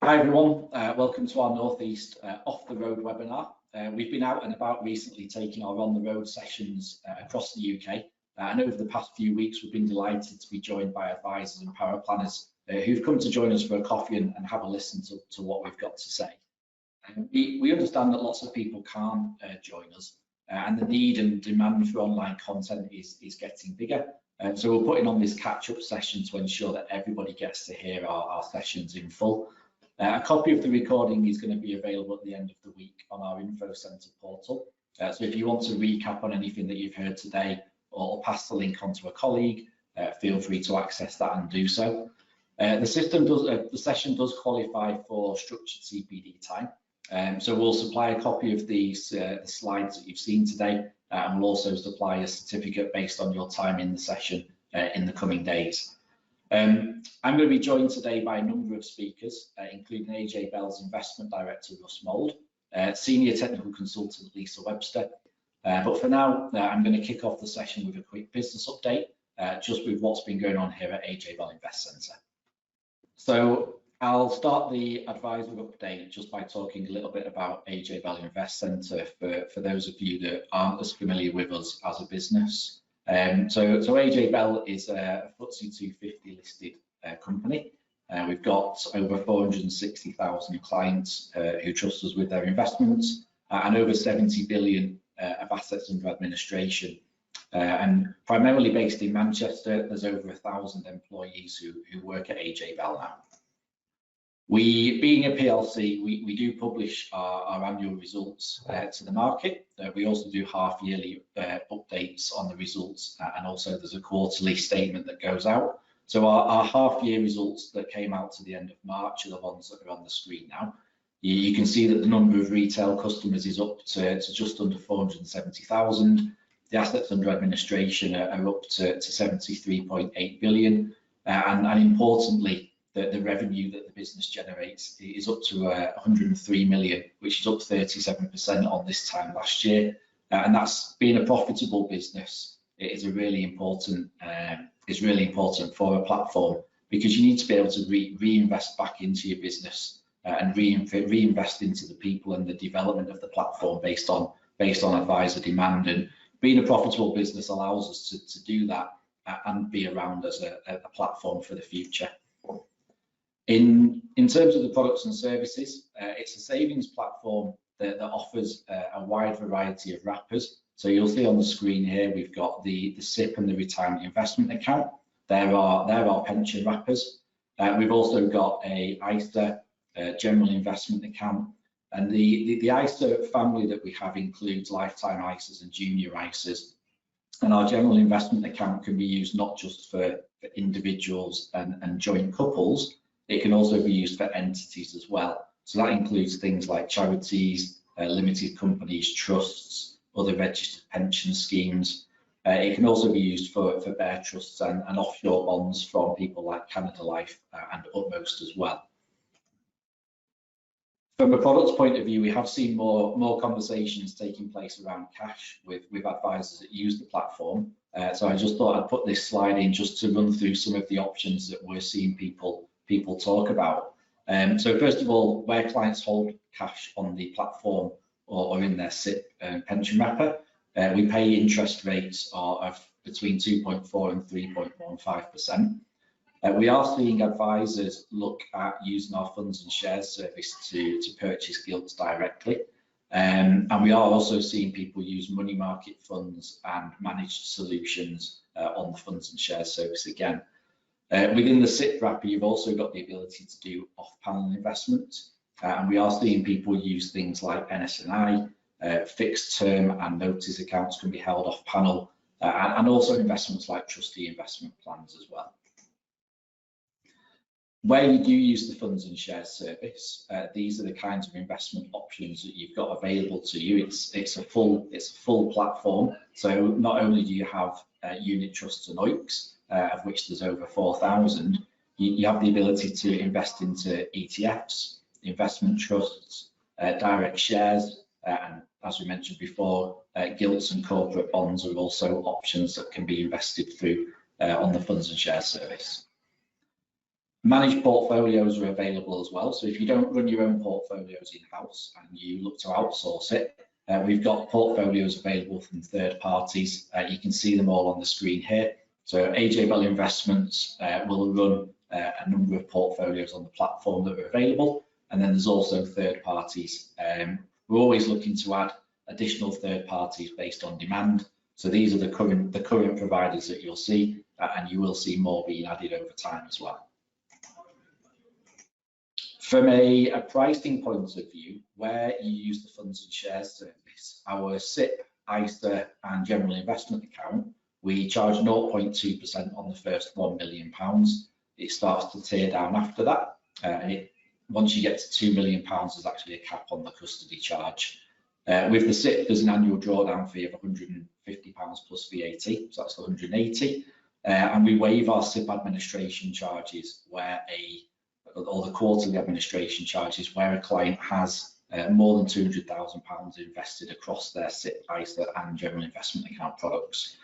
Hi everyone, welcome to our North East Off the Road webinar. We've been out and about recently taking our on the road sessions across the UK, and over the past few weeks we've been delighted to be joined by advisors and power planners who've come to join us for a coffee and have a listen to what we've got to say. We understand that lots of people can't join us, and the need and demand for online content is getting bigger. So we're putting on this catch-up session to ensure that everybody gets to hear our sessions in full. A copy of the recording is going to be available at the end of the week on our Investcentre portal. So if you want to recap on anything that you've heard today or pass the link on to a colleague, feel free to access that and do so. The session does qualify for structured CPD time. So we'll supply a copy of these the slides that you've seen today, and we'll also supply a certificate based on your time in the session in the coming days. I'm going to be joined today by a number of speakers, including AJ Bell's Investment Director, Russ Mould, Senior Technical Consultant, Lisa Webster. But for now, I'm going to kick off the session with a quick business update, just with what's been going on here at AJ Bell Investcentre. So I'll start the advisor update just by talking a little bit about AJ Bell Investcentre for those of you that aren't as familiar with us as a business. So AJ Bell is a FTSE 250 listed company. We've got over 460,000 clients who trust us with their investments, and over 70 billion of assets under administration. And primarily based in Manchester, there's over 1,000 employees who work at AJ Bell now. We, being a PLC, we do publish our annual results to the market. We also do half-yearly updates on the results, and also there's a quarterly statement that goes out. So our half-year results that came out to the end of March are the ones that are on the screen now. You can see that the number of retail customers is up to just under 470,000. The assets under administration are up to 73.8 billion, and importantly, the revenue that the business generates is up to 103 million, which is up 37% on this time last year. And that's being a profitable business. It is really important for a platform, because you need to be able to reinvest back into your business and reinvest into the people and the development of the platform based on advisor demand. And being a profitable business allows us to do that and be around as a platform for the future. In terms of the products and services, it's a savings platform that offers a wide variety of wrappers. So you'll see on the screen here, we've got the SIP and the retirement investment account. There are pension wrappers. We've also got a ISA, general investment account. And the ISA family that we have includes lifetime ISAs and junior ISAs. And our general investment account can be used not just for individuals and joint couples. It can also be used for entities as well. So that includes things like charities, limited companies, trusts, other registered pension schemes. It can also be used for bare trusts and offshore bonds from people like Canada Life and Utmost as well. From a products point of view, we have seen more conversations taking place around cash with advisors that use the platform. So I just thought I'd put this slide in just to run through some of the options that we're seeing people talk about. So first of all, where clients hold cash on the platform or in their SIP pension wrapper, we pay interest rates of between 2.4 and 3.15%. We are seeing advisors look at using our funds and shares service to purchase gilts directly. And we are also seeing people use money market funds and managed solutions on the funds and shares service again. Within the SIP wrapper, you've also got the ability to do off-panel investment, and we are seeing people use things like NS&I, fixed term and notice accounts can be held off-panel, and also investments like trustee investment plans as well. Where you do use the funds and shares service, these are the kinds of investment options that you've got available to you. It's a full platform. So not only do you have unit trusts and OICs, of which there's over 4,000, you have the ability to invest into ETFs, investment trusts, direct shares, and as we mentioned before, gilts and corporate bonds are also options that can be invested through on the funds and shares service. Managed portfolios are available as well. So if you don't run your own portfolios in-house and you look to outsource it, we've got portfolios available from third parties. You can see them all on the screen here. So AJ Bell Investments will run a number of portfolios on the platform that are available. And then there's also third parties. We're always looking to add additional third parties based on demand. So these are the current providers that you'll see, and you will see more being added over time as well. From a pricing point of view, where you use the funds and shares service, our SIP, ISA and general investment account, we charge 0.2% on the first £1 million. It starts to tear down after that. Once you get to £2 million, there's actually a cap on the custody charge. With the SIP, there's an annual drawdown fee of £150 plus VAT, so that's 180. And we waive our SIP administration charges or the quarterly administration charges where a client has more than £200,000 invested across their SIP, ISA and general investment account products.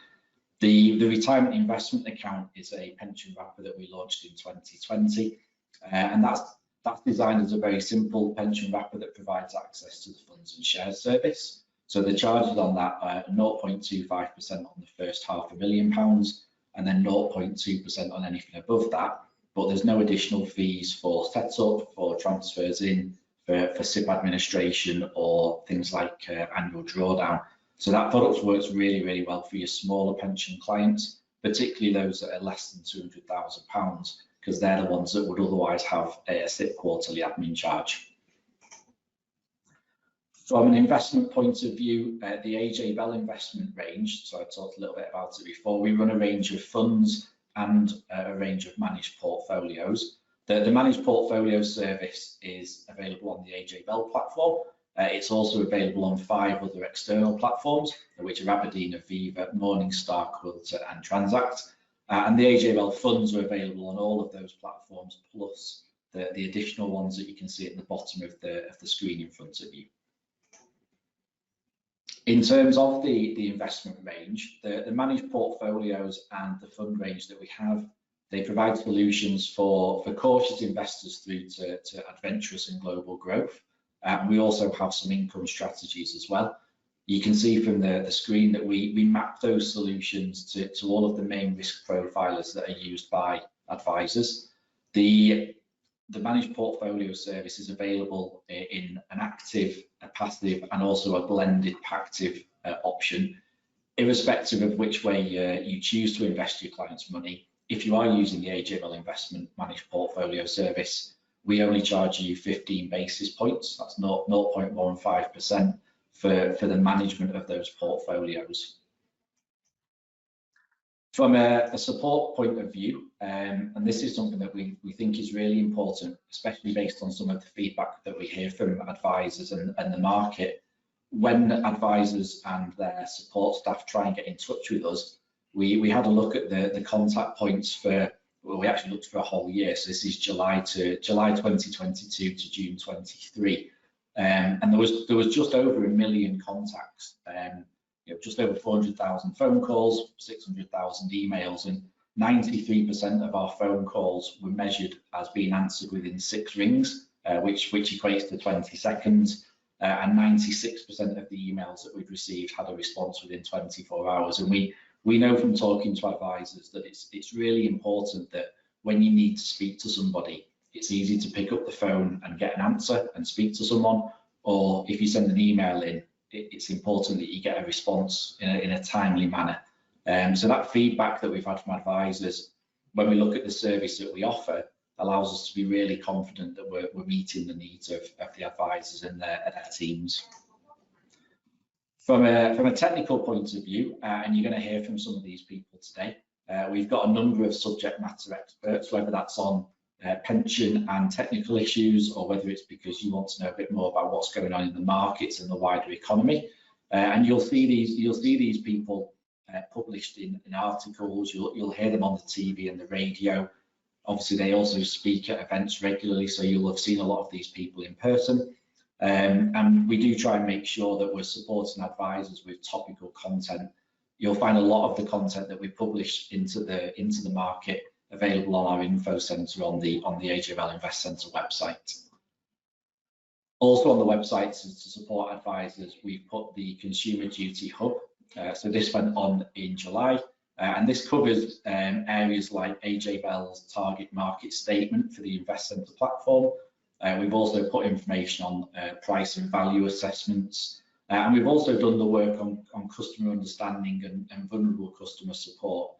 The retirement investment account is a pension wrapper that we launched in 2020, and that's designed as a very simple pension wrapper that provides access to the funds and shares service. So the charges on that are 0.25% on the first £500,000 and then 0.2% on anything above that. But there's no additional fees for setup, for transfers in, for SIP administration or things like annual drawdown. So that product works really, really well for your smaller pension clients, particularly those that are less than £200,000, because they're the ones that would otherwise have a SIP quarterly admin charge. From an investment point of view, the AJ Bell investment range, so I talked a little bit about it before, we run a range of funds and a range of managed portfolios. The managed portfolio service is available on the AJ Bell platform. It's also available on 5 other external platforms, which are Aberdeen, Aviva, Morningstar, Quilter and Transact. And the AJ Bell funds are available on all of those platforms, plus the additional ones that you can see at the bottom of the screen in front of you. In terms of the investment range, the managed portfolios and the fund range that we have, they provide solutions for cautious investors through to adventurous and global growth. We also have some income strategies as well. You can see from the screen that we map those solutions to all of the main risk profilers that are used by advisors. The managed portfolio service is available in an active, a passive and also a blended passive option. Irrespective of which way you choose to invest your client's money, if you are using the AJ Bell Investment Managed Portfolio Service, we only charge you 15 basis points, that's 0.15% for the management of those portfolios. From a support point of view, and this is something that we think is really important, especially based on some of the feedback that we hear from advisors and the market. When advisors and their support staff try and get in touch with us, we had a look at the contact points for, well, we actually looked for a whole year. So this is July 2022 to June 23. And there was just over 1 million contacts. Just over 400,000 phone calls, 600,000 emails, and 93% of our phone calls were measured as being answered within 6 rings, which equates to 20 seconds. And 96% of the emails that we've received had a response within 24 hours. And we know from talking to advisors that it's really important that when you need to speak to somebody, it's easy to pick up the phone and get an answer and speak to someone, or if you send an email in, it's important that you get a response in a timely manner. So that feedback that we've had from advisors, when we look at the service that we offer, allows us to be really confident that we're meeting the needs of the advisors and their teams. From a technical point of view, and you're going to hear from some of these people today, we've got a number of subject matter experts, whether that's on pension and technical issues, or whether it's because you want to know a bit more about what's going on in the markets and the wider economy. And you'll see these people published in articles. You'll hear them on the TV and the radio. Obviously, they also speak at events regularly, so you'll have seen a lot of these people in person. And we do try and make sure that we're supporting advisors with topical content. You'll find a lot of the content that we publish into the market available on our info centre on the AJ Bell Investcentre website. Also on the website, to support advisors, we've put the Consumer Duty Hub. So this went on in July, and this covers areas like AJ Bell's target market statement for the Investcentre platform. We've also put information on price and value assessments, and we've also done the work on customer understanding and vulnerable customer support.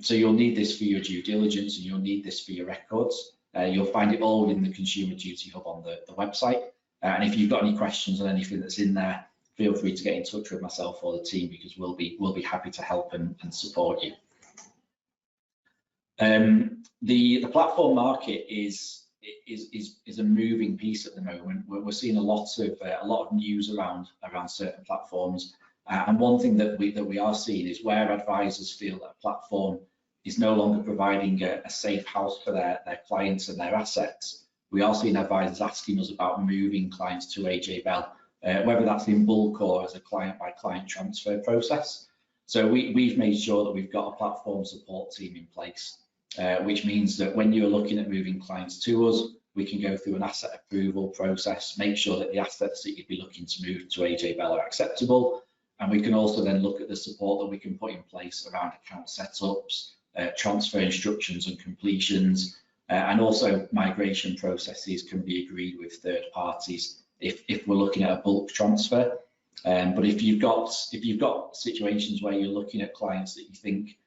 So you'll need this for your due diligence, and you'll need this for your records. You'll find it all in the Consumer Duty Hub on the website. And if you've got any questions on anything that's in there, feel free to get in touch with myself or the team, because we'll be happy to help and support you. The platform market is a moving piece at the moment. We're seeing a lot of news around certain platforms, and one thing that we are seeing is where advisors feel that a platform is no longer providing a safe house for their clients and their assets. We are seeing advisors asking us about moving clients to AJ Bell, whether that's in bulk or as a client-by-client transfer process. So we've made sure that we've got a platform support team in place, which means that when you're looking at moving clients to us, we can go through an asset approval process, make sure that the assets that you'd be looking to move to AJ Bell are acceptable, and we can also then look at the support that we can put in place around account setups, transfer instructions and completions, and also migration processes can be agreed with third parties if we're looking at a bulk transfer. But if you've got situations where you're looking at clients that you think,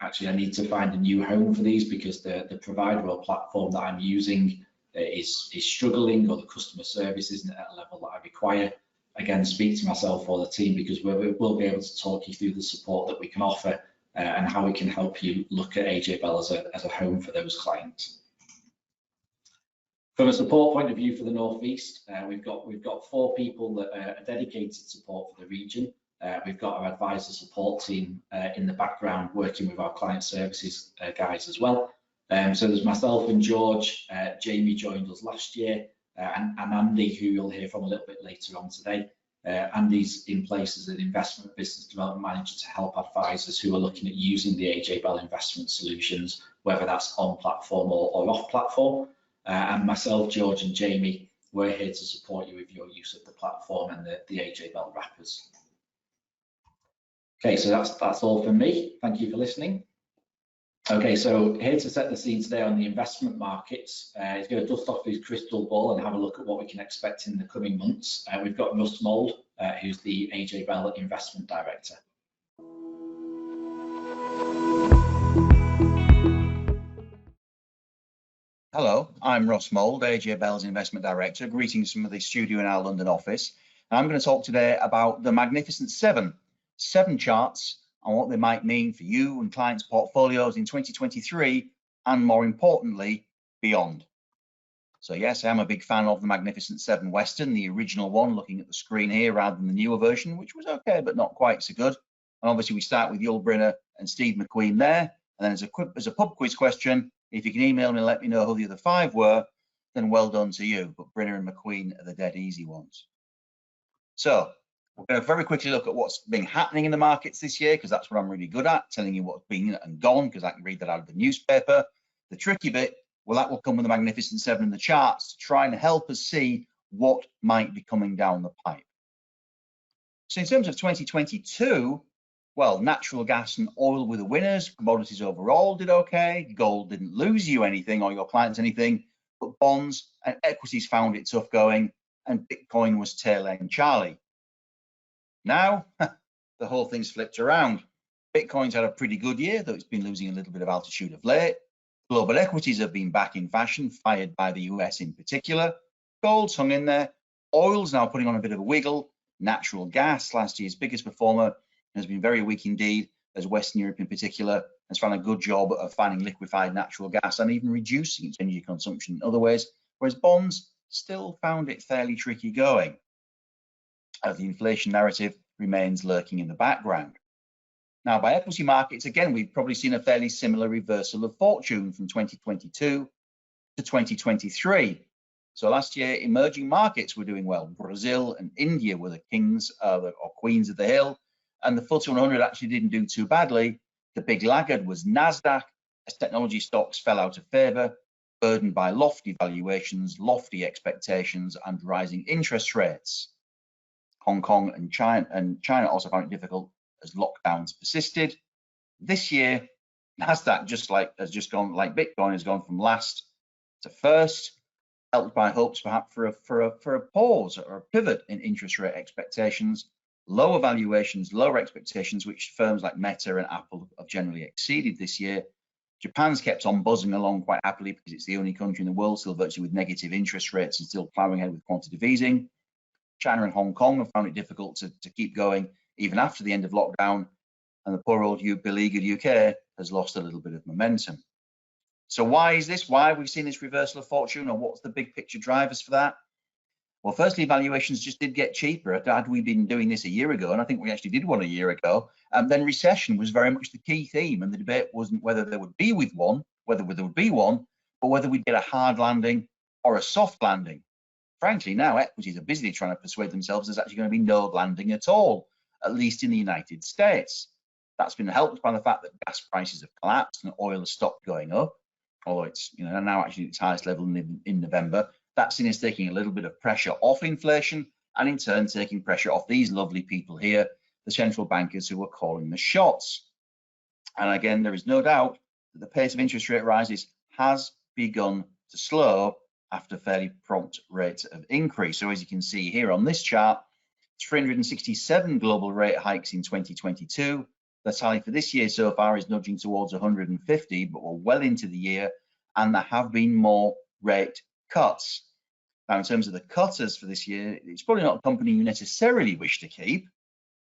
actually, I need to find a new home for these because the provider or platform that I'm using is struggling, or the customer service isn't at a level that I require, again, speak to myself or the team, because we'll be able to talk you through the support that we can offer and how we can help you look at AJ Bell as a home for those clients. From a support point of view for the North East, we've got 4 people that are dedicated support for the region. We've got our advisor support team in the background working with our client services guys as well. So there's myself and George. Jamie joined us last year, and Andy, who you'll hear from a little bit later on today. Andy's in place as an investment business development manager to help advisors who are looking at using the AJ Bell investment solutions, whether that's on platform or off platform. And myself, George and Jamie, we're here to support you with your use of the platform and the AJ Bell wrappers. Okay, so that's all from me. Thank you for listening. Okay, so here to set the scene today on the investment markets, he's going to dust off his crystal ball and have a look at what we can expect in the coming months. We've got Russ Mould, who's the AJ Bell Investment Director. Hello, I'm Russ Mould, AJ Bell's Investment Director. Greetings from the studio in our London office. And I'm going to talk today about the Magnificent Seven charts on what they might mean for you and clients' portfolios in 2023, and more importantly, beyond. So yes, I'm a big fan of the Magnificent Seven Western, the original one, looking at the screen here rather than the newer version, which was okay, but not quite so good. And obviously we start with Yul Brynner and Steve McQueen there. And then as a pub quiz question, if you can email me and let me know who the other 5 were, then well done to you. But Brynner and McQueen are the dead easy ones. So we're going to very quickly look at what's been happening in the markets this year, because that's what I'm really good at, telling you what's been and gone, because I can read that out of the newspaper. The tricky bit, well, that will come with the Magnificent Seven and the charts to try and help us see what might be coming down the pipe. So in terms of 2022, well, natural gas and oil were the winners. Commodities overall did okay. Gold didn't lose you anything or your clients anything, but bonds and equities found it tough going, and Bitcoin was tail end Charlie. Now, the whole thing's flipped around. Bitcoin's had a pretty good year, though it's been losing a little bit of altitude of late. Global equities have been back in fashion, fired by the US in particular. Gold's hung in there. Oil's now putting on a bit of a wiggle. Natural gas, last year's biggest performer, has been very weak indeed, as Western Europe in particular has found a good job of finding liquefied natural gas and even reducing its energy consumption in other ways, whereas bonds still found it fairly tricky going, as the inflation narrative remains lurking in the background. Now, by equity markets, again, we've probably seen a fairly similar reversal of fortune from 2022 to 2023. So last year, emerging markets were doing well. Brazil and India were the kings or queens of the hill, and the FTSE 100 actually didn't do too badly. The big laggard was NASDAQ, as technology stocks fell out of favour, burdened by lofty valuations, lofty expectations, and rising interest rates. Hong Kong and China also found it difficult as lockdowns persisted. This year, Nasdaq Bitcoin has gone from last to first, helped by hopes perhaps for a pause or a pivot in interest rate expectations, lower valuations, lower expectations, which firms like Meta and Apple have generally exceeded this year. Japan's kept on buzzing along quite happily because it's the only country in the world still virtually with negative interest rates and still ploughing ahead with quantitative easing. China and Hong Kong have found it difficult to keep going even after the end of lockdown, and the poor old beleaguered UK has lost a little bit of momentum. So why is this? Why have we seen this reversal of fortune, or what's the big picture drivers for that? Well, firstly, valuations just did get cheaper. Had we been doing this a year ago, and I think we actually did one a year ago, then recession was very much the key theme, and the debate wasn't whether there would be one, but whether we'd get a hard landing or a soft landing. Frankly, now equities are busily trying to persuade themselves there's actually going to be no landing at all, at least in the United States. That's been helped by the fact that gas prices have collapsed and oil has stopped going up, although it's now actually at its highest level in November. That's seen as taking a little bit of pressure off inflation, and in turn taking pressure off these lovely people here, the central bankers who are calling the shots. And again, there is no doubt that the pace of interest rate rises has begun to slow after fairly prompt rates of increase. So as you can see here on this chart, 367 global rate hikes in 2022. The tally for this year so far is nudging towards 150, but we're well into the year, and there have been more rate cuts. Now, in terms of the cutters for this year, it's probably not a company you necessarily wish to keep.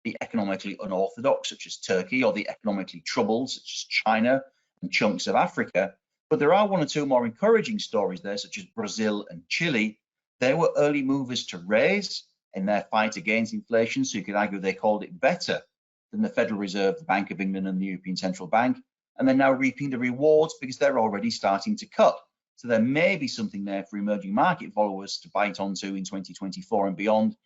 The economically unorthodox, such as Turkey, or the economically troubled, such as China and chunks of Africa. But there are one or two more encouraging stories there, such as Brazil and Chile. They were early movers to raise in their fight against inflation, so you could argue they called it better than the Federal Reserve, the Bank of England, and the European Central Bank. And they're now reaping the rewards because they're already starting to cut. So there may be something there for emerging market followers to bite onto in 2024 and beyond,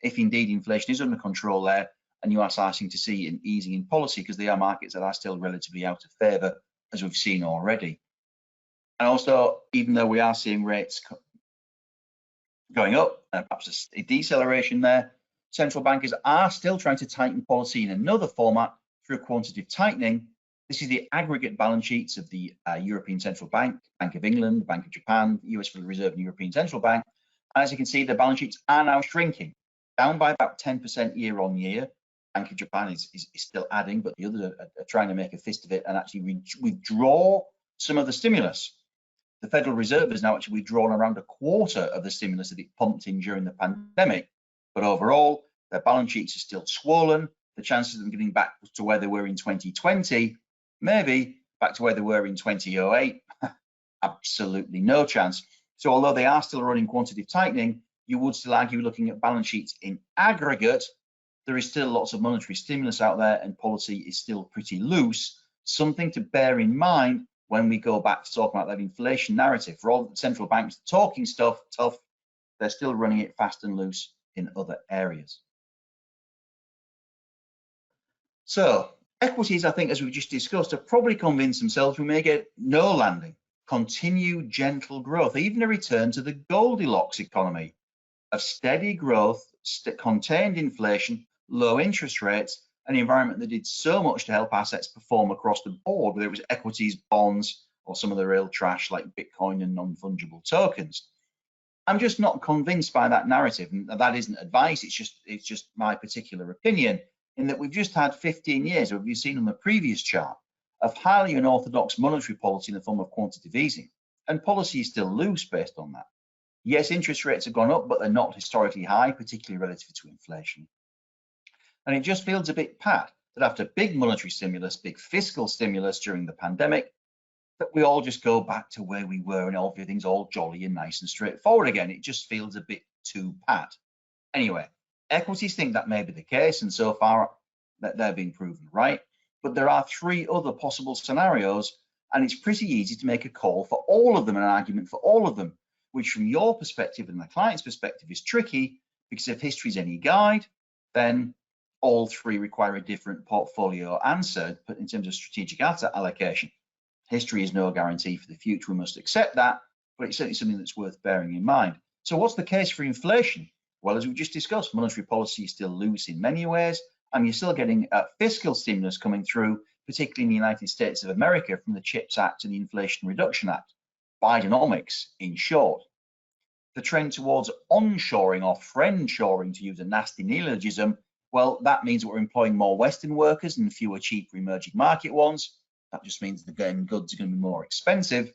if indeed inflation is under control there and you are starting to see an easing in policy, because they are markets that are still relatively out of favour, as we've seen already. And also, even though we are seeing rates going up, perhaps a deceleration there, central bankers are still trying to tighten policy in another format through quantitative tightening. This is the aggregate balance sheets of the European Central Bank, Bank of England, Bank of Japan, US Federal Reserve, and European Central Bank. And as you can see, the balance sheets are now shrinking, down by about 10% year on year. Bank of Japan is still adding, but the others are trying to make a fist of it and actually withdraw some of the stimulus. The Federal Reserve has now actually withdrawn around a quarter of the stimulus that it pumped in during the pandemic. But overall, their balance sheets are still swollen. The chances of them getting back to where they were in 2020, maybe back to where they were in 2008, absolutely no chance. So although they are still running quantitative tightening, you would still argue, looking at balance sheets in aggregate, there is still lots of monetary stimulus out there and policy is still pretty loose. Something to bear in mind when we go back to talk about that inflation narrative. For all the central banks talking stuff tough, they're still running it fast and loose in other areas. So equities, I think, as we've just discussed, have probably convinced themselves we may get no landing, continued gentle growth, even a return to the Goldilocks economy of steady growth, contained inflation, low interest rates, an environment that did so much to help assets perform across the board, whether it was equities, bonds, or some of the real trash like Bitcoin and non-fungible tokens. I'm just not convinced by that narrative, and that isn't advice, it's just my particular opinion, in that we've just had 15 years, as we've seen on the previous chart, of highly unorthodox monetary policy in the form of quantitative easing, and policy is still loose based on that. Yes, interest rates have gone up, but they're not historically high, particularly relative to inflation. And it just feels a bit pat that after big monetary stimulus, big fiscal stimulus during the pandemic, that we all just go back to where we were and everything's all jolly and nice and straightforward again. It just feels a bit too pat. Anyway, equities think that may be the case, and so far that they're being proven right. But there are three other possible scenarios, and it's pretty easy to make a call for all of them, an argument for all of them, which from your perspective and the client's perspective is tricky, because if history's any guide, then all three require a different portfolio answer in terms of strategic asset allocation. History is no guarantee for the future. We must accept that, but it's certainly something that's worth bearing in mind. So what's the case for inflation? Well, as we just discussed, monetary policy is still loose in many ways, and you're still getting fiscal stimulus coming through, particularly in the United States of America, from the CHIPS Act and the Inflation Reduction Act. Bidenomics, in short. The trend towards onshoring or friendshoring, to use a nasty neologism, well, that means we're employing more Western workers and fewer cheaper emerging market ones. That just means the goods are going to be more expensive.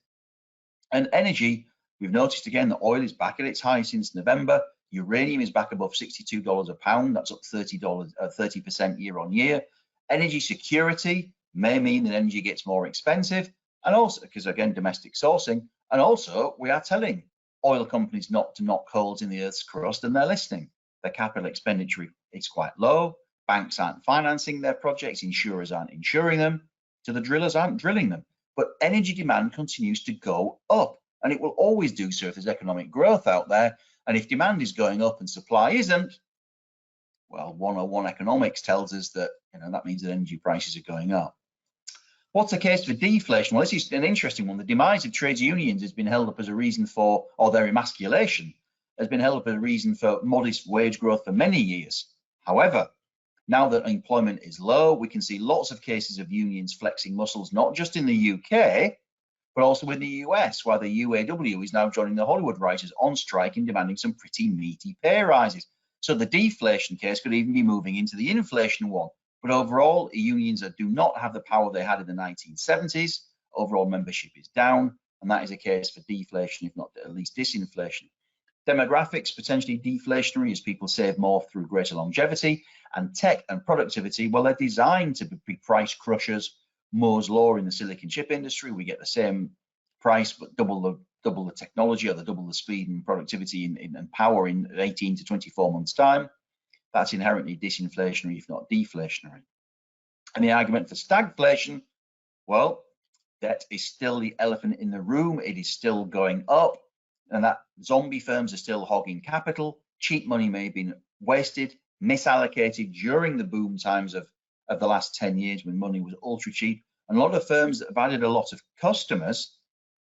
And energy, we've noticed again that oil is back at its high since November. Uranium is back above $62 a pound. That's up 30% year on year. Energy security may mean that energy gets more expensive, and also because again domestic sourcing, and also we are telling oil companies not to knock holes in the earth's crust, and they're listening. Their capital expenditure is quite low. Banks aren't financing their projects. Insurers aren't insuring them. So the drillers aren't drilling them. But energy demand continues to go up, and it will always do so if there's economic growth out there. And if demand is going up and supply isn't, well, 101 economics tells us that that means that energy prices are going up. What's the case for deflation? Well, this is an interesting one. The demise of trades unions has been held up as a reason for, or their emasculation has been held up as a reason for modest wage growth for many years. However, now that employment is low, we can see lots of cases of unions flexing muscles, not just in the UK, but also in the US, where the UAW is now joining the Hollywood writers on strike and demanding some pretty meaty pay rises. So the deflation case could even be moving into the inflation one. But overall, unions do not have the power they had in the 1970s. Overall membership is down, and that is a case for deflation, if not at least disinflation. Demographics, potentially deflationary as people save more through greater longevity. And tech and productivity, well, they're designed to be price crushers. Moore's law in the silicon chip industry, we get the same price, but double the technology, or double the speed and productivity and power in 18 to 24 months' time. That's inherently disinflationary, if not deflationary. And the argument for stagflation, well, that is still the elephant in the room. It is still going up, and that zombie firms are still hogging capital. Cheap money may have been wasted, misallocated during the boom times of the last 10 years when money was ultra cheap. And a lot of firms that have added a lot of customers,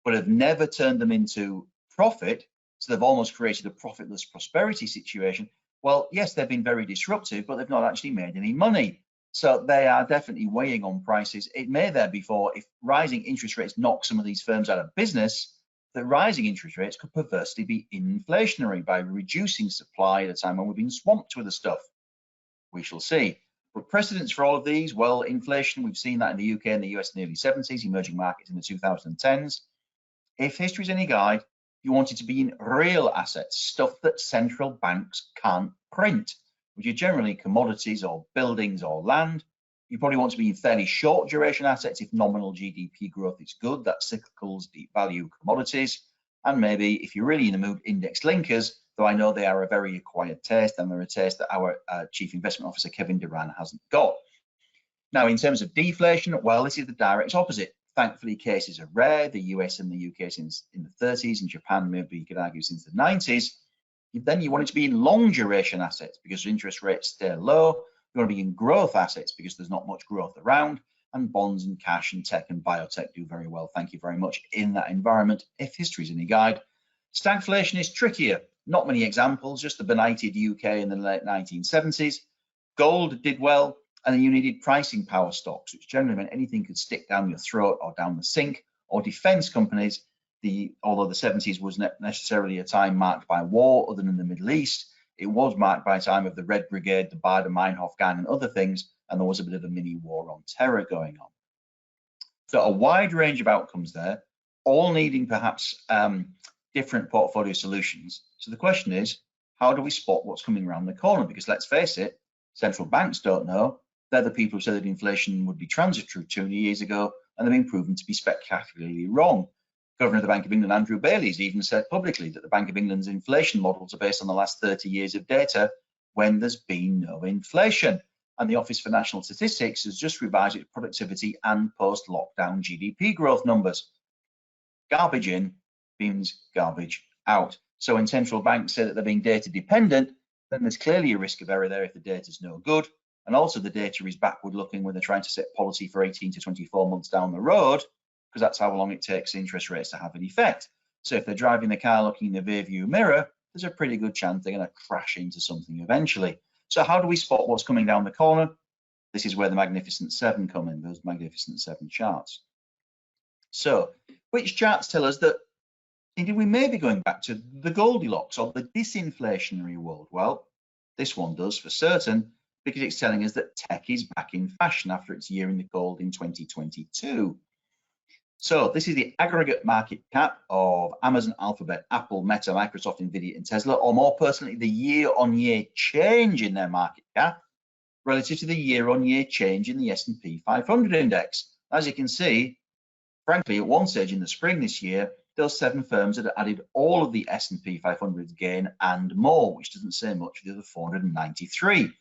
but have never turned them into profit, so they've almost created a profitless prosperity situation. Well, yes, they've been very disruptive, but they've not actually made any money. So they are definitely weighing on prices. It may therefore, if rising interest rates knock some of these firms out of business, that rising interest rates could perversely be inflationary by reducing supply at a time when we've been swamped with the stuff. We shall see. But precedents for all of these, well, inflation, we've seen that in the UK and the US in the early 70s, emerging markets in the 2010s. If history is any guide, you want it to be in real assets, stuff that central banks can't print, which are generally commodities or buildings or land. You probably want to be in fairly short duration assets if nominal GDP growth is good. That's cyclicals, deep value commodities. And maybe if you're really in the mood, index linkers, though I know they are a very acquired taste, and they're a taste that our Chief Investment Officer, Kevin Duran, hasn't got. Now, in terms of deflation, well, this is the direct opposite. Thankfully, cases are rare. The US and the UK since in the 30s, and Japan, maybe you could argue, since the 90s. Then you want it to be in long duration assets because interest rates stay low. You want to be in growth assets because there's not much growth around, and bonds and cash and tech and biotech do very well, thank you very much, in that environment, if history is any guide. Stagflation is trickier. Not many examples, just the benighted UK in the late 1970s. Gold did well, and then you needed pricing power stocks, which generally meant anything could stick down your throat or down the sink, or defense companies. Although the 70s wasn't necessarily a time marked by war other than the Middle East, it was marked by a time of the Red Brigade, the Baader-Meinhof gang and other things, and there was a bit of a mini war on terror going on. So a wide range of outcomes there, all needing perhaps different portfolio solutions. So the question is, how do we spot what's coming around the corner? Because let's face it, central banks don't know. They're the people who said that inflation would be transitory 2 years ago, and they've been proven to be spectacularly wrong. Governor of the Bank of England, Andrew Bailey, has even said publicly that the Bank of England's inflation models are based on the last 30 years of data when there's been no inflation. And the Office for National Statistics has just revised its productivity and post-lockdown GDP growth numbers. Garbage in means garbage out. So when central banks say that they're being data dependent, then there's clearly a risk of error there if the data is no good. And also the data is backward looking when they're trying to set policy for 18 to 24 months down the road, because that's how long it takes interest rates to have an effect. So if they're driving the car looking in the rear view mirror, there's a pretty good chance they're going to crash into something eventually. So how do we spot what's coming down the corner? This is where the Magnificent Seven come in, those Magnificent Seven charts. So which charts tell us that indeed we may be going back to the Goldilocks or the disinflationary world? Well, this one does for certain, because it's telling us that tech is back in fashion after its year in the gold in 2022. So this is the aggregate market cap of Amazon, Alphabet, Apple, Meta, Microsoft, Nvidia, and Tesla, or more personally, the year-on-year change in their market cap relative to the year-on-year change in the S&P 500 index. As you can see, frankly, at one stage in the spring this year, those 7 firms had added all of the S&P 500's gain and more, which doesn't say much for the other 493.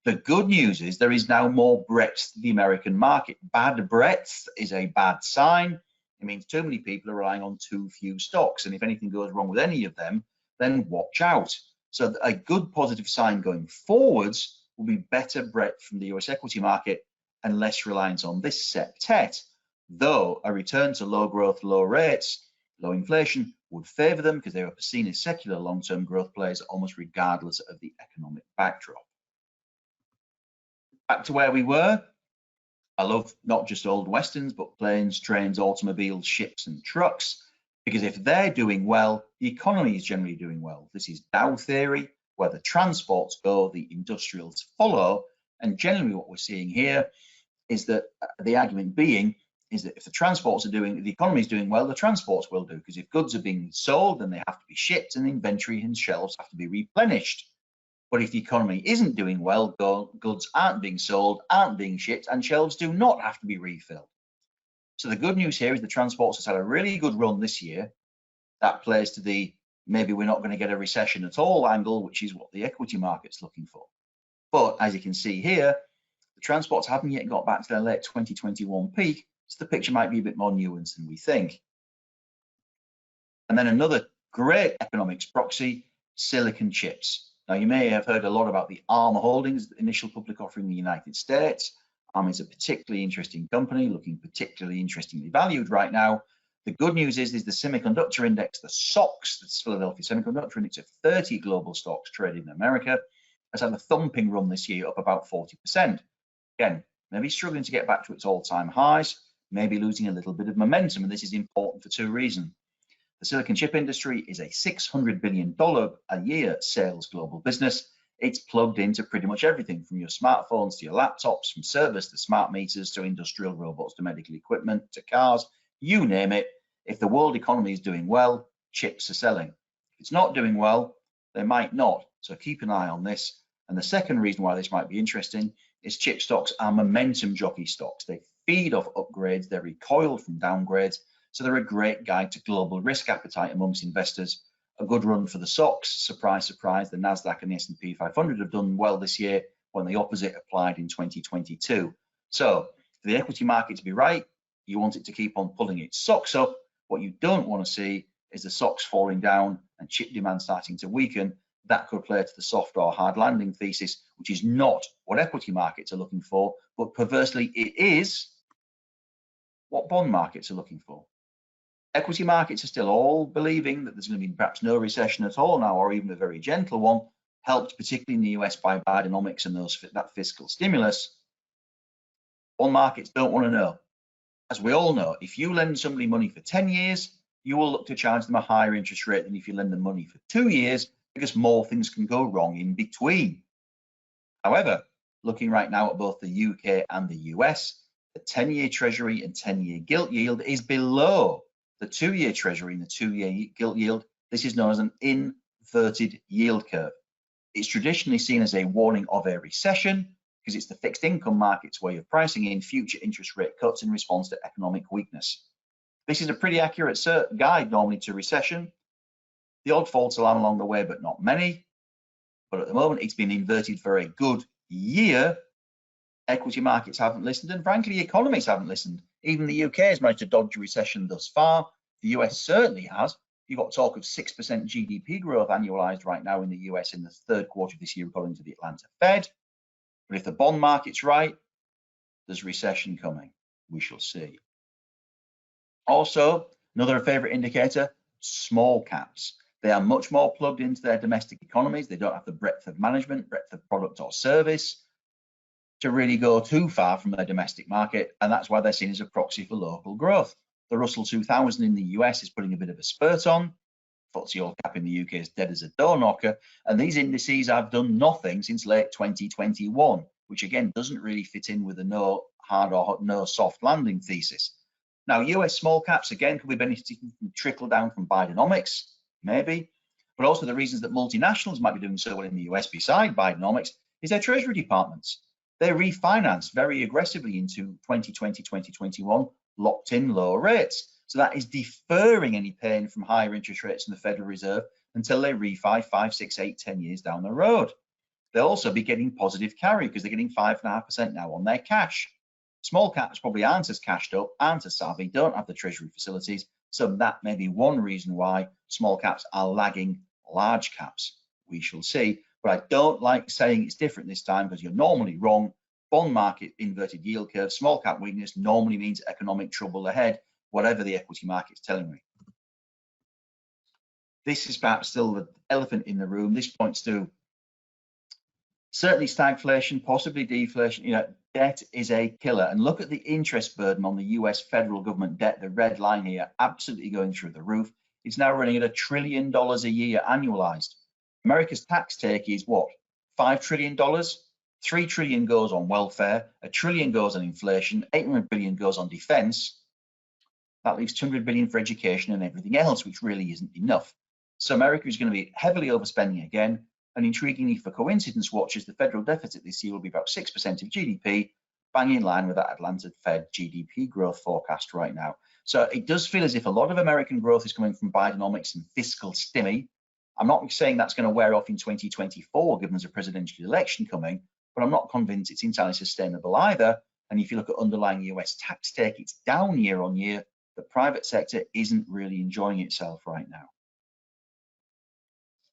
The good news is there is now more breadth to the American market. Bad breadth is a bad sign. It means too many people are relying on too few stocks. And if anything goes wrong with any of them, then watch out. So a good positive sign going forwards will be better breadth from the US equity market and less reliance on this septet. Though a return to low growth, low rates, low inflation would favour them because they were seen as secular long-term growth players almost regardless of the economic backdrop. Back to where we were. I love not just old westerns, but planes, trains, automobiles, ships and trucks, because if they're doing well, the economy is generally doing well. This is Dow theory, where the transports go, the industrials follow, and generally what we're seeing here is that the argument being is that if the transports are doing, the economy is doing well, the transports will do, because if goods are being sold, then they have to be shipped and inventory and shelves have to be replenished. But if the economy isn't doing well, goods aren't being sold, aren't being shipped, and shelves do not have to be refilled. So the good news here is the transports has had a really good run this year. That plays to the maybe we're not going to get a recession at all angle, which is what the equity market's looking for. But as you can see here, the transports haven't yet got back to their late 2021 peak, so the picture might be a bit more nuanced than we think. And then another great economics proxy, silicon chips. Now, you may have heard a lot about the ARM Holdings initial public offering in the United States. ARM is a particularly interesting company, looking particularly interestingly valued right now. The good news is the semiconductor index, the SOX, that's Philadelphia Semiconductor Index of 30 global stocks traded in America, has had a thumping run this year, up about 40%. Again, maybe struggling to get back to its all-time highs, maybe losing a little bit of momentum, and this is important for 2 reasons. The silicon chip industry is a $600 billion a year sales global business. It's plugged into pretty much everything from your smartphones to your laptops, from servers to smart meters to industrial robots to medical equipment to cars, you name it. If the world economy is doing well, chips are selling. If it's not doing well, they might not. So keep an eye on this. And the second reason why this might be interesting is chip stocks are momentum jockey stocks. They feed off upgrades, they're recoiled from downgrades. So they're a great guide to global risk appetite amongst investors. A good run for the SOX. Surprise, surprise, the NASDAQ and the S&P 500 have done well this year when the opposite applied in 2022. So for the equity market to be right, you want it to keep on pulling its socks up. What you don't want to see is the SOX falling down and chip demand starting to weaken. That could play to the soft or hard landing thesis, which is not what equity markets are looking for, but perversely it is what bond markets are looking for. Equity markets are still all believing that there's going to be perhaps no recession at all now, or even a very gentle one, helped particularly in the US by Bidenomics and that fiscal stimulus. Bond markets don't want to know. As we all know, if you lend somebody money for 10 years, you will look to charge them a higher interest rate than if you lend them money for 2 years, because more things can go wrong in between. However, looking right now at both the UK and the US, the 10-year Treasury and 10-year gilt yield is below the 2-year Treasury and the 2-year gilt yield. This is known as an inverted yield curve. It's traditionally seen as a warning of a recession because it's the fixed income market's way of pricing in future interest rate cuts in response to economic weakness. This is a pretty accurate guide normally to recession. The odd false alarm along the way, but not many. But at the moment, it's been inverted for a good year. Equity markets haven't listened, and frankly, economies haven't listened. Even the UK has managed to dodge a recession thus far. The US certainly has. You've got talk of 6% GDP growth annualized right now in the US in the 3rd quarter of this year, according to the Atlanta Fed. But if the bond market's right, there's recession coming. We shall see. Also, another favorite indicator, small caps. They are much more plugged into their domestic economies. They don't have the breadth of management, breadth of product or service to really go too far from their domestic market, and that's why they're seen as a proxy for local growth. The Russell 2000 in the US is putting a bit of a spurt on. FTSE All Cap in the UK is dead as a door knocker, and these indices have done nothing since late 2021, which again doesn't really fit in with the no hard or no soft landing thesis. Now, US small caps again could be benefiting from trickle down from Bidenomics, maybe, but also the reasons that multinationals might be doing so well in the US beside Bidenomics is their treasury departments. They refinanced very aggressively into 2020, 2021, locked in lower rates. So that is deferring any pain from higher interest rates in the Federal Reserve until they refi 5, 6, 8, 10 years down the road. They'll also be getting positive carry because they're getting 5.5% now on their cash. Small caps probably aren't as cashed up, aren't as savvy, don't have the treasury facilities. So that may be one reason why small caps are lagging large caps. We shall see. But I don't like saying it's different this time because you're normally wrong. Bond market inverted yield curve, small cap weakness normally means economic trouble ahead, whatever the equity market's telling me. This is perhaps still the elephant in the room. This points to certainly stagflation, possibly deflation. You know, debt is a killer. And look at the interest burden on the US federal government debt, the red line here, absolutely going through the roof. It's now running at $1 trillion a year annualized. America's tax take is what? $5 trillion? $3 trillion goes on welfare, $1 trillion goes on inflation, 800 billion goes on defense. That leaves 200 billion for education and everything else, which really isn't enough. So America is going to be heavily overspending again. And intriguingly for coincidence watchers, the federal deficit this year will be about 6% of GDP, bang in line with that Atlanta Fed GDP growth forecast right now. So it does feel as if a lot of American growth is coming from Bidenomics and fiscal stimmy. I'm not saying that's going to wear off in 2024, given there's a presidential election coming, but I'm not convinced it's entirely sustainable either. And if you look at underlying US tax take, it's down year on year. The private sector isn't really enjoying itself right now.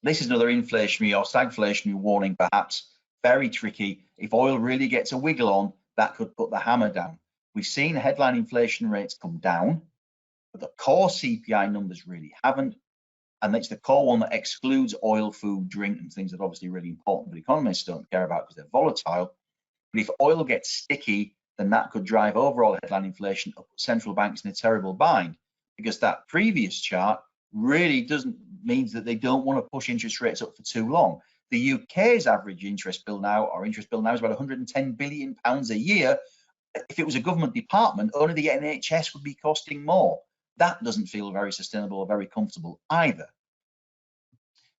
This is another inflationary or stagflationary warning, perhaps. Very tricky. If oil really gets a wiggle on, that could put the hammer down. We've seen headline inflation rates come down, but the core CPI numbers really haven't. And it's the core one that excludes oil, food, drink, and things that are obviously really important, but economists don't care about because they're volatile. But if oil gets sticky, then that could drive overall headline inflation up central banks in a terrible bind, because that previous chart really doesn't means that they don't want to push interest rates up for too long. The UK's average interest bill now is about 110 billion pounds a year. If it was a government department, only the NHS would be costing more. That doesn't feel very sustainable or very comfortable either.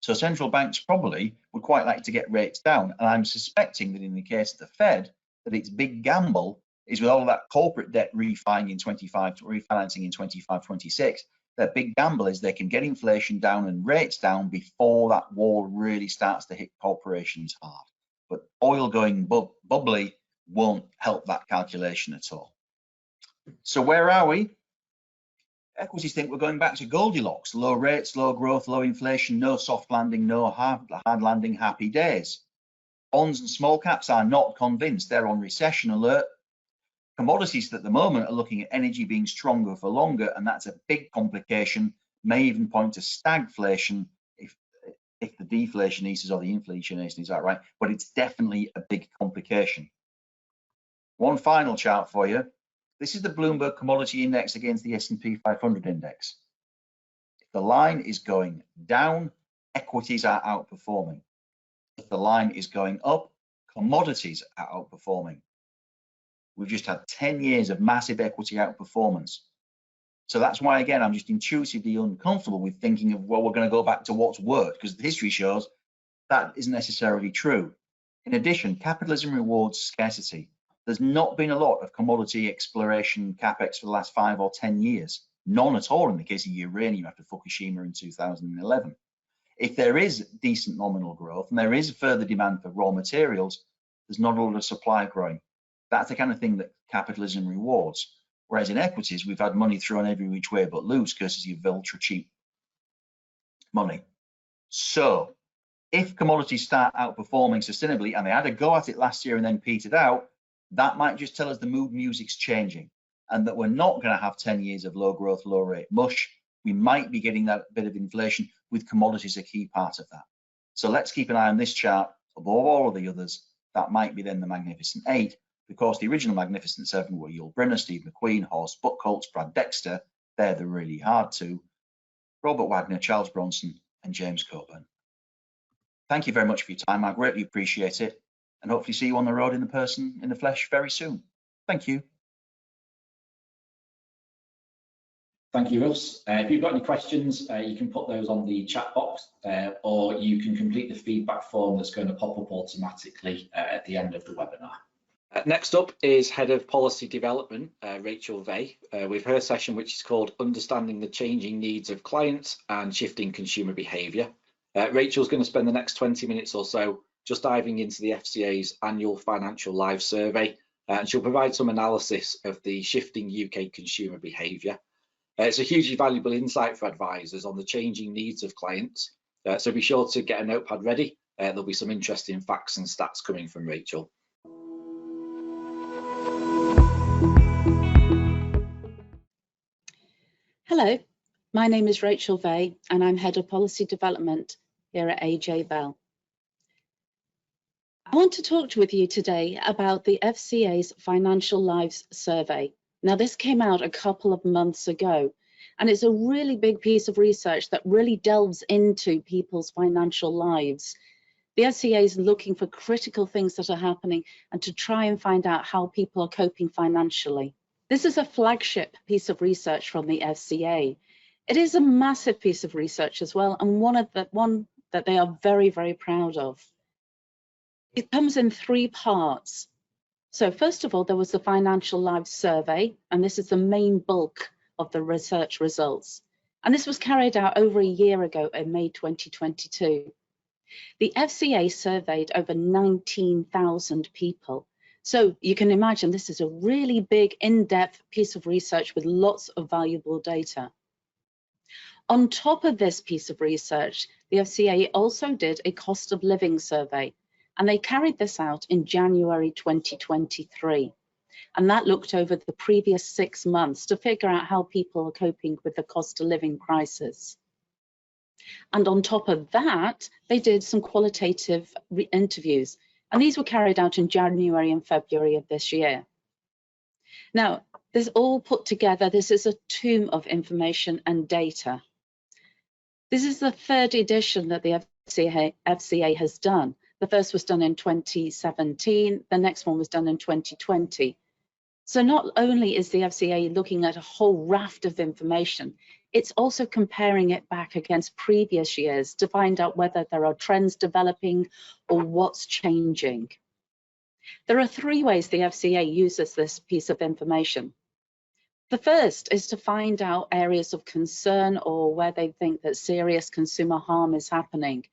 So central banks probably would quite like to get rates down. And I'm suspecting that in the case of the Fed, that its big gamble is with all of that corporate debt refinancing in 25, 26, their big gamble is they can get inflation down and rates down before that wall really starts to hit corporations hard. But oil going bubbly won't help that calculation at all. So where are we? Equities think we're going back to Goldilocks, low rates, low growth, low inflation, no soft landing, no hard landing, happy days. Bonds and small caps are not convinced. They're on recession alert. Commodities at the moment are looking at energy being stronger for longer, and that's a big complication, may even point to stagflation if the deflation eases or the inflation eases, is that right? But it's definitely a big complication. One final chart for you. This is the Bloomberg Commodity Index against the S&P 500 index. If the line is going down, equities are outperforming. If the line is going up, commodities are outperforming. We've just had 10 years of massive equity outperformance. So that's why, again, I'm just intuitively uncomfortable with thinking of, well, we're going to go back to what's worked, because the history shows that isn't necessarily true. In addition, capitalism rewards scarcity. There's not been a lot of commodity exploration capex for the last 5 or 10 years. None at all in the case of uranium after Fukushima in 2011. If there is decent nominal growth and there is further demand for raw materials, there's not a lot of supply growing. That's the kind of thing that capitalism rewards. Whereas in equities, we've had money thrown every which way but loose, courtesy of ultra cheap money. So if commodities start outperforming sustainably, and they had a go at it last year and then petered out, that might just tell us the mood music's changing. and that we're not going to have 10 years of low growth, low rate mush. We might be getting that bit of inflation, with commodities a key part of that. So let's keep an eye on this chart above all of the others. That might be then the Magnificent 8, because the original Magnificent 7 were Yul Brynner, Steve McQueen, Horst Buchholz, Brad Dexter. They're the really hard two. Robert Wagner, Charles Bronson, and James Coburn. Thank you very much for your time. I greatly appreciate it, and hopefully see you on the road in the flesh very soon. Thank you. Thank you, Russ. If you've got any questions, you can put those on the chat box, or you can complete the feedback form that's going to pop up automatically at the end of the webinar. Next up is Head of Policy Development, Rachel Vey, with her session, which is called Understanding the Changing Needs of Clients and Shifting Consumer Behaviour. Rachel's going to spend the next 20 minutes or so just diving into the FCA's annual Financial Lives survey, and she'll provide some analysis of the shifting UK consumer behaviour. It's a hugely valuable insight for advisors on the changing needs of clients, so be sure to get a notepad ready. There'll be some interesting facts and stats coming from Rachel. Hello, my name is Rachel Vey and I'm Head of Policy Development here at AJ Bell. I want to talk with you today about the FCA's Financial Lives survey. Now, this came out a couple of months ago, and it's a really big piece of research that really delves into people's financial lives. The FCA is looking for critical things that are happening and to try and find out how people are coping financially. This is a flagship piece of research from the FCA. It is a massive piece of research as well, and one that they are very, very proud of. It comes in 3 parts. So first of all, there was the Financial Lives survey, and this is the main bulk of the research results. And this was carried out over a year ago in May 2022. The FCA surveyed over 19,000 people. So you can imagine this is a really big, in-depth piece of research with lots of valuable data. On top of this piece of research, the FCA also did a cost of living survey, and they carried this out in January 2023. And that looked over the previous 6 months to figure out how people are coping with the cost of living crisis. And on top of that, they did some qualitative interviews, and these were carried out in January and February of this year. Now, this all put together, this is a tomb of information and data. This is the 3rd edition that the FCA has done. The first was done in 2017, the next one was done in 2020. So not only is the FCA looking at a whole raft of information, it's also comparing it back against previous years to find out whether there are trends developing or what's changing. There are 3 ways the FCA uses this piece of information. The first is to find out areas of concern or where they think that serious consumer harm is happening.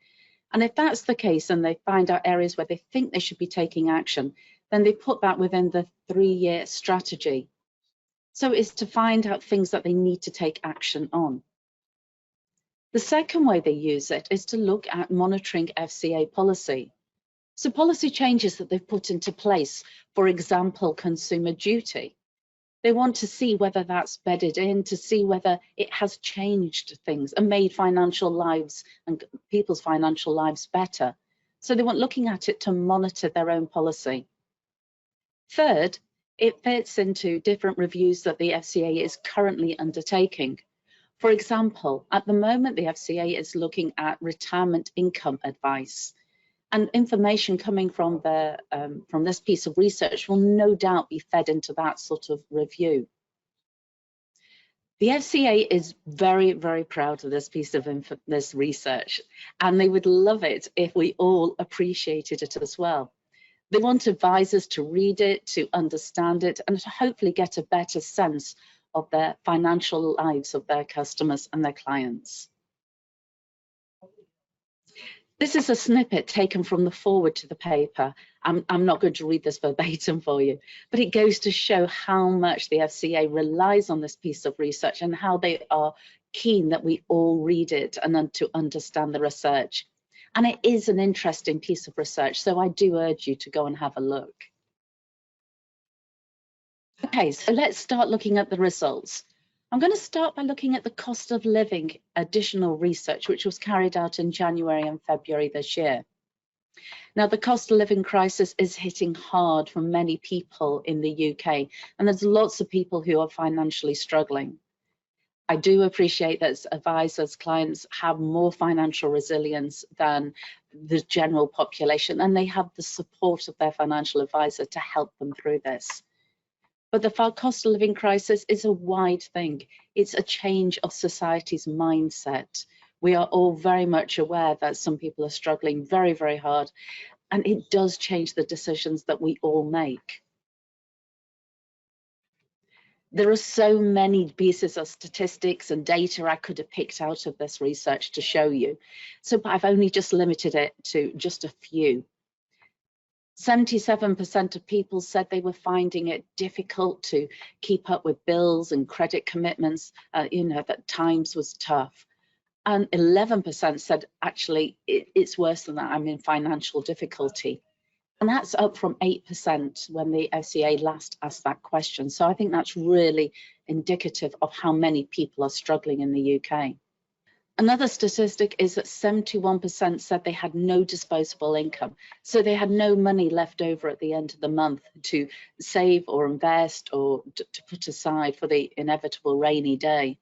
And if that's the case and they find out areas where they think they should be taking action, then they put that within the 3-year strategy. So it's to find out things that they need to take action on. The second way they use it is to look at monitoring FCA policy. So policy changes that they've put into place, for example, consumer duty. They want to see whether that's bedded in, to see whether it has changed things and made financial lives and people's financial lives better. So they want looking at it to monitor their own policy. Third, it fits into different reviews that the FCA is currently undertaking. For example, at the moment, the FCA is looking at retirement income advice. And information coming from this piece of research will no doubt be fed into that sort of review. The FCA is very, very proud of this piece of this research, and they would love it if we all appreciated it as well. They want advisors to read it, to understand it, and to hopefully get a better sense of their financial lives of their customers and their clients. This is a snippet taken from the foreword to the paper. I'm not going to read this verbatim for you, but it goes to show how much the FCA relies on this piece of research and how they are keen that we all read it and to understand the research. And it is an interesting piece of research, so I do urge you to go and have a look. Okay, so let's start looking at the results. I'm going to start by looking at the cost of living additional research, which was carried out in January and February this year. Now, the cost of living crisis is hitting hard for many people in the UK, and there's lots of people who are financially struggling. I do appreciate that advisors, clients have more financial resilience than the general population, and they have the support of their financial advisor to help them through this. But the cost of living crisis is a wide thing. It's a change of society's mindset. We are all very much aware that some people are struggling very, very hard, and it does change the decisions that we all make. There are so many pieces of statistics and data I could have picked out of this research to show you. So I've only just limited it to just a few. 77% of people said they were finding it difficult to keep up with bills and credit commitments, that times was tough. And 11% said, actually, it's worse than that, I'm in financial difficulty. And that's up from 8% when the FCA last asked that question. So I think that's really indicative of how many people are struggling in the UK. Another statistic is that 71% said they had no disposable income. So they had no money left over at the end of the month to save or invest or to put aside for the inevitable rainy day.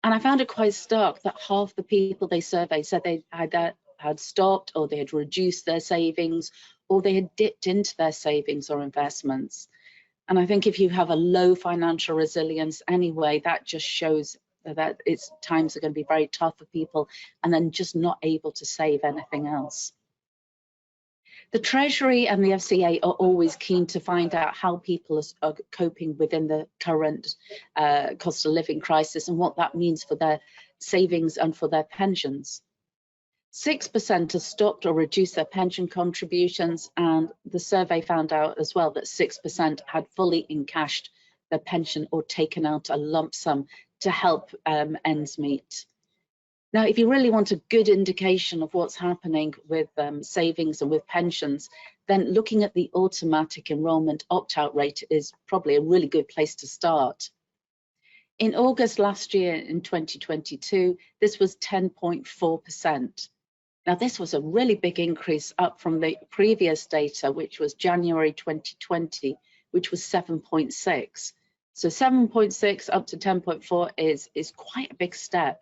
And I found it quite stark that half the people they surveyed said they had stopped, or they had reduced their savings, or they had dipped into their savings or investments. And I think if you have a low financial resilience anyway, that just shows that times are going to be very tough for people, and then just not able to save anything else. The Treasury and the FCA are always keen to find out how people are coping within the current cost of living crisis and what that means for their savings and for their pensions. 6% have stopped or reduced their pension contributions, and the survey found out as well that 6% had fully encashed their pension or taken out a lump sum to help ends meet. Now, if you really want a good indication of what's happening with savings and with pensions, then looking at the automatic enrolment opt-out rate is probably a really good place to start. In August last year, in 2022, this was 10.4%. Now, this was a really big increase up from the previous data, which was January 2020, which was 7.6. So 7.6 up to 10.4 is quite a big step.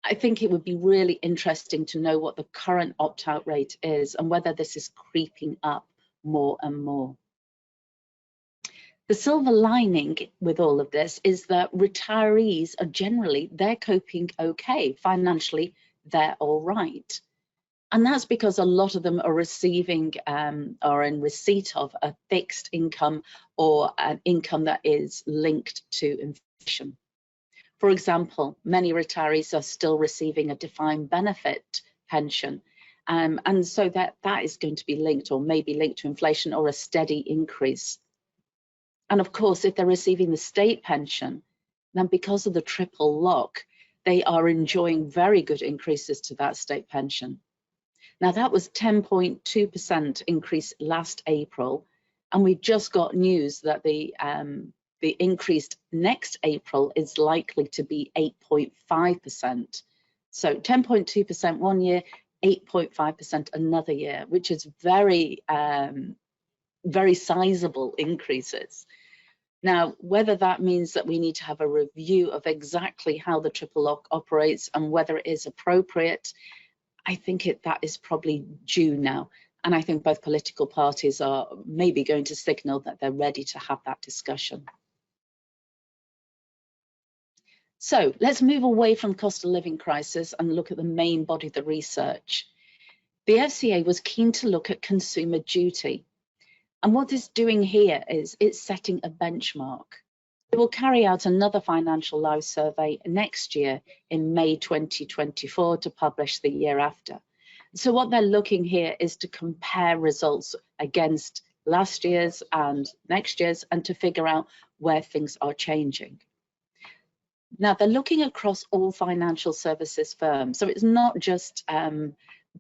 I think it would be really interesting to know what the current opt-out rate is and whether this is creeping up more and more. The silver lining with all of this is that retirees are generally, they're coping okay. Financially, they're all right. And that's because a lot of them are receiving or in receipt of a fixed income or an income that is linked to inflation. For example, many retirees are still receiving a defined benefit pension. And so that is going to be linked, or maybe linked to inflation or a steady increase. And of course, if they're receiving the state pension, then because of the triple lock, they are enjoying very good increases to that state pension. Now, that was 10.2% increase last April, and we just got news that the increase next April is likely to be 8.5%. So 10.2% one year, 8.5% another year, which is very, very sizable increases. Now, whether that means that we need to have a review of exactly how the triple lock operates and whether it is appropriate, I think that is probably due now. And I think both political parties are maybe going to signal that they're ready to have that discussion. So let's move away from cost of living crisis and look at the main body of the research. The FCA was keen to look at consumer duty. And what it's doing here is it's setting a benchmark. It will carry out another financial life survey next year in May 2024 to publish the year after. So what they're looking here is to compare results against last year's and next year's and to figure out where things are changing. Now, they're looking across all financial services firms. So it's not just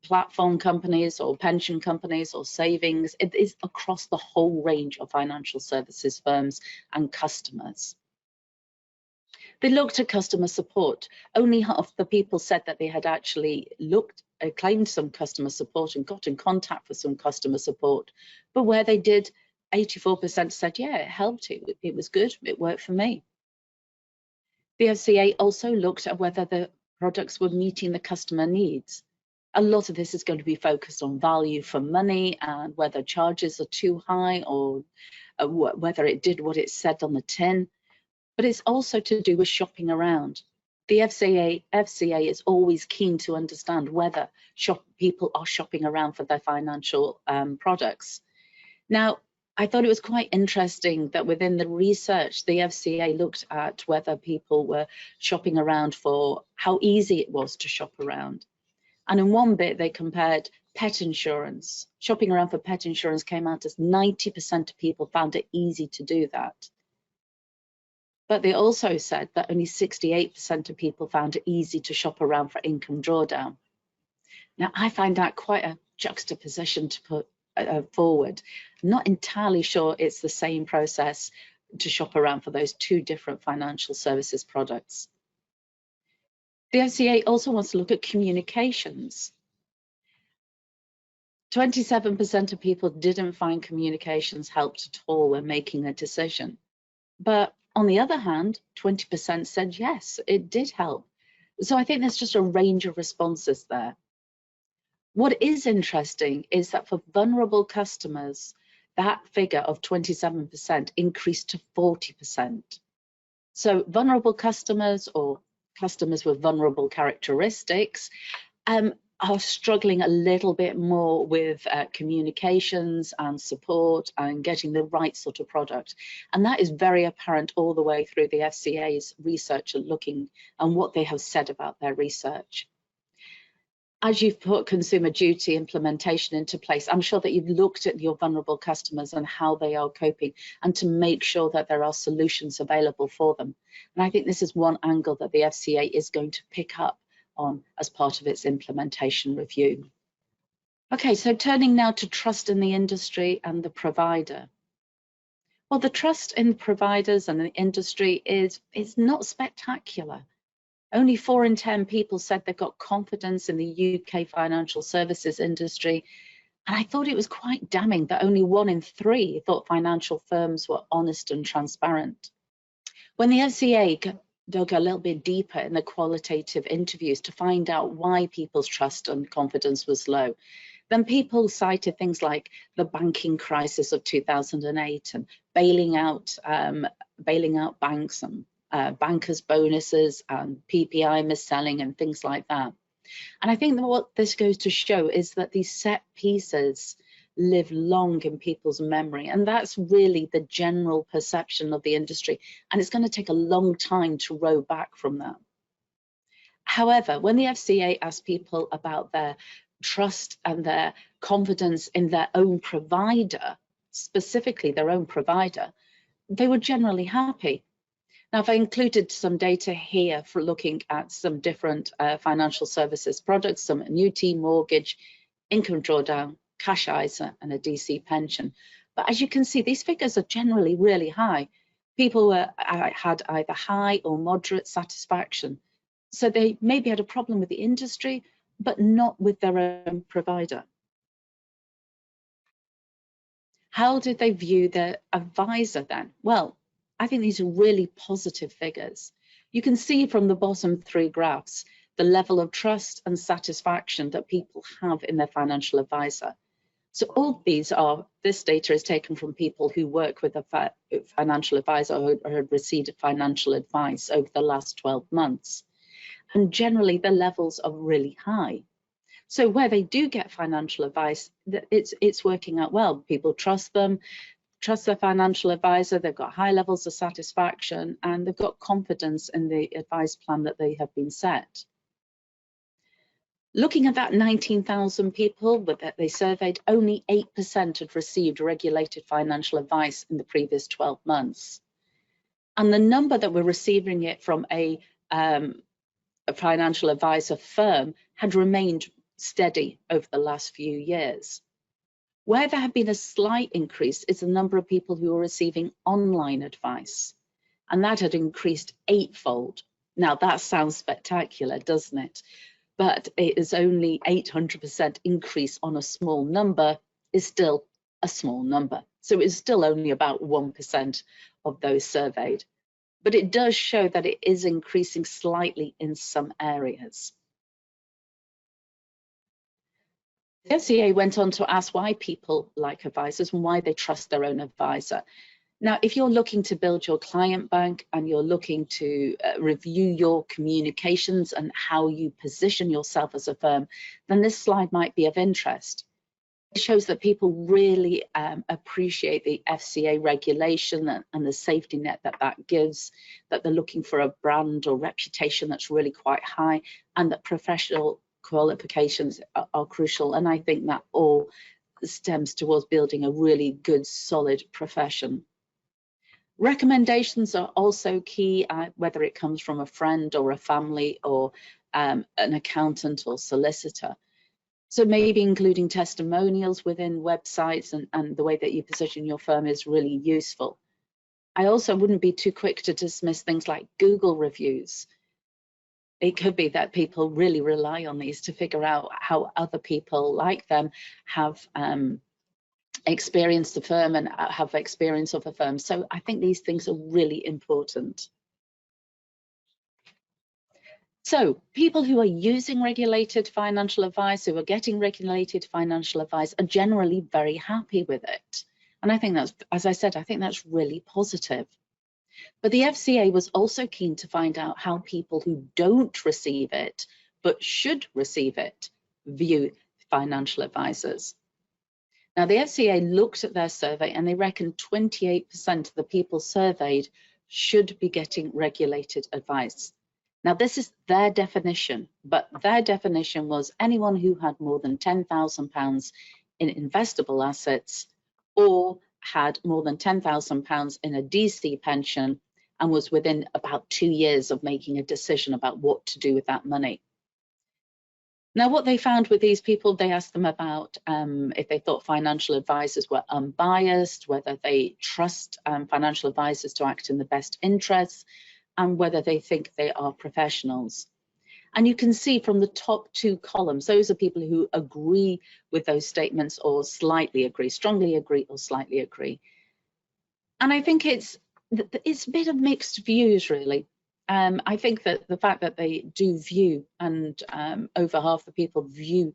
platform companies or pension companies or savings. It is across the whole range of financial services firms and customers. They looked at customer support. Only half the people said that they had actually claimed some customer support and got in contact with some customer support. But where they did, 84% said, yeah, it helped. It was good. It worked for me. The FCA also looked at whether the products were meeting the customer needs. A lot of this is going to be focused on value for money and whether charges are too high or whether it did what it said on the tin. But it's also to do with shopping around. The FCA is always keen to understand whether people are shopping around for their financial products. Now, I thought it was quite interesting that within the research, the FCA looked at whether people were shopping around for how easy it was to shop around. And in one bit, they compared pet insurance. Shopping around for pet insurance came out as 90% of people found it easy to do that. But they also said that only 68% of people found it easy to shop around for income drawdown. Now, I find that quite a juxtaposition to put forward. I'm not entirely sure it's the same process to shop around for those two different financial services products. The FCA also wants to look at communications. 27% of people didn't find communications helped at all when making a decision. But on the other hand, 20% said yes, it did help. So I think there's just a range of responses there. What is interesting is that for vulnerable customers, that figure of 27% increased to 40%. So vulnerable customers or customers with vulnerable characteristics are struggling a little bit more with communications and support and getting the right sort of product. And that is very apparent all the way through the FCA's research and looking and what they have said about their research. As you've put consumer duty implementation into place, I'm sure that you've looked at your vulnerable customers and how they are coping and to make sure that there are solutions available for them. And I think this is one angle that the FCA is going to pick up on as part of its implementation review. Okay, so turning now to trust in the industry and the provider. Well, the trust in providers and the industry is not spectacular. Only 4 in 10 people said they've got confidence in the UK financial services industry. And I thought it was quite damning that only 1 in 3 thought financial firms were honest and transparent. When the FCA dug a little bit deeper in the qualitative interviews to find out why people's trust and confidence was low, then people cited things like the banking crisis of 2008 and bailing out banks and bankers' bonuses and PPI mis-selling and things like that. And I think that what this goes to show is that these set pieces live long in people's memory, and that's really the general perception of the industry, and it's going to take a long time to row back from that. However, when the FCA asked people about their trust and their confidence in their own provider, specifically their own provider, they were generally happy. Now, I've included some data here for looking at some different financial services products, some annuity, mortgage, income drawdown, cash ISA and a DC pension. But as you can see, these figures are generally really high. People had either high or moderate satisfaction. So they maybe had a problem with the industry, but not with their own provider. How did they view their advisor then? Well, I think these are really positive figures. You can see from the bottom 3 graphs the level of trust and satisfaction that people have in their financial advisor. So all this data is taken from people who work with a financial advisor or have received financial advice over the last 12 months. And generally the levels are really high. So where they do get financial advice, it's working out well. People trust them, trust their financial advisor, they've got high levels of satisfaction, and they've got confidence in the advice plan that they have been set. Looking at that 19,000 people that they surveyed, only 8% had received regulated financial advice in the previous 12 months. And the number that were receiving it from a financial advisor firm had remained steady over the last few years. Where there have been a slight increase is the number of people who are receiving online advice, and that had increased 8-fold. Now that sounds spectacular, doesn't it? But it is only 800% increase on a small number is still a small number. So it's still only about 1% of those surveyed. But it does show that it is increasing slightly in some areas. The FCA went on to ask why people like advisors and why they trust their own advisor. Now, if you're looking to build your client bank and you're looking to review your communications and how you position yourself as a firm, then this slide might be of interest. It shows that people really appreciate the FCA regulation and the safety net that that gives, that they're looking for a brand or reputation that's really quite high, and that professional qualifications are crucial. And I think that all stems towards building a really good, solid profession. Recommendations are also key, whether it comes from a friend or a family or an accountant or solicitor. So maybe including testimonials within websites and the way that you position your firm is really useful. I also wouldn't be too quick to dismiss things like Google reviews. It could be that people really rely on these to figure out how other people like them have experienced the firm and have experience of the firm. So I think these things are really important. So people who are using regulated financial advice, who are getting regulated financial advice, are generally very happy with it. And I think that's, as I said, I think that's really positive. But the FCA was also keen to find out how people who don't receive it, but should receive it, view financial advisors. Now, the FCA looked at their survey and they reckon 28% of the people surveyed should be getting regulated advice. Now, this is their definition, but their definition was anyone who had more than £10,000 in investable assets or had more than £10,000 in a DC pension and was within about 2 years of making a decision about what to do with that money. Now, what they found with these people, they asked them about if they thought financial advisors were unbiased, whether they trust financial advisors to act in the best interests, and whether they think they are professionals. And you can see from the top 2 columns, those are people who agree with those statements or slightly agree, strongly agree or slightly agree. And I think it's a bit of mixed views, really. I think that the fact that they do view, and over half the people view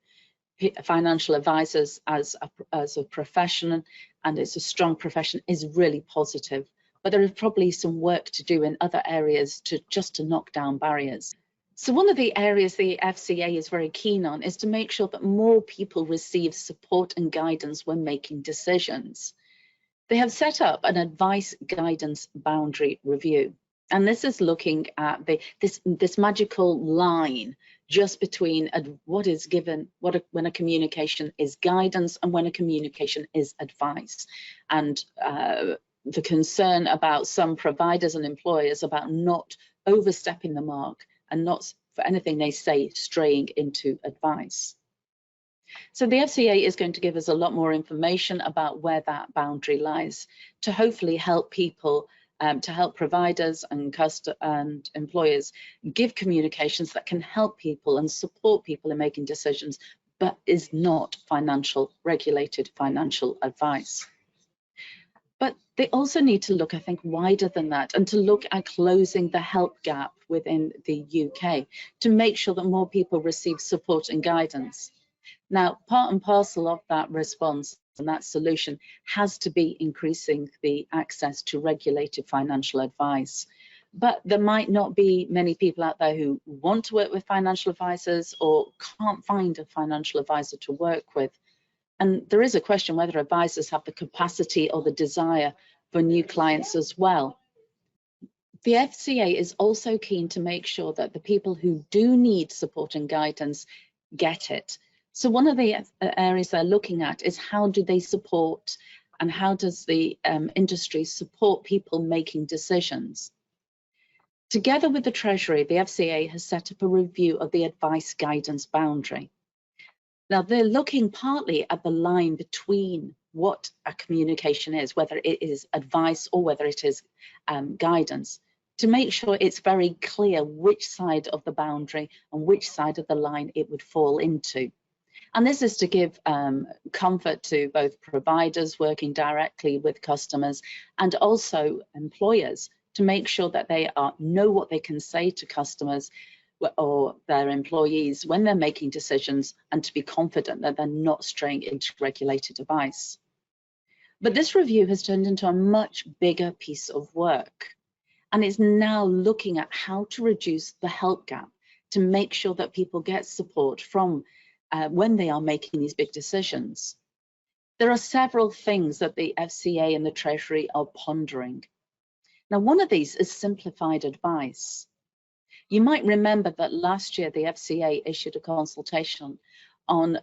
financial advisors as a profession, and it's a strong profession, is really positive. But there is probably some work to do in other areas to knock down barriers. So one of the areas the FCA is very keen on is to make sure that more people receive support and guidance when making decisions. They have set up an advice guidance boundary review. And this is looking at this magical line just between what is given, when a communication is guidance and when a communication is advice. And the concern about some providers and employers about not overstepping the mark and not, for anything they say, straying into advice. So the FCA is going to give us a lot more information about where that boundary lies to hopefully help people, to help providers and employers give communications that can help people and support people in making decisions, but is not regulated financial advice. But they also need to look, I think, wider than that, and to look at closing the help gap within the UK to make sure that more people receive support and guidance. Now, part and parcel of that response and that solution has to be increasing the access to regulated financial advice. But there might not be many people out there who want to work with financial advisors or can't find a financial advisor to work with. And there is a question whether advisors have the capacity or the desire for new clients as well. The FCA is also keen to make sure that the people who do need support and guidance get it. So one of the areas they're looking at is how do they support and how does the industry support people making decisions. Together with the Treasury, the FCA has set up a review of the advice guidance boundary. Now, they're looking partly at the line between what a communication is, whether it is advice or whether it is guidance, to make sure it's very clear which side of the boundary and which side of the line it would fall into. And this is to give comfort to both providers working directly with customers and also employers to make sure that they know what they can say to customers or their employees when they're making decisions, and to be confident that they're not straying into regulated advice. But this review has turned into a much bigger piece of work, and it's now looking at how to reduce the help gap to make sure that people get support from when they are making these big decisions. There are several things that the FCA and the Treasury are pondering. Now, one of these is simplified advice. You might remember that last year the FCA issued a consultation on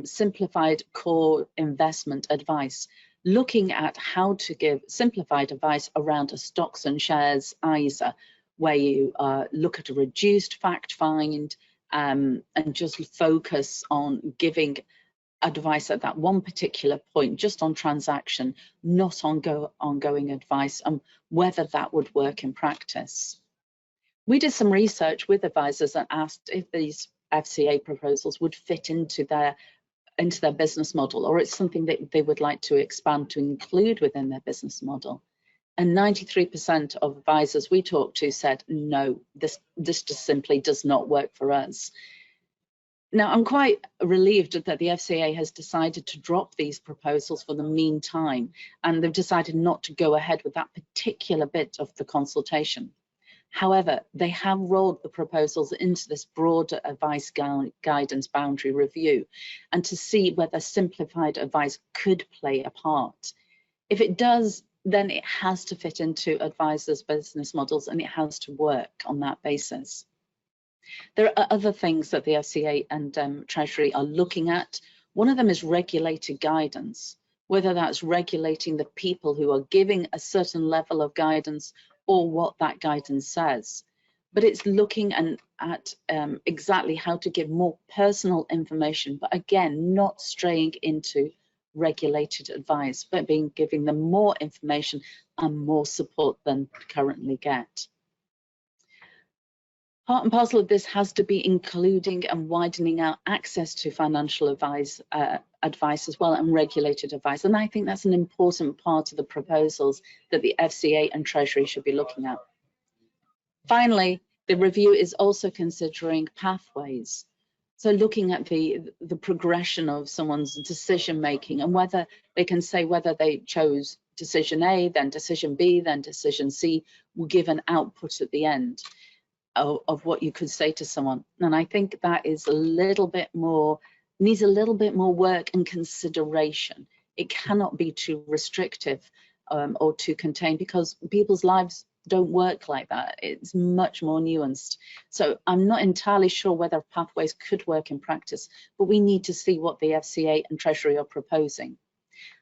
simplified core investment advice, looking at how to give simplified advice around a stocks and shares ISA, where you look at a reduced fact find and just focus on giving advice at that one particular point, just on transaction, not ongoing advice, and whether that would work in practice. We did some research with advisors and asked if these FCA proposals would fit into their business model, or it's something that they would like to expand to include within their business model. And 93% of advisors we talked to said, no, this just simply does not work for us. Now, I'm quite relieved that the FCA has decided to drop these proposals for the meantime, and they've decided not to go ahead with that particular bit of the consultation. However, they have rolled the proposals into this broader advice guidance boundary review, and to see whether simplified advice could play a part. If it does, then it has to fit into advisors' business models, and it has to work on that basis. There are other things that the FCA and Treasury are looking at. One of them is regulated guidance, whether that's regulating the people who are giving a certain level of guidance or what that guidance says. But it's looking at exactly how to give more personal information, but again, not straying into regulated advice, but giving them more information and more support than currently get. Part and parcel of this has to be including and widening out access to financial advice as well, and regulated advice. And I think that's an important part of the proposals that the FCA and Treasury should be looking at. Finally, the review is also considering pathways. So looking at the progression of someone's decision making, and whether they can say whether they chose decision A, then decision B, then decision C, will give an output at the end of what you could say to someone. And I think that is needs a little bit more work and consideration. It cannot be too restrictive or too contained, because people's lives don't work like that. It's much more nuanced. So I'm not entirely sure whether pathways could work in practice, but we need to see what the FCA and Treasury are proposing.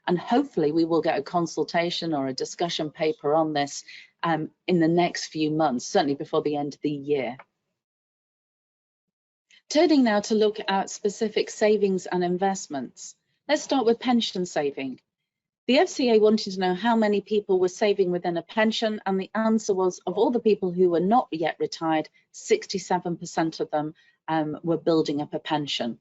And hopefully we will get a consultation or a discussion paper on this in the next few months, certainly before the end of the year. Turning now to look at specific savings and investments. Let's start with pension saving. The FCA wanted to know how many people were saving within a pension, and the answer was, of all the people who were not yet retired, 67% of them were building up a pension.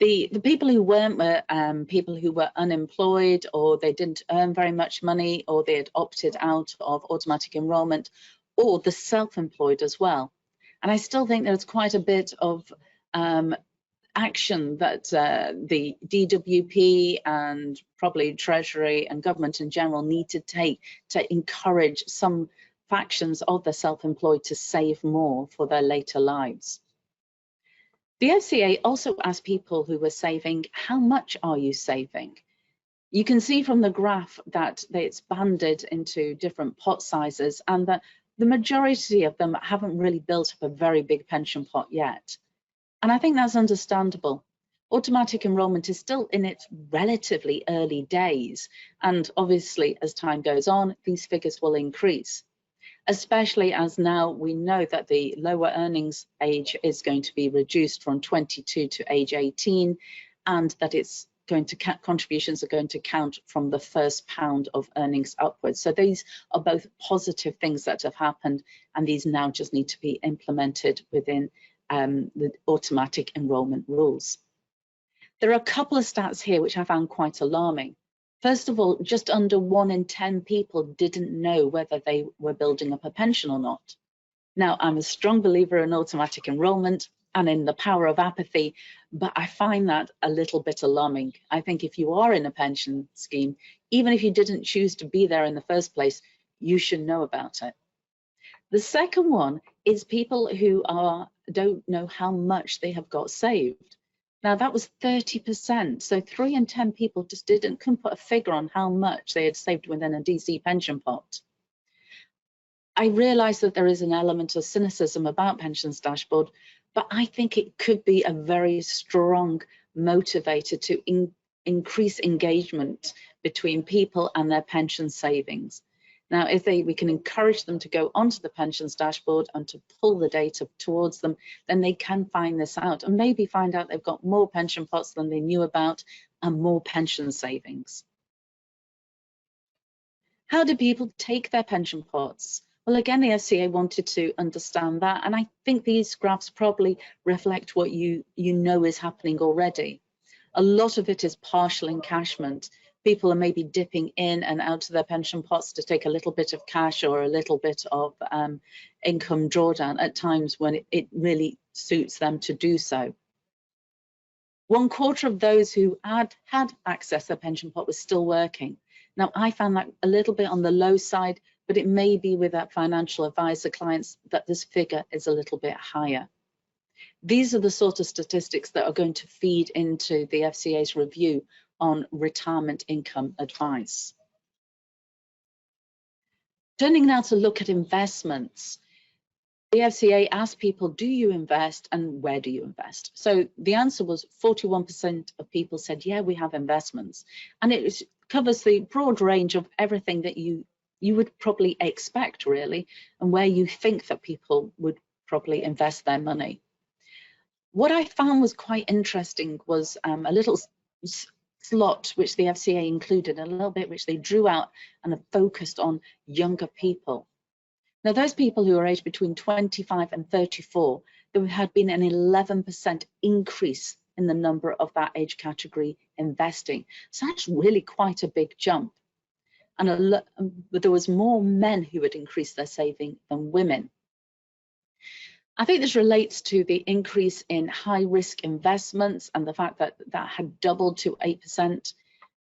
The people who weren't were people who were unemployed, or they didn't earn very much money, or they had opted out of automatic enrolment, or the self-employed as well. And I still think there's quite a bit of action that the DWP and probably Treasury and government in general need to take to encourage some factions of the self-employed to save more for their later lives. The FCA also asked people who were saving, how much are you saving? You can see from the graph that it's banded into different pot sizes, and that the majority of them haven't really built up a very big pension pot yet. And I think that's understandable. Automatic enrolment is still in its relatively early days, and obviously as time goes on, these figures will increase, especially as now we know that the lower earnings age is going to be reduced from 22 to age 18, and that it's going to contributions are going to count from the first pound of earnings upwards. So these are both positive things that have happened, and these now just need to be implemented within the automatic enrolment rules. There are a couple of stats here which I found quite alarming. First of all, just under 1 in 10 people didn't know whether they were building up a pension or not. Now, I'm a strong believer in automatic enrolment and in the power of apathy, but I find that a little bit alarming. I think if you are in a pension scheme, even if you didn't choose to be there in the first place, you should know about it. The second one is people who don't know how much they have got saved. Now, that was 30%. So 3 in 10 people just couldn't put a figure on how much they had saved within a DC pension pot. I realise that there is an element of cynicism about Pensions Dashboard, but I think it could be a very strong motivator to increase engagement between people and their pension savings. Now, if we can encourage them to go onto the Pensions Dashboard and to pull the data towards them, then they can find this out and maybe find out they've got more pension pots than they knew about and more pension savings. How do people take their pension pots? Well, again, the FCA wanted to understand that, and I think these graphs probably reflect what you know is happening already. A lot of it is partial encashment. People are maybe dipping in and out of their pension pots to take a little bit of cash or a little bit of income drawdown at times when it really suits them to do so. 1/4 of those who had access to their pension pot was still working. Now, I found that a little bit on the low side, but it may be with that financial advisor clients that this figure is a little bit higher. These are the sort of statistics that are going to feed into the FCA's review on retirement income advice. Turning now to look at investments. The FCA asked people, do you invest and where do you invest? So the answer was 41% of people said, yeah, we have investments. And it covers the broad range of everything that you would probably expect, really, and where you think that people would probably invest their money. What I found was quite interesting was a little slot which the FCA included, a little bit which they drew out and have focused on younger people. Now, those people who are aged between 25 and 34, there had been an 11% increase in the number of that age category investing. So that's really quite a big jump. And there was more men who had increased their saving than women. I think this relates to the increase in high-risk investments and the fact that that had doubled to 8%.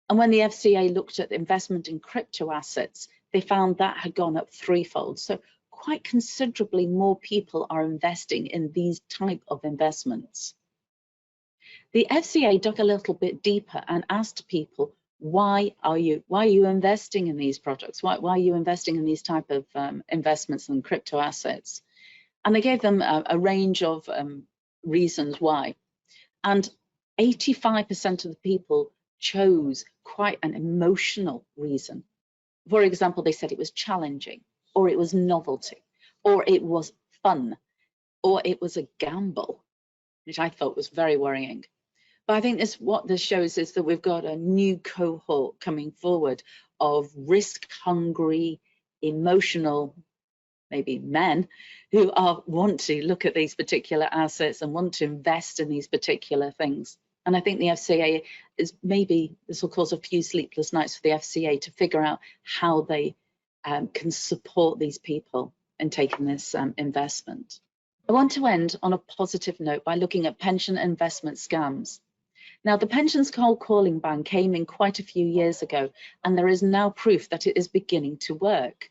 And when the FCA looked at investment in crypto assets, they found that had gone up threefold. So quite considerably more people are investing in these type of investments. The FCA dug a little bit deeper and asked people, why are you investing in these products? Why are you investing in these type of investments and crypto assets? And they gave them a range of reasons why. And 85% of the people chose quite an emotional reason. For example, they said it was challenging, or it was novelty, or it was fun, or it was a gamble, which I thought was very worrying. But I think what this shows is that we've got a new cohort coming forward of risk-hungry, emotional, maybe men, who want to look at these particular assets and want to invest in these particular things. And I think the FCA this will cause a few sleepless nights for the FCA to figure out how they can support these people in taking this investment. I want to end on a positive note by looking at pension investment scams. Now, the pensions cold calling ban came in quite a few years ago, and there is now proof that it is beginning to work.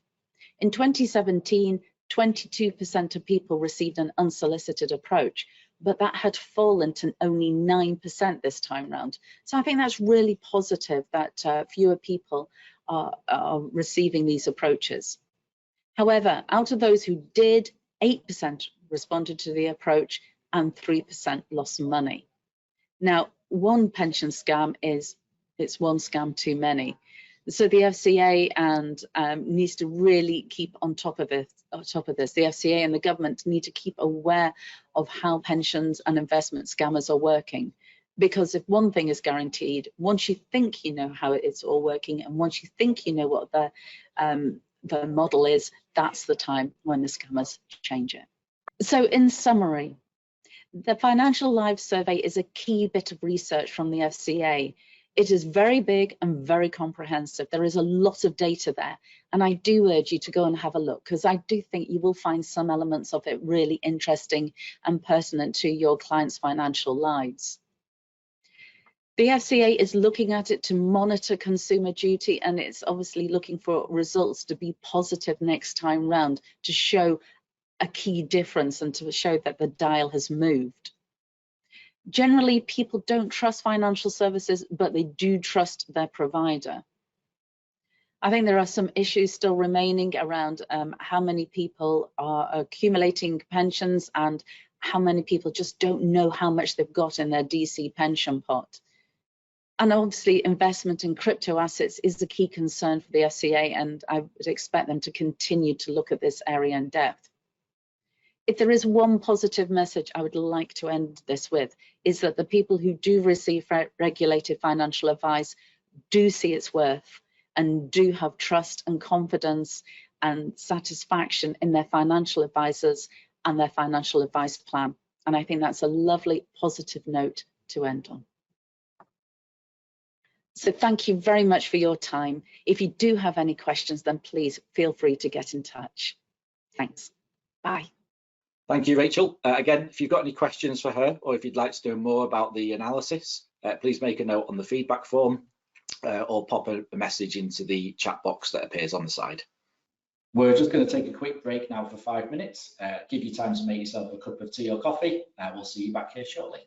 In 2017, 22% of people received an unsolicited approach, but that had fallen to only 9% this time round. So I think that's really positive that fewer people are receiving these approaches. However, out of those who did, 8% responded to the approach and 3% lost money. Now, one pension scam it's one scam too many. So the FCA needs to really keep on top of this. The FCA and the government need to keep aware of how pensions and investment scammers are working. Because if one thing is guaranteed, once you think you know how it's all working, and once you think you know what the model is, that's the time when the scammers change it. So in summary, the Financial Lives Survey is a key bit of research from the FCA. It is very big and very comprehensive. There is a lot of data there, and I do urge you to go and have a look, because I do think you will find some elements of it really interesting and pertinent to your clients' financial lives. The FCA is looking at it to monitor consumer duty, and it's obviously looking for results to be positive next time round, to show a key difference and to show that the dial has moved. Generally, people don't trust financial services, but they do trust their provider. I think there are some issues still remaining around how many people are accumulating pensions and how many people just don't know how much they've got in their DC pension pot. And obviously, investment in crypto assets is the key concern for the FCA, and I would expect them to continue to look at this area in depth. If there is one positive message I would like to end this with, is that the people who do receive regulated financial advice do see its worth and do have trust and confidence and satisfaction in their financial advisors and their financial advice plan. And I think that's a lovely positive note to end on. So thank you very much for your time. If you do have any questions, then please feel free to get in touch. Thanks. Bye. Thank you, Rachel. Again, if you've got any questions for her, or if you'd like to know more about the analysis, please make a note on the feedback form or pop a message into the chat box that appears on the side. We're just going to take a quick break now for 5 minutes, give you time to make yourself a cup of tea or coffee. We'll see you back here shortly.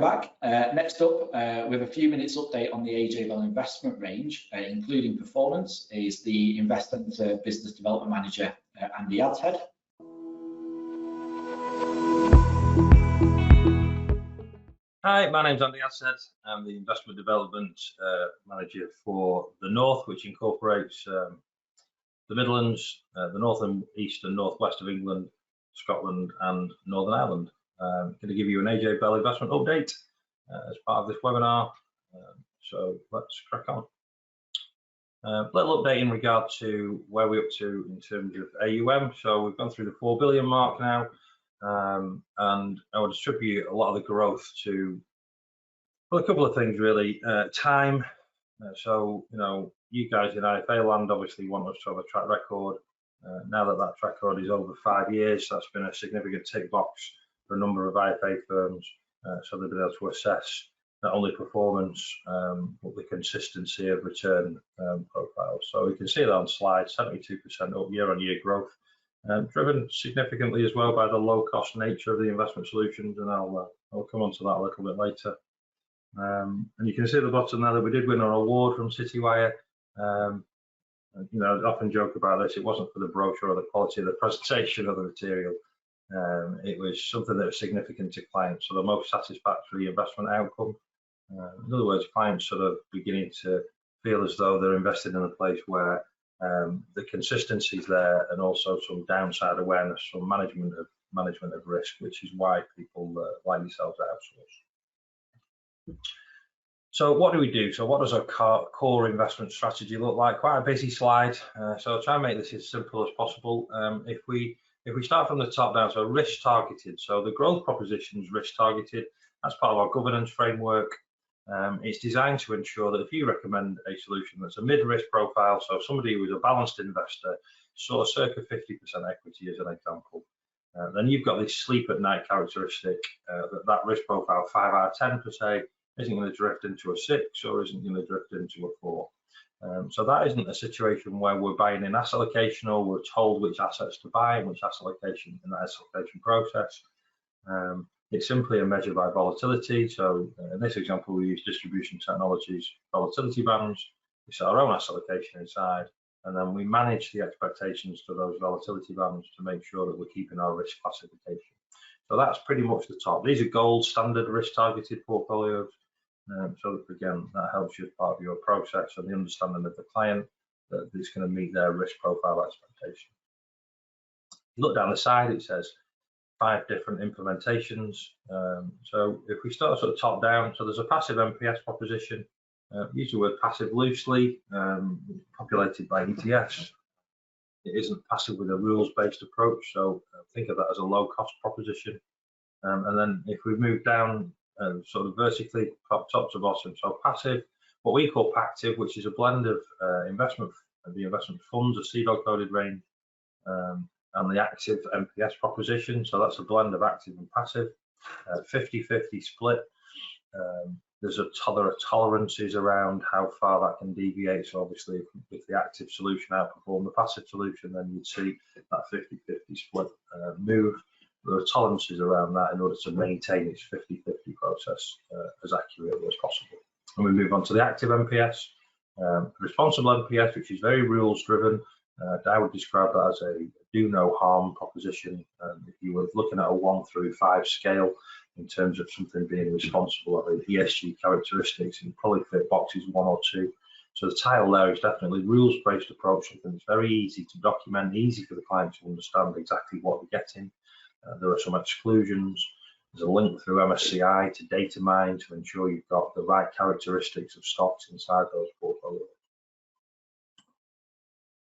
Welcome back. Next up, with a few minutes update on the AJ Bell investment range, including performance, is the Investcentre Business Development Manager, Andy Adshead. Hi, my name's Andy Adshead. I'm the Investment Development Manager for the North, which incorporates the Midlands, the North and East and North West of England, Scotland and Northern Ireland. I'm going to give you an AJ Bell investment update as part of this webinar. So let's crack on. Little update in regard to where we're up to in terms of AUM. So we've gone through the 4 billion mark now, and I would attribute a lot of the growth to, well, a couple of things really. Time. So, you know, you guys in IFA land obviously want us to have a track record. Now that that track record is over 5 years, that's been a significant tick box for a number of IFA firms. So they've been able to assess not only performance, but the consistency of return profiles. So we can see that on slide, 72% up year-on-year growth, driven significantly as well by the low-cost nature of the investment solutions, and I'll come on to that a little bit later. And you can see at the bottom there that we did win our award from Citywire. You know, I often joke about this. It wasn't for the brochure or the quality of the presentation of the material. It was something that was significant to clients, so the most satisfactory investment outcome. In other words, clients sort of beginning to feel as though they're invested in a place where the consistency is there, and also some downside awareness, some management of risk, which is why people like yourselves outsource. So what do we do? So what does our core investment strategy look like? Quite a busy slide, so I'll try and make this as simple as possible. If we start from the top down, so risk targeted. So the growth proposition is risk targeted. That's part of our governance framework. It's designed to ensure that if you recommend a solution that's a mid-risk profile, so somebody who is a balanced investor, so circa 50% equity as an example, then you've got this sleep at night characteristic, that risk profile 5 out of 10 per se isn't going to drift into a 6 or isn't going to drift into a 4. So that isn't a situation where we're buying an asset allocation or we're told which assets to buy and which asset allocation in that asset allocation process. It's simply a measure by volatility. So in this example, we use distribution technologies volatility bands. We set our own asset allocation inside, and then we manage the expectations to those volatility bands to make sure that we're keeping our risk classification. So that's pretty much the top. These are gold standard risk targeted portfolios. So again, that helps you as part of your process and the understanding of the client that it's going to meet their risk profile expectation. You look down the side, it says 5 different implementations. So if we start sort of top down, so there's a passive MPS proposition. Use the word passive loosely, populated by ETFs. It isn't passive with a rules-based approach, so think of that as a low-cost proposition. And then if we move down sort of vertically, top to bottom, so passive, what we call Pactive, which is a blend of the investment funds, a CEDO-coded range, and the active MPS proposition. So that's a blend of active and passive, 50-50 split. There are tolerances around how far that can deviate. So obviously, if the active solution outperformed the passive solution, then you'd see that 50-50 split move. There are tolerances around that in order to maintain its 50-50 process as accurately as possible. And we move on to the active MPS, responsible MPS, which is very rules driven. I would describe that as a do no harm proposition. If you were looking at a 1 through 5 scale in terms of something being responsible of the ESG characteristics, it probably fit boxes 1 or 2. So the title there is definitely rules-based approach, something that's very easy to document, easy for the client to understand exactly what they're getting. There are some exclusions. There's a link through MSCI to data mine to ensure you've got the right characteristics of stocks inside those portfolios.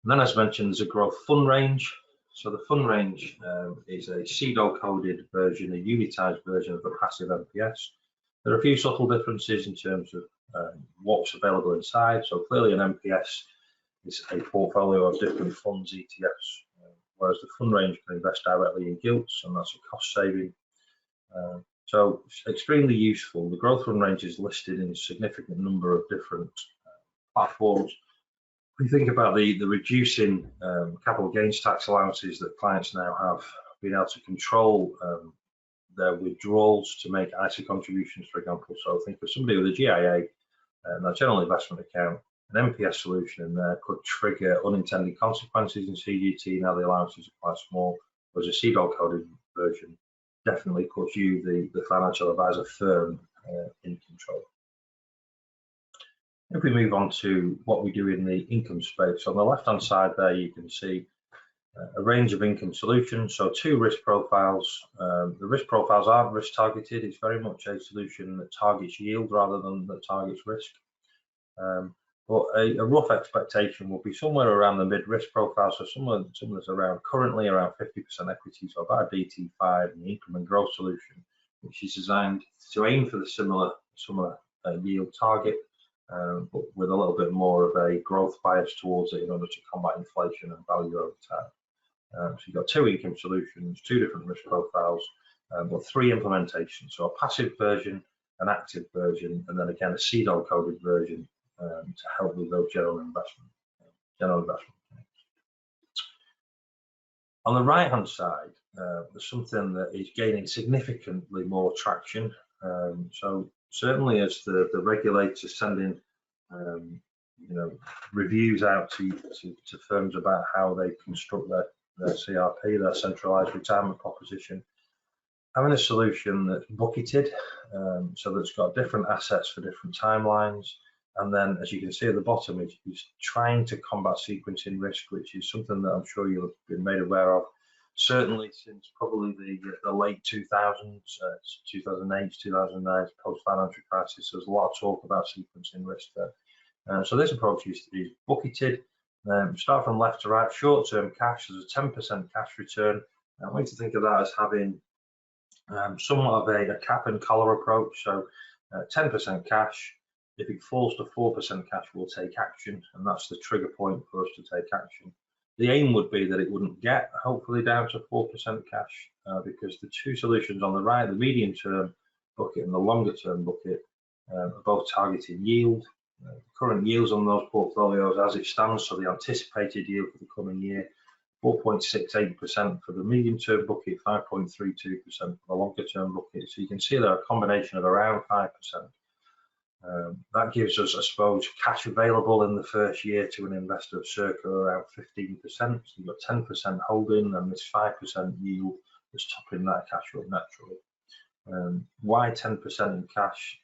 And then, as mentioned, there's a growth fund range. So the fund range is a CEDO-coded version, a unitized version of the passive MPS. There are a few subtle differences in terms of what's available inside. So clearly an MPS is a portfolio of different funds, ETFs, whereas the fund range can invest directly in gilts, and that's a cost saving. So it's extremely useful. The growth fund range is listed in a significant number of different platforms. If you think about the reducing capital gains tax allowances that clients now have been able to control their withdrawals to make ISA contributions, for example. So think of somebody with a GIA, a general investment account, an MPS solution in there could trigger unintended consequences in CGT. Now the allowances are quite small, whereas a CDOL coded version definitely puts you, the financial advisor firm, in control. If we move on to what we do in the income space, on the left hand side there you can see a range of income solutions, so 2 risk profiles. The risk profiles aren't risk targeted, it's very much a solution that targets yield rather than that targets risk. But a rough expectation will be somewhere around the mid-risk profile, so somewhere that's around, currently around 50% equity, so about a DT5, and the income and growth solution, which is designed to aim for the similar yield target, but with a little bit more of a growth bias towards it in order to combat inflation and value over time. So you've got 2 income solutions, 2 different risk profiles, but 3 implementations, so a passive version, an active version, and then again a CDOL coded version to help with those general investment. On the right hand side, there's something that is gaining significantly more traction. So certainly as the regulators sending reviews out to firms about how they construct their CRP, their centralised retirement proposition, having a solution that's bucketed, so that's got different assets for different timelines, and then as you can see at the bottom, is trying to combat sequencing risk, which is something that I'm sure you've been made aware of, certainly since probably the late 2000s, 2008, 2009, post-financial crisis. There's a lot of talk about sequencing risk there. So this approach is bucketed. Start from left to right, short-term cash, there's a 10% cash return. I want you to think of that as having somewhat of a cap and collar approach. So 10% cash, if it falls to 4% cash, we'll take action, and that's the trigger point for us to take action. The aim would be that it wouldn't get hopefully down to 4% cash, because the 2 solutions on the right, the medium term bucket and the longer term bucket, are both targeting yield. Current yields on those portfolios as it stands, so the anticipated yield for the coming year, 4.68% for the medium term bucket, 5.32% for the longer term bucket. So you can see there a combination of around 5%. That gives us, I suppose, cash available in the first year to an investor of circa around 15%. So you've got 10% holding and this 5% yield that's topping that cash up naturally. Why 10% in cash?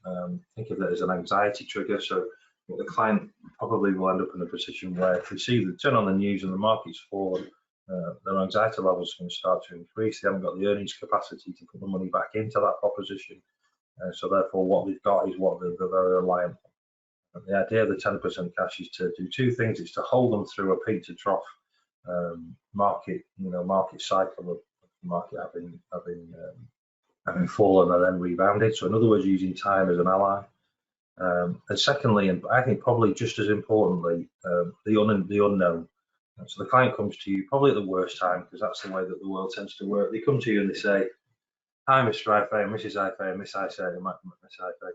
Think of it as an anxiety trigger. So the client probably will end up in a position where if they see the turn on the news and the market's fallen, their anxiety levels are going to start to increase. They haven't got the earnings capacity to put the money back into that proposition. So therefore what they've got is what they're very reliant on. And the idea of the 10% cash is to do 2 things. It's to hold them through a peak to trough market cycle of the market having fallen and then rebounded. So in other words, using time as an ally. And secondly, and I think probably just as importantly, the unknown. And so the client comes to you probably at the worst time, because that's the way that the world tends to work. They come to you and they say, "Hi, Mr. IFA, Mrs. IFA, Miss IFA, Miss IFA.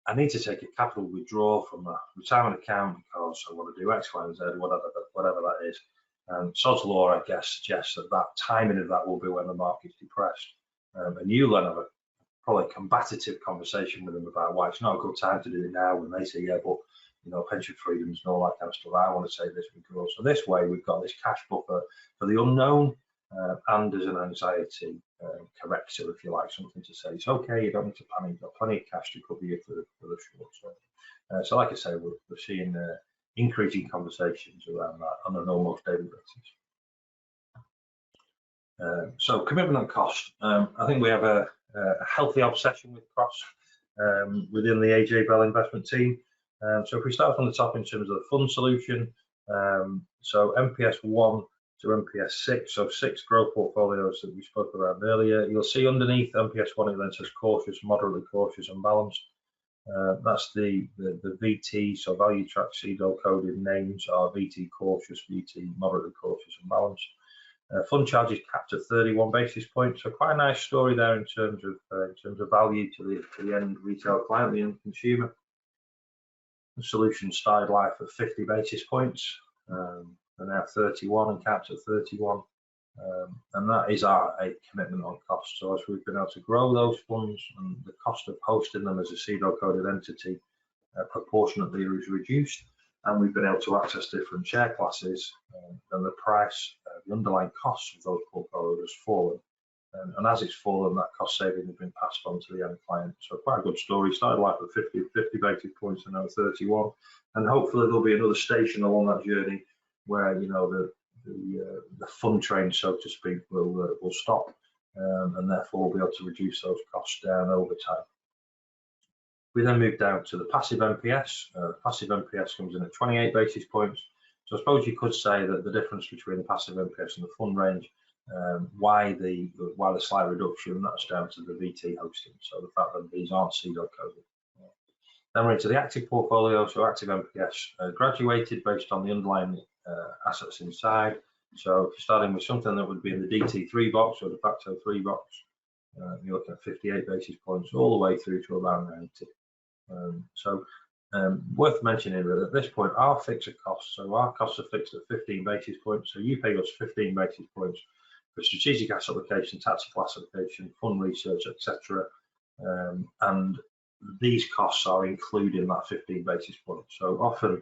I need to take a capital withdrawal from a retirement account because I want to do X, Y, and Z, whatever that is." And Sod's Law, I guess, suggests that timing of that will be when the market's depressed. And you then have a probably combative conversation with them about why it's not a good time to do it now, when they say, "Yeah, but pension freedoms and all that kind of stuff. I want to say this withdrawal." So this way, we've got this cash buffer for the unknown, and as an anxiety corrector, if you like, something to say it's okay, you don't need to panic, you've got plenty of cash to cover you for the short term. So like I say, we're seeing increasing conversations around that on an almost daily basis. So commitment and cost. I think we have a healthy obsession with cost within the AJ Bell investment team. So if we start from the top in terms of the fund solution, so MPS 1 to MPS 6, so 6 growth portfolios that we spoke about earlier. You'll see underneath MPS 1 it then says cautious, moderately cautious and balanced. That's the VT, so value track CDOL coded names are VT cautious, VT moderately cautious and balanced. Fund charge is capped at 31 basis points, so quite a nice story there in terms of value to the end retail client, the end consumer. The solution started life at 50 basis points. They're now 31 and capped at 31. And that is a commitment on cost. So as we've been able to grow those funds, and the cost of hosting them as a CEDO coded entity proportionately is reduced, and we've been able to access different share classes, and the price, the underlying costs of those portfolios has fallen. And as it's fallen, that cost saving has been passed on to the end client. So quite a good story. Started life at 50 basis points and now 31, and hopefully there'll be another station along that journey where, you know, the fun train, so to speak, will stop, and therefore we'll be able to reduce those costs down over time. We then move down to the passive MPS. Passive MPS comes in at 28 basis points. So I suppose you could say that the difference between the passive MPS and the fund range, why the slight reduction, that's down to the VT hosting. So the fact that these aren't CEDO coded. Then we're into the active portfolio. So active MPS graduated based on the underlying assets inside. So if you're starting with something that would be in the DT3 box or de facto 3 box, you're looking at 58 basis points all the way through to around 90. Worth mentioning that at this point, our fixed costs, so our costs are fixed at 15 basis points. So you pay us 15 basis points for strategic asset allocation, tactical asset allocation, fund research, etc. And these costs are included in that 15 basis points. So often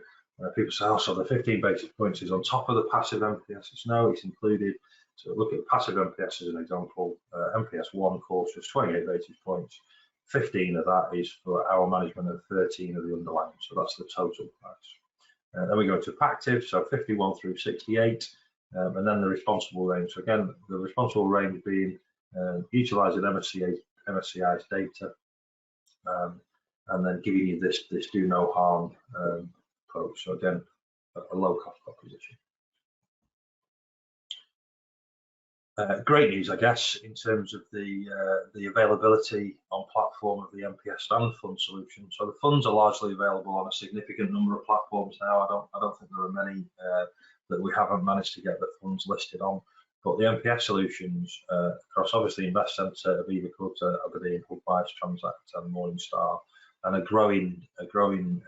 people say, oh, so the 15 basis points is on top of the passive MPS. No, it's included. So look at passive MPS as an example. MPS 1 course is 28 basis points. 15 of that is for our management and 13 of the underlying. So that's the total price. Then we go to active, so 51 through 68, and then the responsible range. So again, the responsible range being utilising MSCI's data, and then giving you this do no harm approach. So again, a low cost proposition. Great news, I guess, in terms of the availability on platform of the MPS and fund solution. So the funds are largely available on a significant number of platforms now. I don't think there are many that we haven't managed to get the funds listed on. But the MPS solutions across obviously Investcentre, Aviva Quota, Aberdeen, Hubwise, Transact, and Morningstar, and a growing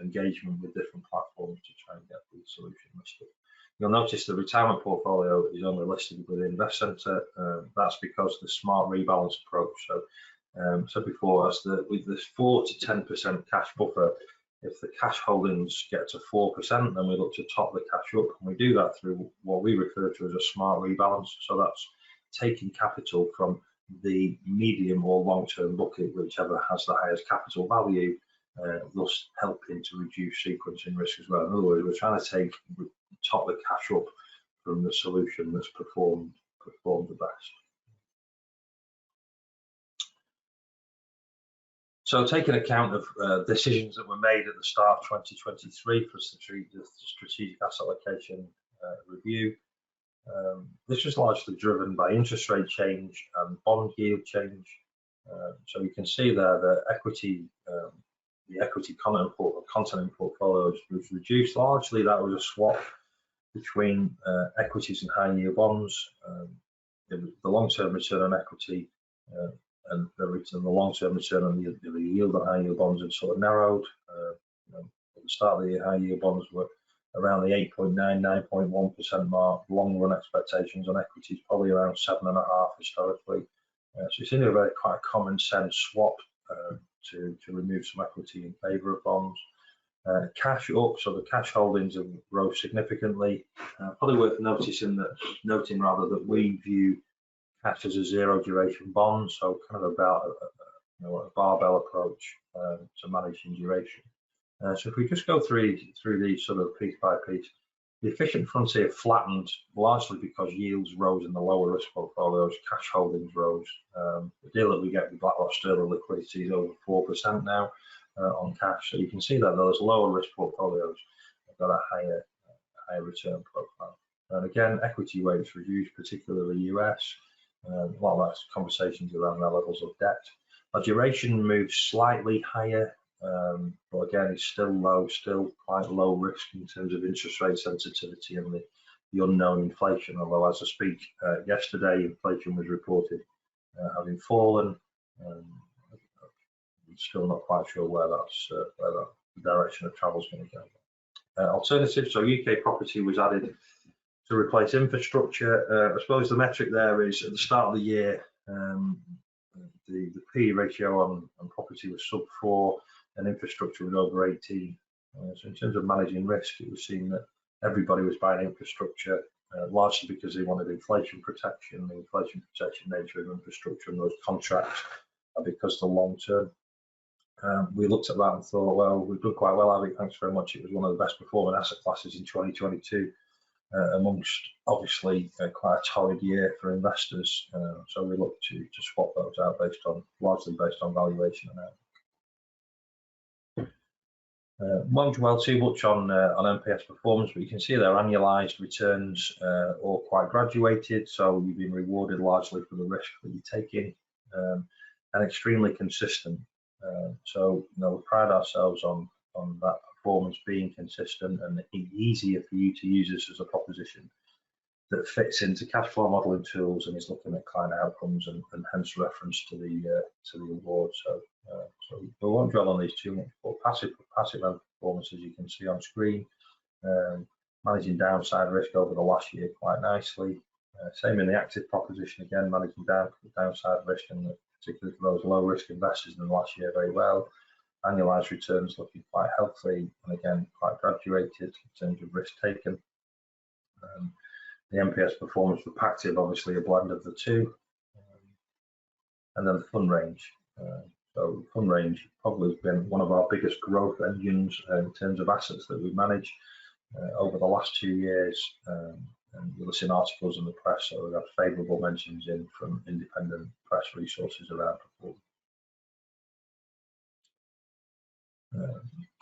engagement with different platforms to try and get the solution listed. You'll notice the retirement portfolio is only listed within Investcentre. That's because the smart rebalance approach. So, said before, with this 4 to 10% cash buffer, if the cash holdings get to 4%, then we look to top the cash up, and we do that through what we refer to as a smart rebalance. So that's taking capital from the medium or long-term bucket, whichever has the highest capital value, thus helping to reduce sequencing risk as well. In other words, we're trying to top the cash up from the solution that's performed the best. So taking account of decisions that were made at the start of 2023 for the strategic asset allocation review, this was largely driven by interest rate change and bond yield change. So you can see there that the equity content in portfolios was reduced. Largely that was a swap between equities and high yield bonds. The long-term return on equity and the long-term return on the yield on high yield bonds had sort of narrowed. At the start of the year, high yield bonds were around the 8.9, 9.1% mark. Long run expectations on equities probably around 7.5 historically. So you've seen quite a common sense swap to remove some equity in favour of bonds. Cash up, so the cash holdings have rose significantly. Probably worth noting that we view cash as a zero duration bond, so kind of about a barbell approach to managing duration. So if we just go through these sort of piece by piece, the efficient frontier flattened largely because yields rose in the lower risk portfolios, cash holdings rose. The deal that we get with BlackRock Sterling liquidity is over 4% now on cash. So you can see that those lower risk portfolios have got a higher return profile. And again, equity weights reduced, particularly US. A lot of that's conversations around their levels of debt. Our duration moves slightly higher, but again, it's still low, still quite low risk in terms of interest rate sensitivity and the unknown inflation. Although, as I speak, yesterday inflation was reported having fallen. I'm still not quite sure where that direction of travel is going to go. Alternatives, so UK property was added to replace infrastructure. I suppose the metric there is at the start of the year, the P ratio on property was sub 4 and infrastructure was over 18. So in terms of managing risk, it was seen that everybody was buying infrastructure, largely because they wanted inflation protection. The inflation protection nature of infrastructure and those contracts are because the long term. We looked at that and thought, well, we've done quite well, Abby, thanks very much. It was one of the best performing asset classes in 2022, amongst obviously quite a torrid year for investors. So we looked to swap those out largely based on valuation and outlook. Won't dwell too much on MPS performance, but you can see their annualized returns all quite graduated. So you've been rewarded largely for the risk that you're taking, and extremely consistent. So we pride ourselves on that performance being consistent and easier for you to use this as a proposition that fits into cash flow modelling tools and is looking at client outcomes and hence reference to the award. So we won't dwell on these too much, but passive performance, as you can see on screen, managing downside risk over the last year quite nicely. Same in the active proposition, again, managing downside risk, and particularly for those low risk investors in the last year very well. Annualized returns looking quite healthy and again quite graduated in terms of risk taken. The MPS performance for Pactive, obviously a blend of the two, and then the fund range. So fund range probably has been one of our biggest growth engines in terms of assets that we manage over the last 2 years. And you'll see articles in the press, so we've got favourable mentions in from independent press resources around performance.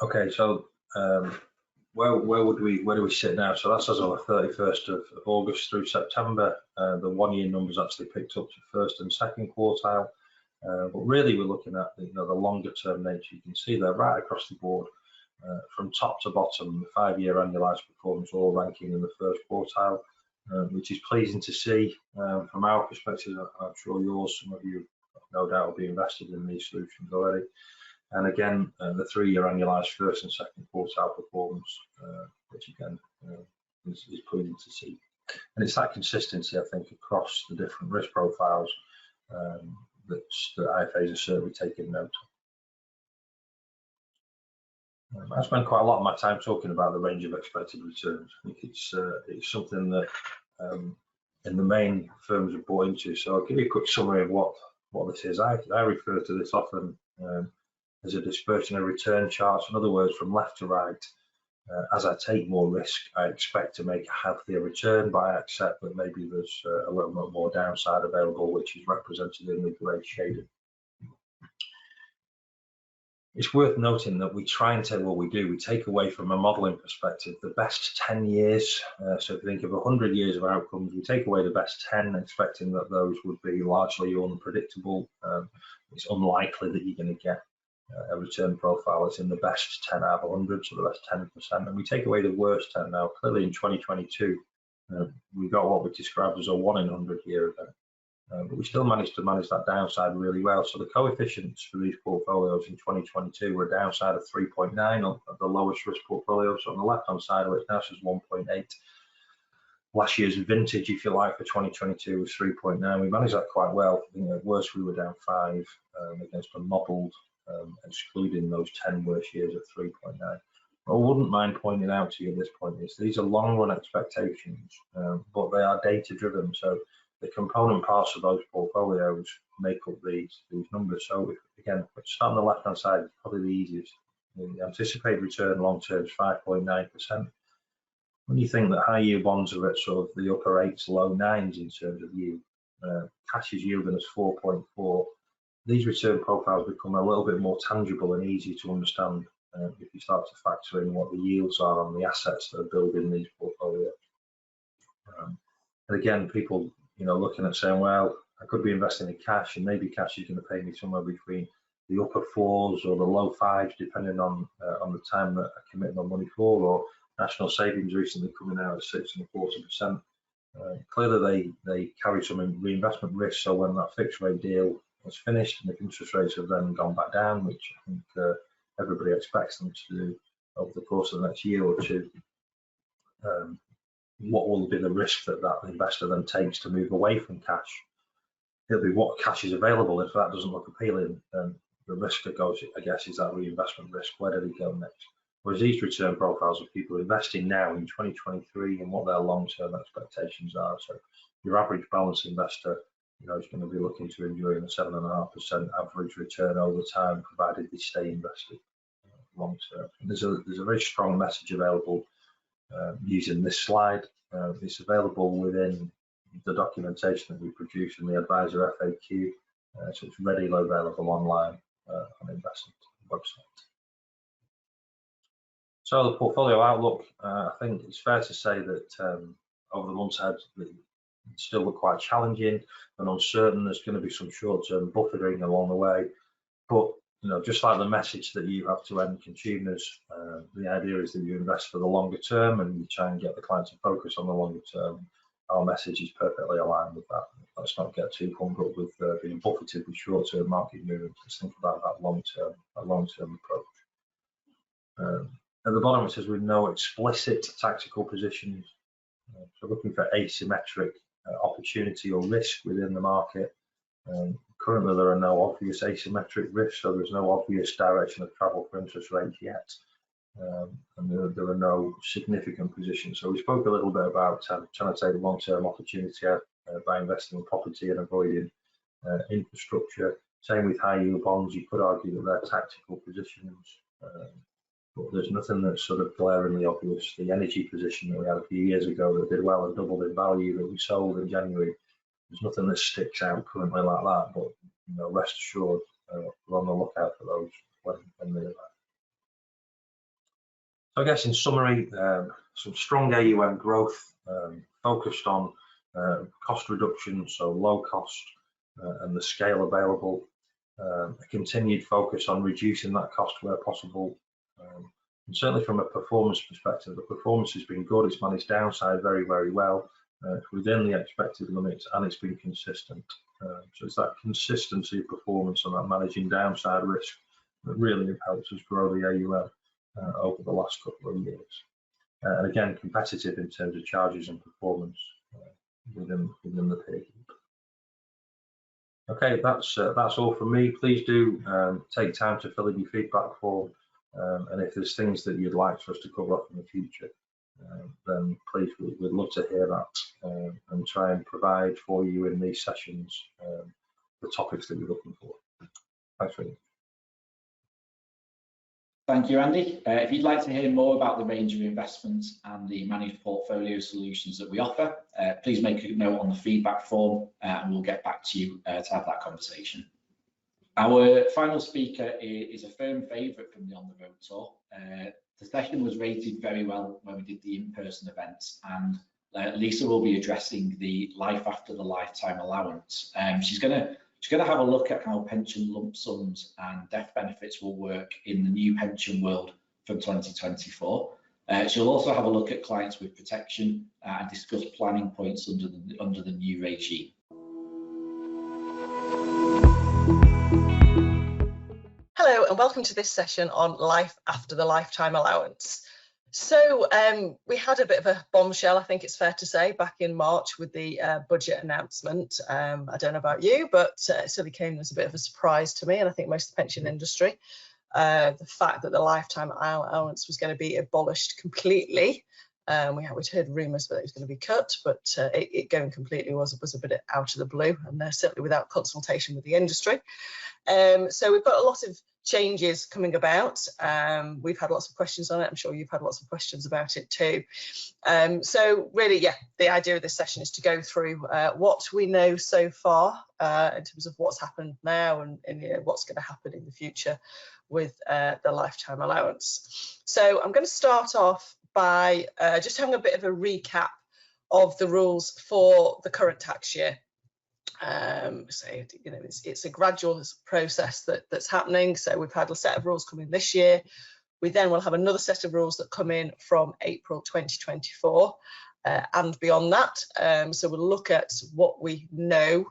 Okay, so where do we sit now? So that's as of the 31st of August through September. The 1 year numbers actually picked up to first and second quartile, but really we're looking at the longer term nature. You can see they're right across the board, from top to bottom, the 5 year annualized performance all ranking in the first quartile, which is pleasing to see from our perspective. I'm sure yours, some of you no doubt will be invested in these solutions already. And again, the 3 year annualized first and second quartile performance, which again is pleasing to see. And it's that consistency, I think, across the different risk profiles that IFAs are certainly taking note of. I spend quite a lot of my time talking about the range of expected returns. I think it's something that in the main firms are bought into. So I'll give you a quick summary of what this is. I refer to this often as a dispersion of return charts. In other words, from left to right, as I take more risk, I expect to make a healthier return, but I accept that maybe there's a little bit more downside available, which is represented in the grey shading. It's worth noting that we try and take what we do. We take away from a modelling perspective the best 10 years. So if you think of 100 years of outcomes, we take away the best 10, expecting that those would be largely unpredictable. It's unlikely that you're going to get a return profile that's in the best 10 out of 100, so the best 10%. And we take away the worst 10 now. Clearly in 2022, we got what we described as a 1 in 100 year event. But we still managed to manage that downside really well. So the coefficients for these portfolios in 2022 were a downside of 3.9 on the lowest risk portfolio. So on the left-hand side of it now says 1.8. Last year's vintage, if you like, for 2022 was 3.9. We managed that quite well. At worst, we were down 5 against a modelled, excluding those 10 worst years at 3.9. I wouldn't mind pointing out to you at this point is these are long-run expectations, but they are data-driven. So the component parts of those portfolios make up these numbers. So again, start on the left-hand side is probably the easiest. The anticipated return long-term is 5.9%. When you think that high yield bonds are at sort of the upper 8s, low 9s in terms of yield, cash is yielding us 4.4. These return profiles become a little bit more tangible and easy to understand if you start to factor in what the yields are on the assets that are building these portfolios. And again, people looking at saying, well, I could be investing in cash, and maybe cash is going to pay me somewhere between the upper 4s or the low 5s, depending on the time that I commit my money for, or national savings recently coming out at 6.25%. Clearly, they carry some reinvestment risk. So when that fixed rate deal was finished and the interest rates have then gone back down, which I think everybody expects them to do over the course of the next year or two, what will be the risk that that investor then takes to move away from cash? It'll be what cash is available. If that doesn't look appealing, then the risk that goes, I guess, is that reinvestment risk. Where do they go next? Whereas these return profiles of people investing now in 2023 and what their long-term expectations are. So your average balance investor, you know, is going to be looking to enjoy a 7.5% average return over time, provided they stay invested long term. There's a very strong message available using this slide. It's available within the documentation that we produce in the advisor FAQ, so it's readily available online on the investment website. So the portfolio outlook, I think it's fair to say that over the months ahead, it still look quite challenging and uncertain. There's going to be some short-term buffering along the way, but you know, just like the message that you have to end consumers, the idea is that you invest for the longer term and you try and get the client to focus on the longer term. Our message is perfectly aligned with that. Let's not get too hung up with being buffeted with short-term market movements. Let's think about that long-term approach. At the bottom it says with no explicit tactical positions. So looking for asymmetric opportunity or risk within the market. Currently there are no obvious asymmetric risks, so there's no obvious direction of travel for interest rates yet. And there are no significant positions. So we spoke a little bit about trying to take long-term opportunity out by investing in property and avoiding infrastructure. Same with high yield bonds. You could argue that they're tactical positions, but there's nothing that's sort of glaringly obvious. The energy position that we had a few years ago that did well and doubled in value that we sold in January, there's nothing that sticks out currently like that. But you know, rest assured, we're on the lookout for those when they arrive. So I guess in summary, some strong AUM growth focused on cost reduction, so low cost and the scale available. A continued focus on reducing that cost where possible. And certainly from a performance perspective, the performance has been good. It's managed downside very, very well. It's within the expected limits and it's been consistent. So it's that consistency of performance and that managing downside risk that really helps us grow the AUM over the last couple of years. And again, competitive in terms of charges and performance within the peer group. Okay, that's all from me. Please do take time to fill in your feedback form, and if there's things that you'd like for us to cover up in the future, then please, we'd love to hear that and try and provide for you in these sessions the topics that you're looking for. Thanks very much. Thank you, Andy. If you'd like to hear more about the range of investments and the managed portfolio solutions that we offer, please make a note on the feedback form and we'll get back to you to have that conversation. Our final speaker is a firm favourite from the On the Road tour. The session was rated very well when we did the in-person events, and Lisa will be addressing the life after the lifetime allowance. She's going to have a look at how pension lump sums and death benefits will work in the new pension world from 2024. She'll also have a look at clients with protection and discuss planning points under the new regime. Hello and welcome to this session on life after the lifetime allowance. So we had a bit of a bombshell, I think it's fair to say, back in March with the budget announcement. I don't know about you, but it certainly came as a bit of a surprise to me, and I think most of the pension industry. The fact that the lifetime allowance was going to be abolished completely. We'd heard rumours that it was going to be cut, but it going completely was a bit out of the blue, and certainly without consultation with the industry. So we've got a lot of changes coming about. We've had lots of questions on it. I'm sure you've had lots of questions about it too. So really, yeah, the idea of this session is to go through what we know so far in terms of what's happened now and you know, what's going to happen in the future with the lifetime allowance. So I'm going to start off by just having a bit of a recap of the rules for the current tax year. So you know, it's a gradual process that's happening. So we've had a set of rules come in this year. We then will have another set of rules that come in from April 2024 and beyond that. So we'll look at what we know,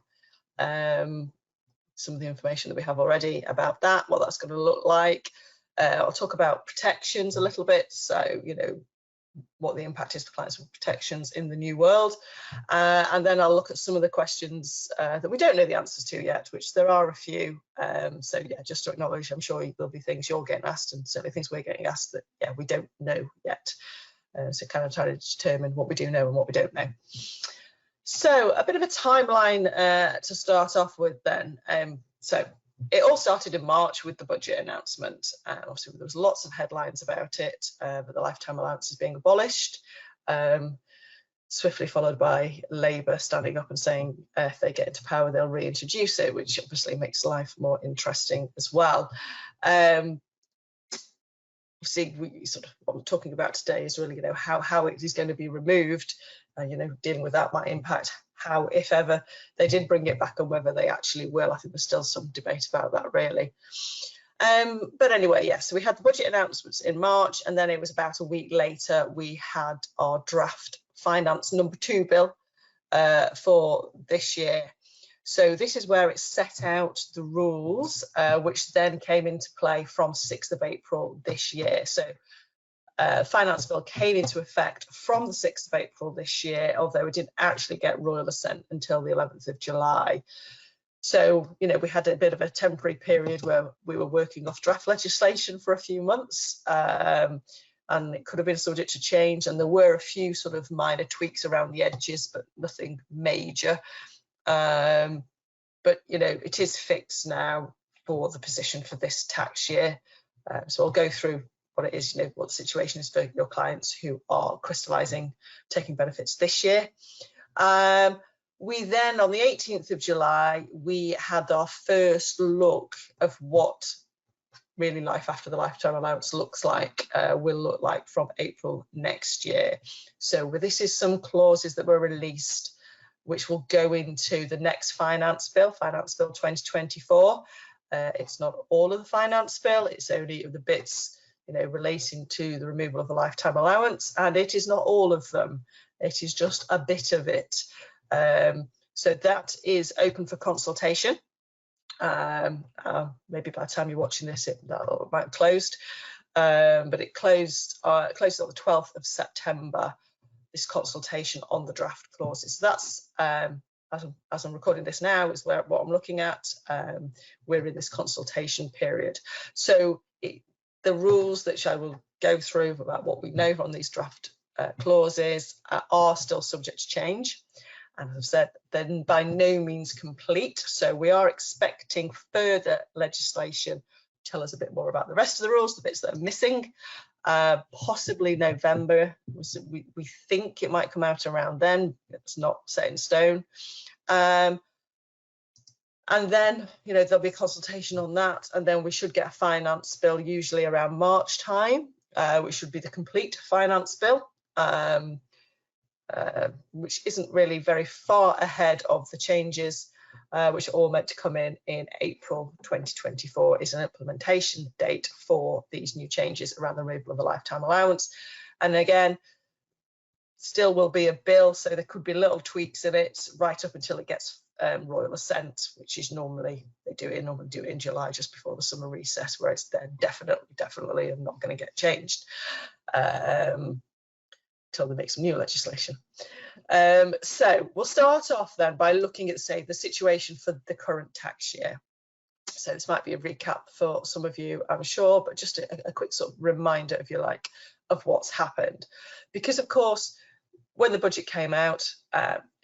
some of the information that we have already about that, what that's going to look like. I'll talk about protections a little bit. So you know, what the impact is for clients with protections in the new world. And then I'll look at some of the questions that we don't know the answers to yet, which there are a few. So yeah, just to acknowledge, I'm sure there'll be things you're getting asked and certainly things we're getting asked that, yeah, we don't know yet. So kind of trying to determine what we do know and what we don't know. So a bit of a timeline to start off with then. So it all started in March with the budget announcement. Obviously, there was lots of headlines about it, but the lifetime allowance is being abolished, swiftly followed by Labour standing up and saying if they get into power, they'll reintroduce it, which obviously makes life more interesting as well. Obviously, we sort of what we're talking about today is really, how it is going to be removed. Dealing with that might impact how, if ever, they did bring it back and whether they actually will. I think there's still some debate about that, really. But anyway, yeah, so we had the budget announcements in March, and then it was about a week later we had our draft finance number 2 bill for this year. So this is where it set out the rules, which then came into play from 6th of April this year. So finance bill came into effect from the 6th of April this year, although it didn't actually get royal assent until the 11th of July. So, we had a bit of a temporary period where we were working off draft legislation for a few months, and it could have been subject to change. And there were a few sort of minor tweaks around the edges, but nothing major. But, it is fixed now for the position for this tax year. So I'll go through what it is, what the situation is for your clients who are crystallising, taking benefits this year. We then, on the 18th of July, we had our first look of what really life after the lifetime allowance looks like, will look like from April next year. So this is some clauses that were released, which will go into the next finance bill 2024. It's not all of the finance bill, it's only the bits relating to the removal of the lifetime allowance, and it is not all of them, it is just a bit of it. So that is open for consultation. Maybe by the time you're watching this, it might have closed, but it closed on the 12th of September, this consultation on the draft clauses. So that's, as I'm recording this now, is what I'm looking at. We're in this consultation period. So the rules that I will go through about what we know on these draft clauses are still subject to change. And as I've said, they're by no means complete. So we are expecting further legislation to tell us a bit more about the rest of the rules, the bits that are missing. Possibly November. We think it might come out around then. It's not set in stone. And then, there'll be a consultation on that. And then we should get a finance bill usually around March time, which should be the complete finance bill, which isn't really very far ahead of the changes, which are all meant to come in April 2024, is an implementation date for these new changes around the removal of the lifetime allowance. And again, still will be a bill, so there could be little tweaks in it right up until it gets royal assent, which is normally they do it in July, just before the summer recess, where it's then definitely and not going to get changed until they make some new legislation. So we'll start off then by looking at, say, the situation for the current tax year. So this might be a recap for some of you, I'm sure, but just a quick sort of reminder, if you like, of what's happened. Because of course, when the budget came out,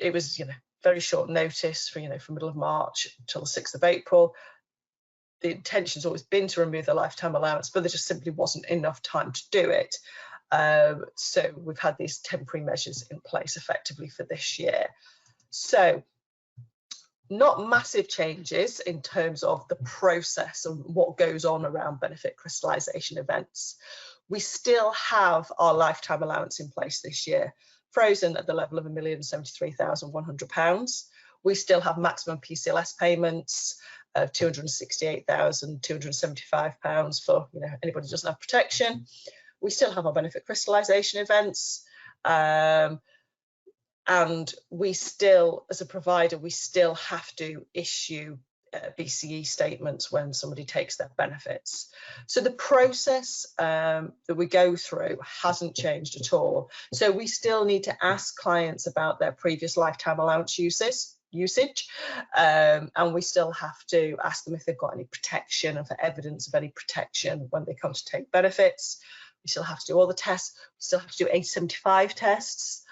it was, very short notice for, from middle of March until the 6th of April. The intention's always been to remove the lifetime allowance, but there just simply wasn't enough time to do it. So we've had these temporary measures in place effectively for this year. So not massive changes in terms of the process and what goes on around benefit crystallisation events. We still have our lifetime allowance in place this year, frozen at the level of £1,073,100. We still have maximum PCLS payments of £268,275 for anybody who doesn't have protection. We still have our benefit crystallisation events, and we still, as a provider, we still have to issue BCE statements when somebody takes their benefits. So the process that we go through hasn't changed at all. So we still need to ask clients about their previous lifetime allowance usage, and we still have to ask them if they've got any protection and for evidence of any protection when they come to take benefits. We still have to do all the tests. We still have to do age 75 tests,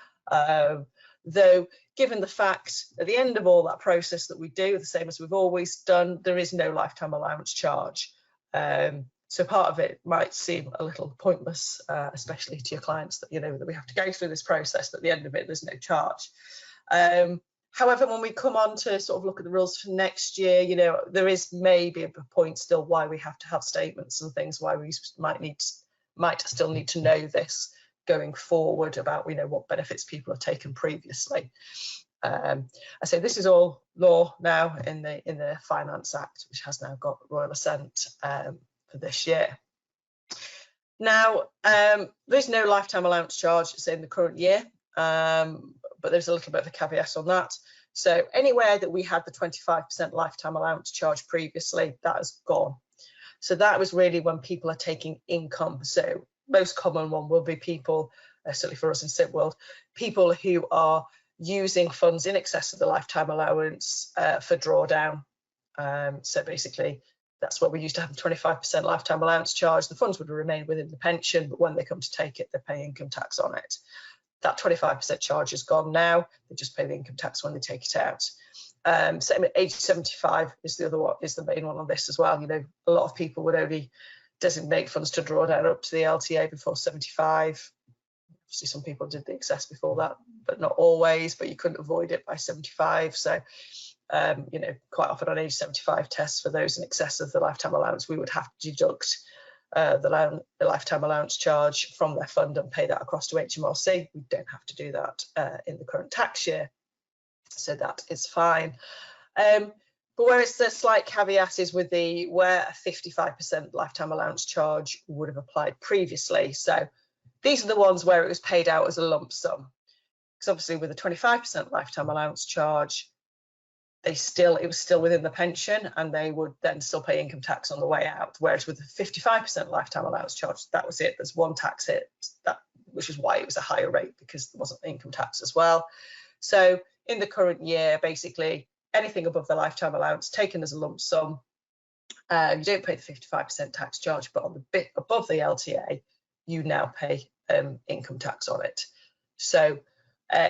though given the fact at the end of all that process that we do, the same as we've always done, there is no lifetime allowance charge. So part of it might seem a little pointless, especially to your clients, that that we have to go through this process, but at the end of it, there's no charge. However, when we come on to sort of look at the rules for next year, there is maybe a point still why we have to have statements and things, why we might still need to know this going forward about what benefits people have taken previously. I say this is all law now in the Finance Act, which has now got royal assent for this year. Now, there's no lifetime allowance charge, say, in the current year, but there's a little bit of a caveat on that. So anywhere that we had the 25% lifetime allowance charge previously, that has gone. So that was really when people are taking income. So most common one will be people, certainly for us in SIP World, people who are using funds in excess of the lifetime allowance for drawdown. So basically, that's where we used to have the 25% lifetime allowance charge. The funds would remain within the pension, but when they come to take it, they pay income tax on it. That 25% charge is gone now. They just pay the income tax when they take it out. So age 75 is the other one, is the main one on this as well. A lot of people would only designate funds to draw down up to the LTA before 75. Obviously, some people did the excess before that, but not always. But you couldn't avoid it by 75. So, quite often on age 75 tests for those in excess of the lifetime allowance, we would have to deduct the lifetime allowance charge from their fund and pay that across to HMRC. We don't have to do that in the current tax year, so that is fine. But where it's the slight caveat is with where a 55% lifetime allowance charge would have applied previously. So these are the ones where it was paid out as a lump sum. Because obviously with a 25% lifetime allowance charge, it was still within the pension and they would then still pay income tax on the way out. Whereas with a 55% lifetime allowance charge, that was it. There's one tax hit, which is why it was a higher rate, because there wasn't income tax as well. So in the current year, basically, anything above the lifetime allowance taken as a lump sum, you don't pay the 55% tax charge, but on the bit above the LTA, you now pay income tax on it. So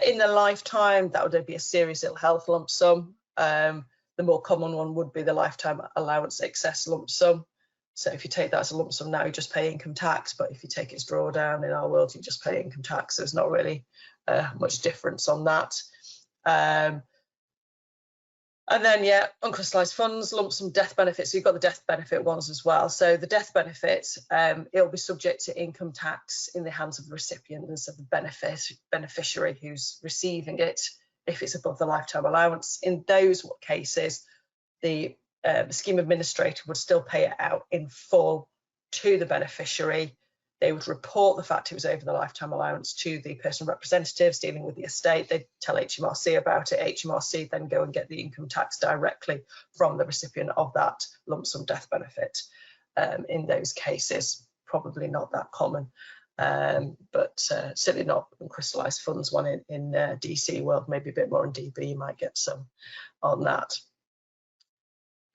in the lifetime, that would be a serious ill health lump sum. The more common one would be the lifetime allowance excess lump sum. So if you take that as a lump sum now, you just pay income tax, but if you take its drawdown in our world, you just pay income tax. There's not really much difference on that. And then, yeah, uncrystallised funds, lump sum death benefits. So you've got the death benefit ones as well. So the death benefit, it'll be subject to income tax in the hands of the recipient and of the beneficiary who's receiving it if it's above the lifetime allowance. In those cases, the scheme administrator would still pay it out in full to the beneficiary. They would report the fact it was over the lifetime allowance to the personal representatives dealing with the estate. They'd tell HMRC about it. HMRC then go and get the income tax directly from the recipient of that lump sum death benefit. In those cases, probably not that common, but certainly not in crystallised funds one in DC world, maybe a bit more in DB, you might get some on that.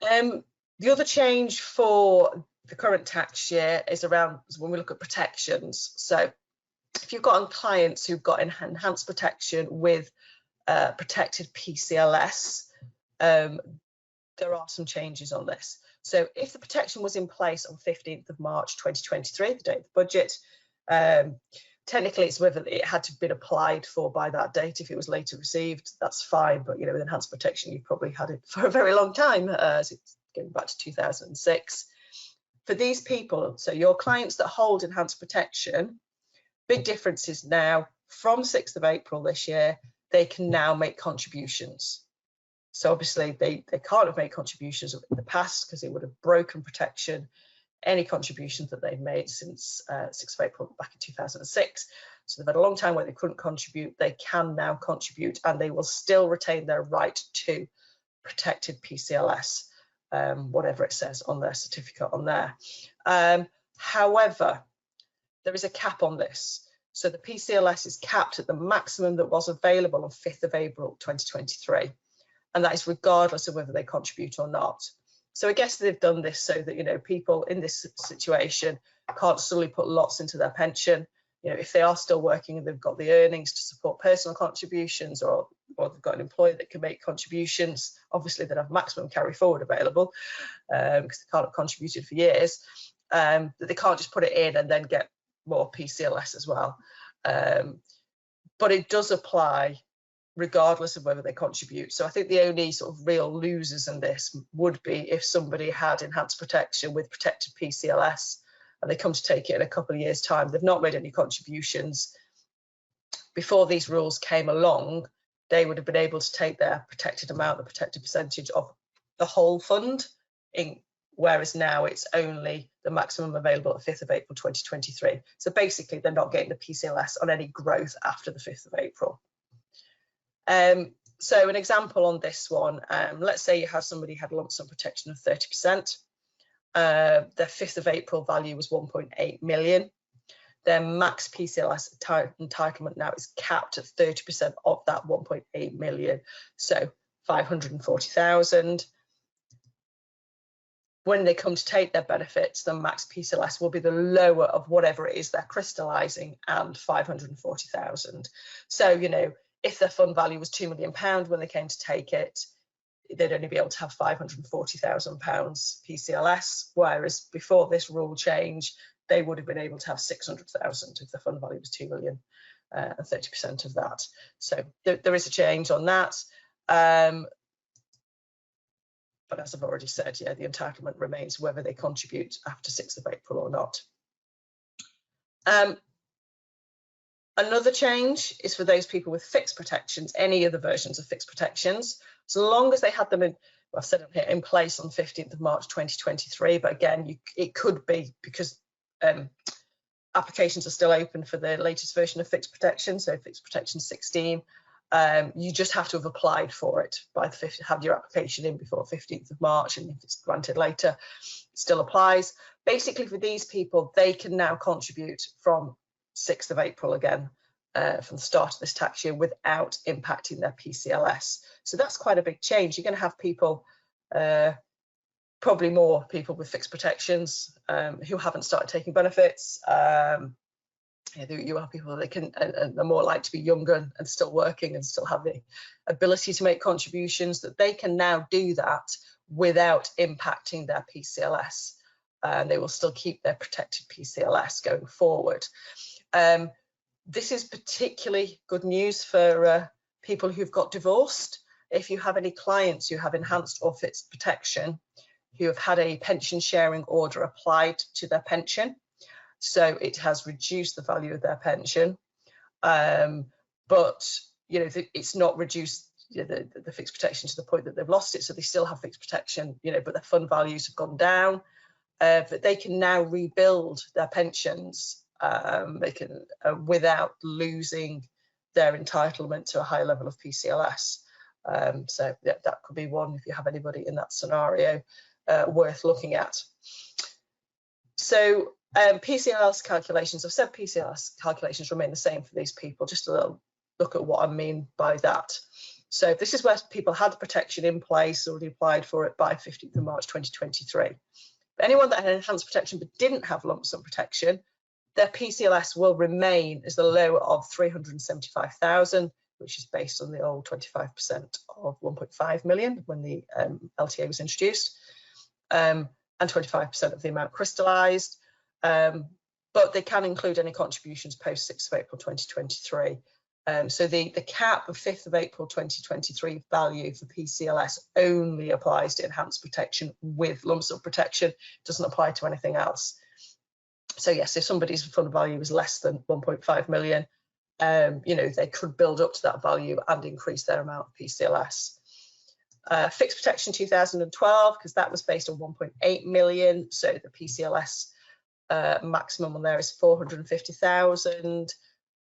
The other change for the current tax year is around when we look at protections. So if you've got clients who've got enhanced protection with protected PCLS, there are some changes on this. So if the protection was in place on 15th of March 2023, the date of the budget, technically it's whether it had to have been applied for by that date. If it was later received, that's fine, but with enhanced protection, you've probably had it for a very long time, as it's going back to 2006. For these people, so your clients that hold enhanced protection, big difference is now from 6th of April this year, they can now make contributions. So obviously they can't have made contributions in the past because it would have broken protection, any contributions that they've made since 6th of April back in 2006. So they've had a long time where they couldn't contribute. They can now contribute and they will still retain their right to protected PCLS. whatever it says on their certificate on there. However, there is a cap on this. So the PCLS is capped at the maximum that was available on 5th of April 2023, and that is regardless of whether they contribute or not. So I guess they've done this so that, you know, people in this situation can't suddenly put lots into their pension. You know, if they are still working and they've got the earnings to support personal contributions, or they've got an employer that can make contributions, obviously they'd have maximum carry forward available because they can't have contributed for years, that they can't just put it in and then get more PCLS as well. But it does apply regardless of whether they contribute. So I think the only sort of real losers in this would be if somebody had enhanced protection with protected PCLS and they come to take it in a couple of years' time. They've not made any contributions. Before these rules came along, they would have been able to take their protected amount, the protected percentage of the whole fund, whereas now it's only the maximum available at 5th of April 2023. So basically, they're not getting the PCLS on any growth after the 5th of April. So an example on this one, let's say you have somebody had lump sum protection of 30%. Their 5th of April value was 1.8 million. Their max PCLS entitlement now is capped at 30% of that 1.8 million, so 540,000. When they come to take their benefits, the max PCLS will be the lower of whatever it is they're crystallising and 540,000. So, you know, if their fund value was £2 million when they came to take it, they'd only be able to have £540,000 PCLS, whereas before this rule change, they would have been able to have 600,000 if the fund value was 2 million and 30% of that. So there is a change on that. But as I've already said, yeah, the entitlement remains whether they contribute after 6th of April or not. Another change is for those people with fixed protections, any of the versions of fixed protections, so long as they had them in, well, I've said it here, in place on 15th of March 2023, but again, it could be because applications are still open for the latest version of fixed protection, so fixed protection 16. You just have to have applied for it by the 5th, have your application in before 15th of March, and if it's granted later, it still applies. Basically, for these people, they can now contribute from 6th of April again, from the start of this tax year, without impacting their PCLS. So that's quite a big change. You're going to have people, probably more people with fixed protections who haven't started taking benefits. You are people that can, and they're more likely to be younger and still working and still have the ability to make contributions, that they can now do that without impacting their PCLS. They will still keep their protected PCLS going forward. This is particularly good news for people who've got divorced. If you have any clients who have enhanced or fixed protection, who have had a pension sharing order applied to their pension, so it has reduced the value of their pension, but you know, it's not reduced, you know, the fixed protection to the point that they've lost it, so they still have fixed protection, you know, but their fund values have gone down. But they can now rebuild their pensions, they can without losing their entitlement to a high level of PCLS. So that could be one, if you have anybody in that scenario, worth looking at. So PCLS calculations, I've said PCLS calculations remain the same for these people. Just a little look at what I mean by that. So this is where people had the protection in place, already applied for it by 15th of March 2023. But anyone that had enhanced protection but didn't have lump sum protection, their PCLS will remain as the lower of 375,000, which is based on the old 25% of 1.5 million when the LTA was introduced, and 25% of the amount crystallised. But they can include any contributions post 6th of April 2023. So the cap of 5th of April 2023 value for PCLS only applies to enhanced protection with lump sum protection, doesn't apply to anything else. So yes, if somebody's fund value is less than 1.5 million, you know, they could build up to that value and increase their amount of PCLS. Fixed protection 2012, because that was based on 1.8 million, so the PCLS maximum on there is 450,000.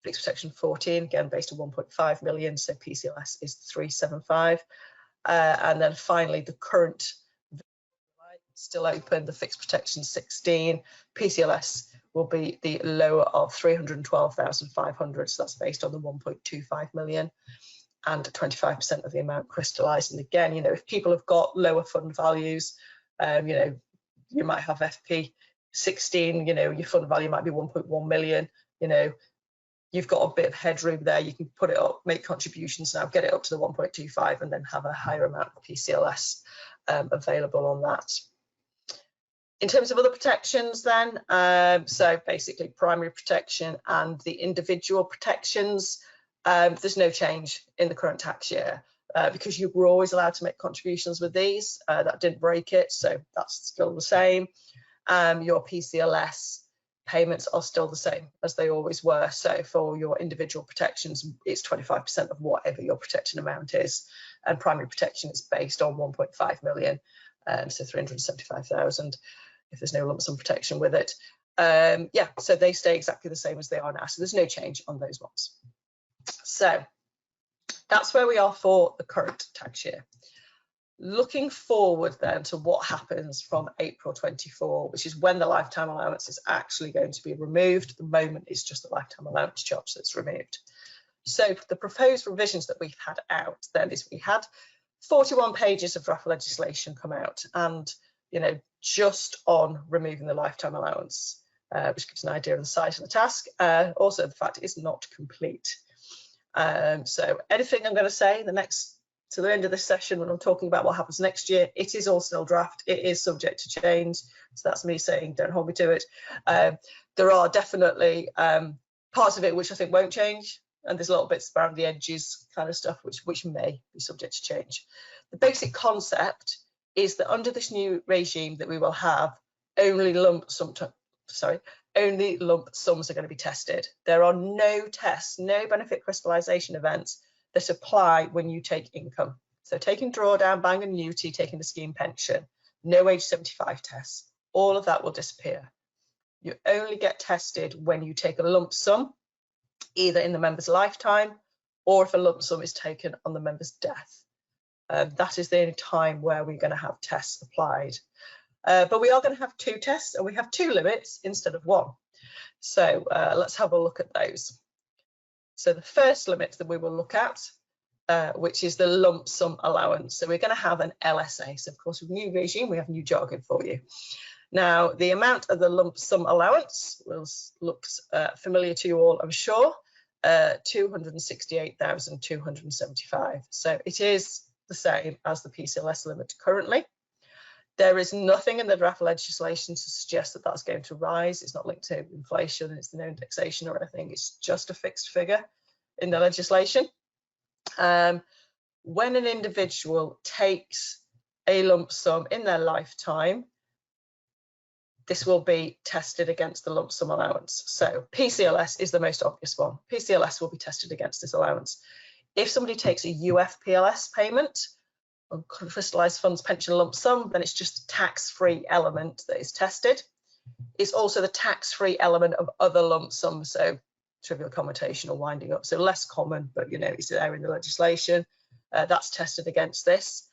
Fixed protection 14, again based on 1.5 million, so PCLS is 375. And then finally, the current still open. The fixed protection 16, PCLS will be the lower of 312,500. So that's based on the 1.25 million and 25% of the amount crystallised. And again, if people have got lower fund values, you might have FP 16, your fund value might be 1.1 million, you've got a bit of headroom there. You can put it up, make contributions now, get it up to the 1.25 and then have a higher amount of PCLS available on that. In terms of other protections then, so basically primary protection and the individual protections, there's no change in the current tax year because you were always allowed to make contributions with these. That didn't break it, so that's still the same. Your PCLS payments are still the same as they always were. So for your individual protections, it's 25% of whatever your protection amount is, and primary protection is based on 1.5 million, so 375,000 if there's no lump sum protection with it. Yeah, so they stay exactly the same as they are now, so there's no change on those ones. So that's where we are for the current tax year. Looking forward then to what happens from April 24, which is when the lifetime allowance is actually going to be removed. At the moment, it's just the lifetime allowance charge that's removed. So the proposed revisions that we've had out then is we had 41 pages of draft legislation come out, and just on removing the lifetime allowance, which gives an idea of the size of the task. Also, the fact it's not complete. So anything I'm going to say to the end of this session when I'm talking about what happens next year, it is all still draft. It is subject to change. So that's me saying, don't hold me to it. There are definitely parts of it which I think won't change, and there's little bits around the edges kind of stuff which may be subject to change. The basic concept is that under this new regime that we will have, only lump sums are going to be tested. There are no tests, no benefit crystallisation events that apply when you take income. So taking drawdown, bang annuity, taking the scheme pension, no age 75 tests, all of that will disappear. You only get tested when you take a lump sum, either in the member's lifetime or if a lump sum is taken on the member's death. That is the only time where we're going to have tests applied. But we are going to have 2 tests, and we have 2 limits instead of 1. So let's have a look at those. So the first limit that we will look at, which is the lump sum allowance. So we're going to have an LSA. So of course, with new regime, we have new jargon for you. Now, the amount of the lump sum allowance looks familiar to you all, I'm sure, 268,275. So it is the same as the PCLS limit currently. There is nothing in the draft legislation to suggest that that's going to rise. It's not linked to inflation, it's no indexation or anything. It's just a fixed figure in the legislation. When an individual takes a lump sum in their lifetime, this will be tested against the lump sum allowance. So PCLS is the most obvious one. PCLS will be tested against this allowance. If somebody takes a UFPLS payment, crystallised funds pension lump sum, then it's just a tax-free element that is tested. It's also the tax-free element of other lump sums, so trivial commutation or winding up, so less common, but it's there in the legislation. That's tested against this.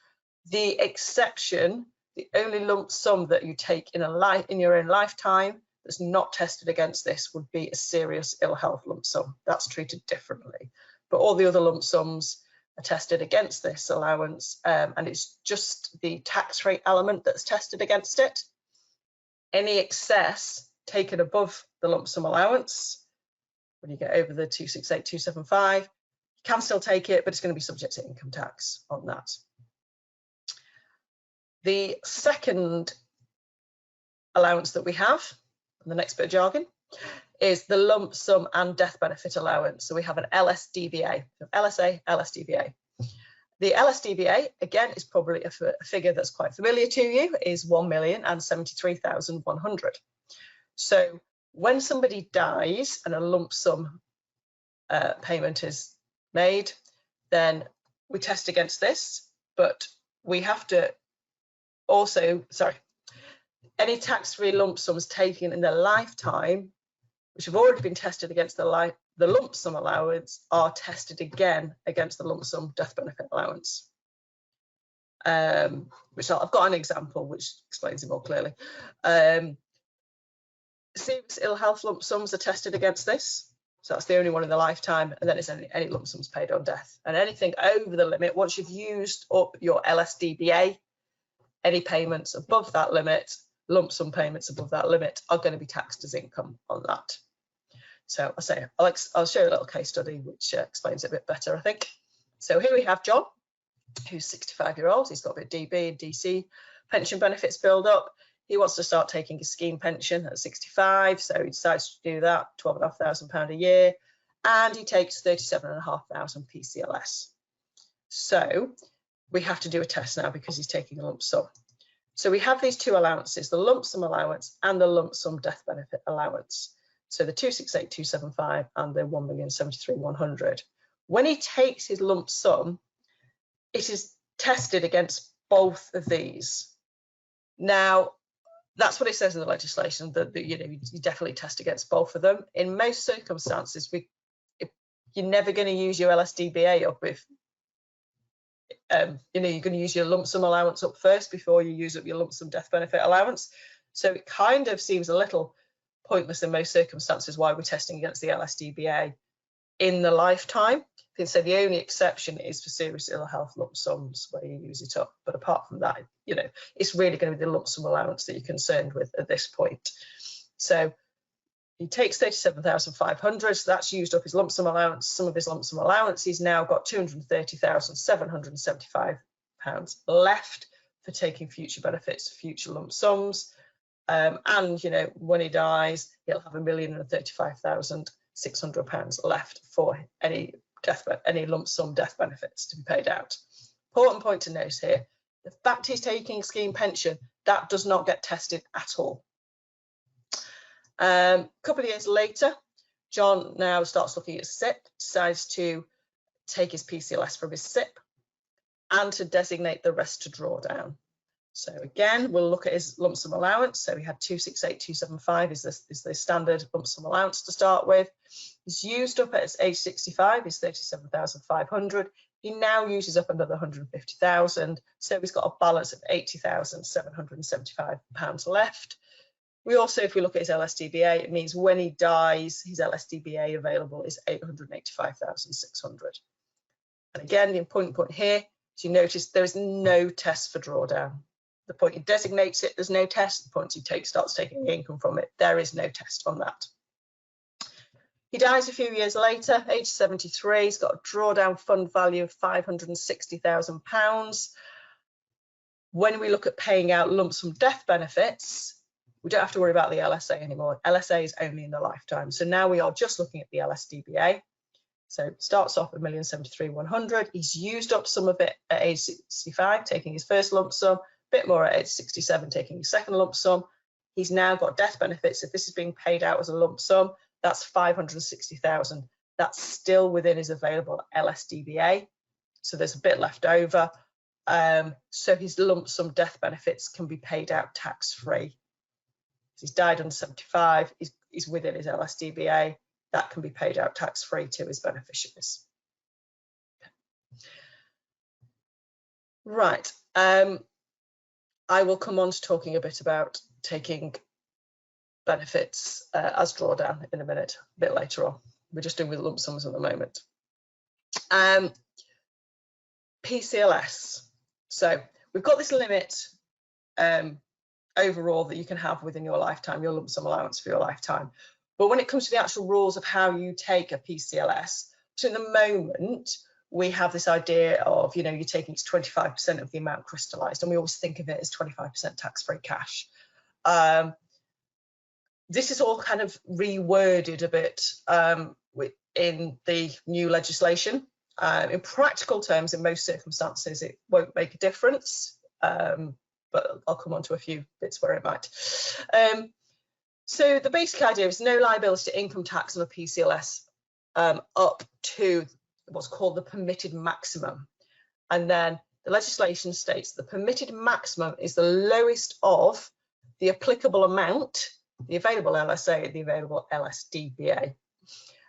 The exception, the only lump sum that you take in your own lifetime that's not tested against this would be a serious ill health lump sum. That's treated differently, but all the other lump sums are tested against this allowance, and it's just the tax rate element that's tested against it. Any excess taken above the lump sum allowance, when you get over the 268,275, you can still take it, but it's going to be subject to income tax on that. The second allowance that we have, and the next bit of jargon, is the lump sum and death benefit allowance. So we have an LSDBA, LSA, LSDBA. The LSDBA, again, is probably a figure that's quite familiar to you, is 1,073,100. So when somebody dies and a lump sum payment is made, then we test against this, but we have to also, any tax-free lump sums taken in their lifetime, which have already been tested against the lump sum allowance, are tested again against the lump sum death benefit allowance. which I've got an example which explains it more clearly. Serious ill health lump sums are tested against this. So that's the only one in the lifetime, and then it's any lump sums paid on death. And anything over the limit, once you've used up your LSDBA, any payments above that limit, lump sum payments above that limit, are going to be taxed as income on that. So I'll show you a little case study which explains it a bit better, I think. So here we have John, who's 65-year-old. He's got a bit of DB and DC pension benefits build up. He wants to start taking a scheme pension at 65, so he decides to do that, £12,500 a year, and he takes 37,500 PCLS. So we have to do a test now because he's taking a lump sum. So we have these two allowances, the lump sum allowance and the lump sum death benefit allowance. So the 268,275 and the 1,073,100. When he takes his lump sum, it is tested against both of these. Now, that's what it says in the legislation, that you definitely test against both of them. In most circumstances, you're never going to use your LSDBA up if you're going to use your lump sum allowance up first before you use up your lump sum death benefit allowance. So it kind of seems a little pointless in most circumstances why we're testing against the LSDBA in the lifetime. I think so the only exception is for serious ill health lump sums where you use it up. But apart from that, it's really going to be the lump sum allowance that you're concerned with at this point. So he takes 37,500, so that's used up his lump sum allowance. Some of his lump sum allowance, he's now got £230,775 left for taking future benefits, future lump sums. And when he dies, he'll have £1,035,600 left for any lump sum death benefits to be paid out. Important point to note here, the fact he's taking scheme pension, that does not get tested at all. A couple of years later, John now starts looking at SIP, decides to take his PCLS from his SIP and to designate the rest to draw down. So again, we'll look at his lump sum allowance. So we had 268,275 is the standard lump sum allowance to start with. He's used up at age 65, is 37,500. He now uses up another 150,000. So he's got a balance of £80,775 left. We also, if we look at his LSDBA, it means when he dies, his LSDBA available is 885,600. And again, the important point here is you notice there is no test for drawdown. The point he designates it, there's no test. The point he starts taking the income from it, there is no test on that. He dies a few years later, age 73. He's got a drawdown fund value of £560,000. When we look at paying out lump sum death benefits, we don't have to worry about the LSA anymore. LSA is only in the lifetime. So now we are just looking at the LSDBA. So it starts off at 1,073,100. He's used up some of it at age 65, taking his first lump sum, a bit more at age 67, taking his second lump sum. He's now got death benefits. If this is being paid out as a lump sum, that's 560,000. That's still within his available LSDBA. So there's a bit left over. So his lump sum death benefits can be paid out tax-free. He's died under 75, he's within his LSDBA, that can be paid out tax-free to his beneficiaries. Right, I will come on to talking a bit about taking benefits as drawdown in a minute, a bit later on. We're just doing with lump sums at the moment. PCLS, so we've got this limit overall that you can have within your lifetime, your lump sum allowance for your lifetime. But when it comes to the actual rules of how you take a PCLS, so at the moment, we have this idea of, you're taking 25% of the amount crystallised, and we always think of it as 25% tax-free cash. This is all kind of reworded a bit in the new legislation. In practical terms, in most circumstances, it won't make a difference. But I'll come on to a few bits where it might. So the basic idea is no liability to income tax on a PCLS up to what's called the permitted maximum. And then the legislation states the permitted maximum is the lowest of the applicable amount, the available LSA, the available LSDBA.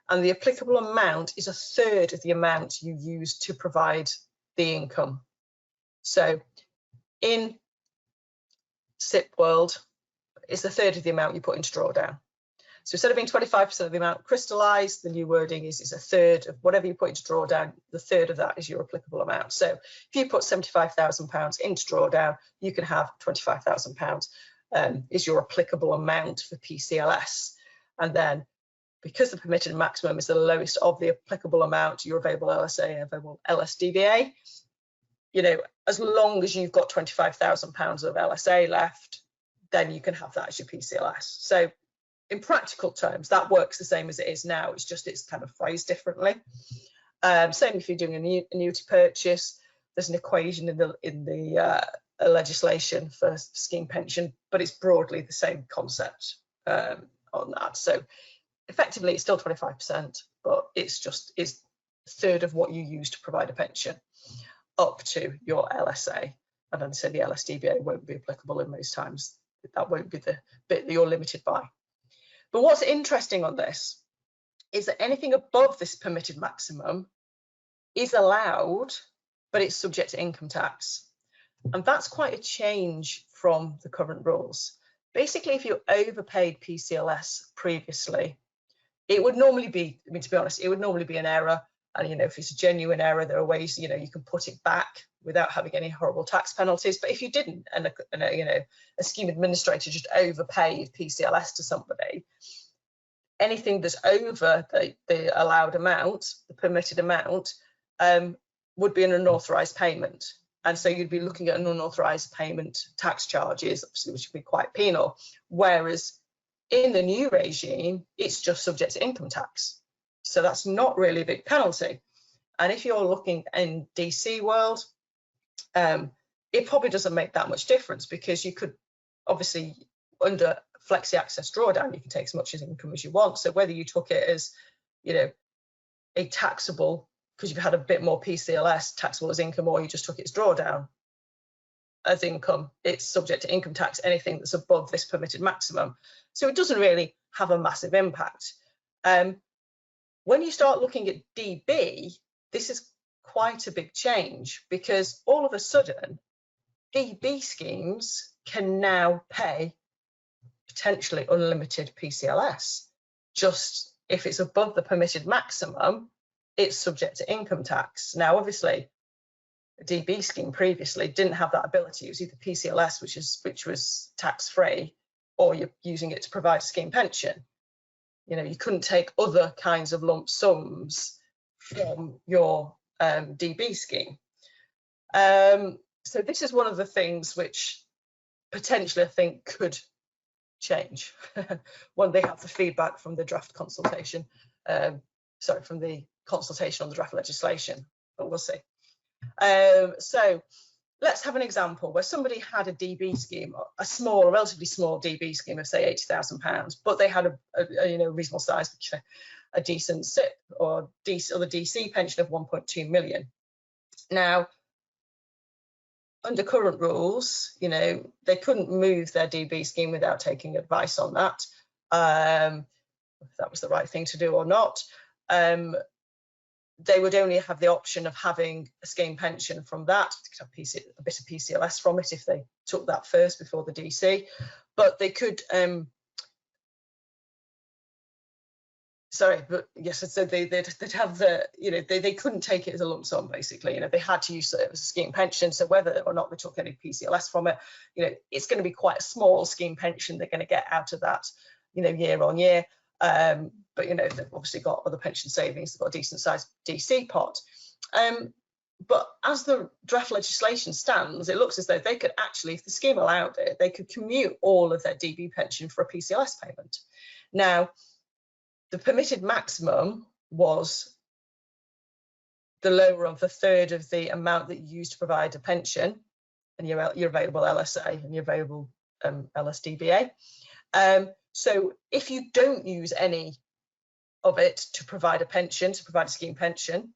And the applicable amount is a third of the amount you use to provide the income. So in SIP world, it's a third of the amount you put into drawdown. So instead of being 25% of the amount crystallised, the new wording is it's a third of whatever you put into drawdown, the third of that is your applicable amount. So if you put £75,000 into drawdown, you can have £25,000 is your applicable amount for PCLS. And then because the permitted maximum is the lowest of the applicable amount, your available LSA, available LSDVA, you know, as long as you've got £25,000 of LSA left, then you can have that as your PCLS. So in practical terms, that works the same as it is now. It's just it's kind of phrased differently. Same if you're doing an annuity purchase. There's an equation in the legislation for scheme pension, but it's broadly the same concept on that. So effectively, it's still 25%, but it's a third of what you use to provide a pension up to your LSA. And then say the LSDVA won't be applicable in most times. That won't be the bit that you're limited by. But what's interesting on this is that anything above this permitted maximum is allowed, but it's subject to income tax. And that's quite a change from the current rules. Basically, if you overpaid PCLS previously, it would normally be, I mean, to be honest, it would normally be an error. And, you know, if it's a genuine error, there are ways, you know, you can put it back without having any horrible tax penalties. But if you didn't, and you know, a scheme administrator just overpaid PCLS to somebody, anything that's over the allowed amount, the permitted amount, would be an unauthorised payment. And so you'd be looking at an unauthorised payment tax charges, obviously, which would be quite penal. Whereas in the new regime, it's just subject to income tax. So that's not really a big penalty. And if you're looking in DC world, it probably doesn't make that much difference, because you could obviously, under flexi access drawdown, you can take as much as income as you want. So whether you took it as, you know, a taxable, because you've had a bit more PCLS taxable as income, or you just took it as drawdown as income, it's subject to income tax, anything that's above this permitted maximum. So it doesn't really have a massive impact. When you start looking at DB, this is quite a big change, because all of a sudden DB schemes can now pay potentially unlimited PCLS. Just if it's above the permitted maximum, it's subject to income tax. Now, obviously, a DB scheme previously didn't have that ability. It was either PCLS, which was tax-free, or you're using it to provide a scheme pension. You know, you couldn't take other kinds of lump sums from your DB scheme. So this is one of the things which potentially I think could change when they have the feedback from the draft consultation, from the consultation on the draft legislation, but we'll see. So let's have an example where somebody had a DB scheme, a relatively small DB scheme of say £80,000, but they had a reasonable size, a decent SIP or the DC pension of 1.2 million. Now, under current rules, you know, they couldn't move their DB scheme without taking advice on that, if that was the right thing to do or not. They would only have the option of having a scheme pension from that. They could have a bit of PCLS from it if they took that first before the DC. But they could, so they'd have the, you know, they couldn't take it as a lump sum, basically. You know, they had to use it as a scheme pension. So whether or not they took any PCLS from it, you know, it's going to be quite a small scheme pension they're going to get out of that, you know, year on year. But, you know, they've obviously got other pension savings, they've got a decent sized DC pot. But as the draft legislation stands, it looks as though they could actually, if the scheme allowed it, they could commute all of their DB pension for a PCLS payment. Now, the permitted maximum was the lower of a third of the amount that you use to provide a pension, and your available LSA and your available LSDVA. So if you don't use any of it to provide a pension, to provide a scheme pension,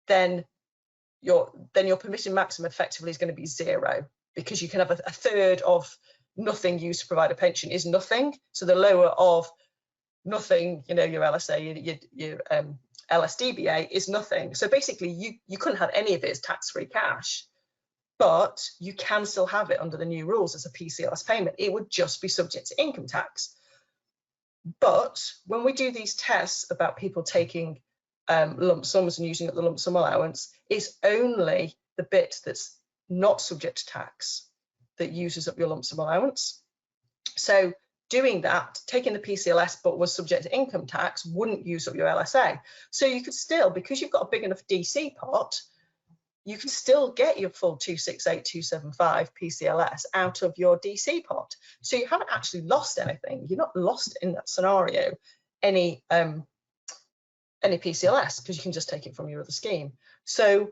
then your permitted maximum effectively is going to be zero, because you can have a third of nothing used to provide a pension is nothing. So the lower of nothing, you know, your LSA, your LSDVA is nothing. So basically you couldn't have any of it as tax-free cash. but you can still have it under the new rules as a PCLS payment. It would just be subject to income tax. But when we do these tests about people taking lump sums and using up the lump sum allowance, it's only the bit that's not subject to tax that uses up your lump sum allowance. So doing that, taking the PCLS but was subject to income tax, wouldn't use up your LSA. So you could still, because you've got a big enough DC pot, you can still get your full 268,275 PCLS out of your DC pot. So you haven't actually lost anything. You're not lost in that scenario any PCLS, because you can just take it from your other scheme. So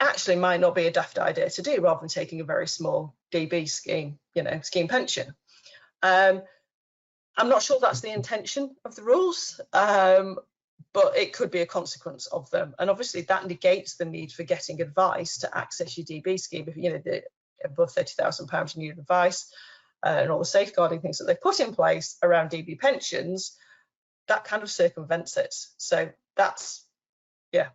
actually might not be a daft idea to do, rather than taking a very small DB scheme, scheme pension. I'm not sure that's the intention of the rules, but it could be a consequence of them. And obviously that negates the need for getting advice to access your DB scheme. If above £30,000 you need advice, and all the safeguarding things that they've put in place around DB pensions, that kind of circumvents it. So that's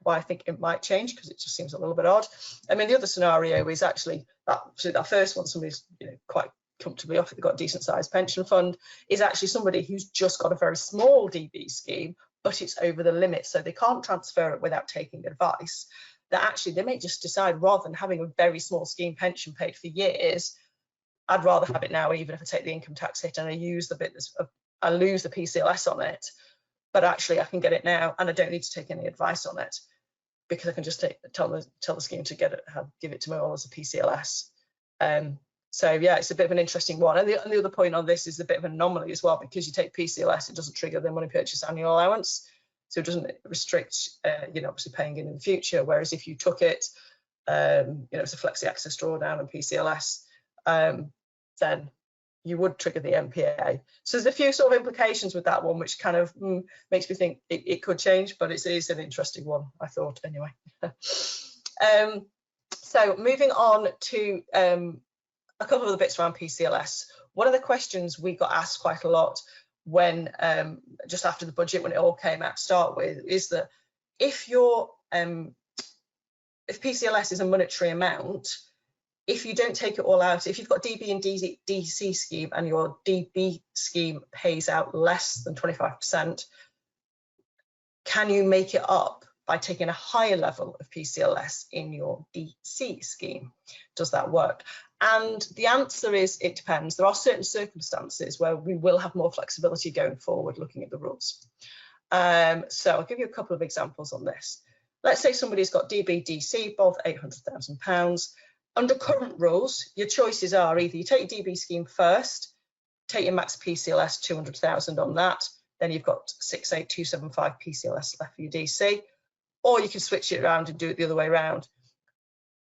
why I think it might change, because it just seems a little bit odd. I mean, the other scenario is actually that first one, somebody's quite comfortably off, they've got a decent sized pension fund, is actually somebody who's just got a very small DB scheme, but it's over the limit, so they can't transfer it without taking advice. That actually they may just decide, rather than having a very small scheme pension paid for years, I'd rather have it now, even if I take the income tax hit and I use the bit I lose the PCLS on it, but actually I can get it now and I don't need to take any advice on it, because I can just tell the scheme to give it to me all as a PCLS. So yeah, it's a bit of an interesting one. And the other point on this is a bit of an anomaly as well, because you take PCLS, it doesn't trigger the money purchase annual allowance, so it doesn't restrict obviously paying in the future. Whereas if you took it, it's a flexi access drawdown and PCLS, then you would trigger the MPA. So there's a few sort of implications with that one, which kind of makes me think it could change, but it is an interesting one, I thought, anyway. So moving on to a couple of the bits around PCLS. One of the questions we got asked quite a lot when just after the budget, when it all came out to start with, is that if PCLS is a monetary amount, if you don't take it all out, if you've got DB and DC scheme and your DB scheme pays out less than 25%, can you make it up by taking a higher level of PCLS in your DC scheme? Does that work? And the answer is, it depends. There are certain circumstances where we will have more flexibility going forward looking at the rules. So I'll give you a couple of examples on this. Let's say somebody's got DB, DC, both £800,000. Under current rules, your choices are either you take your DB scheme first, take your max PCLS 200,000 on that, then you've got 68,275 PCLS left for your DC, or you can switch it around and do it the other way around.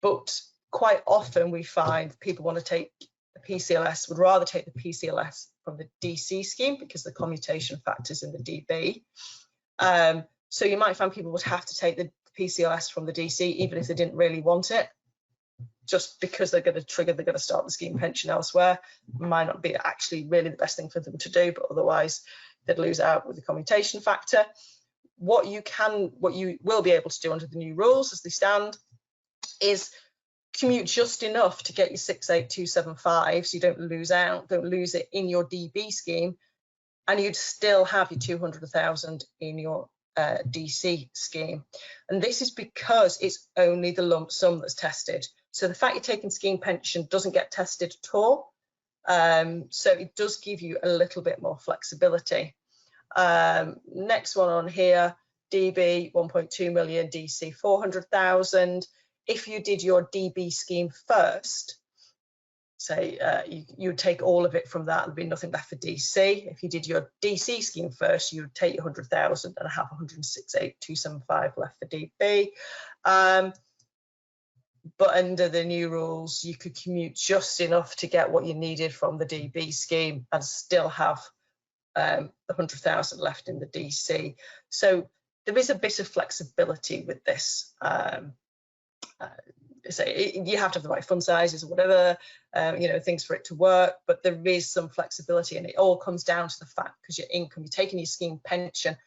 But quite often we find people want to take the PCLS, would rather take the PCLS from the DC scheme because the commutation factors in the DB. So you might find people would have to take the PCLS from the DC even if they didn't really want it, just because they're going to start the scheme pension elsewhere. Might not be actually really the best thing for them to do, but otherwise they'd lose out with the commutation factor. What you will be able to do under the new rules as they stand is commute just enough to get your 68,275, so you don't lose it in your DB scheme, and you'd still have your 200,000 in your DC scheme. And this is because it's only the lump sum that's tested. So the fact you're taking scheme pension doesn't get tested at all. So it does give you a little bit more flexibility. Next one on here, DB 1.2 million, DC 400,000. If you did your DB scheme first, say you would take all of it from that, there'd be nothing left for DC. If you did your DC scheme first, you would take your 100,000 and have 168,275 left for DB. But under the new rules, you could commute just enough to get what you needed from the DB scheme and still have 100,000 left in the DC. So there is a bit of flexibility with this. You have to have the right fund sizes or whatever, things for it to work, but there is some flexibility, and it all comes down to the fact because your income, you're taking your scheme pension,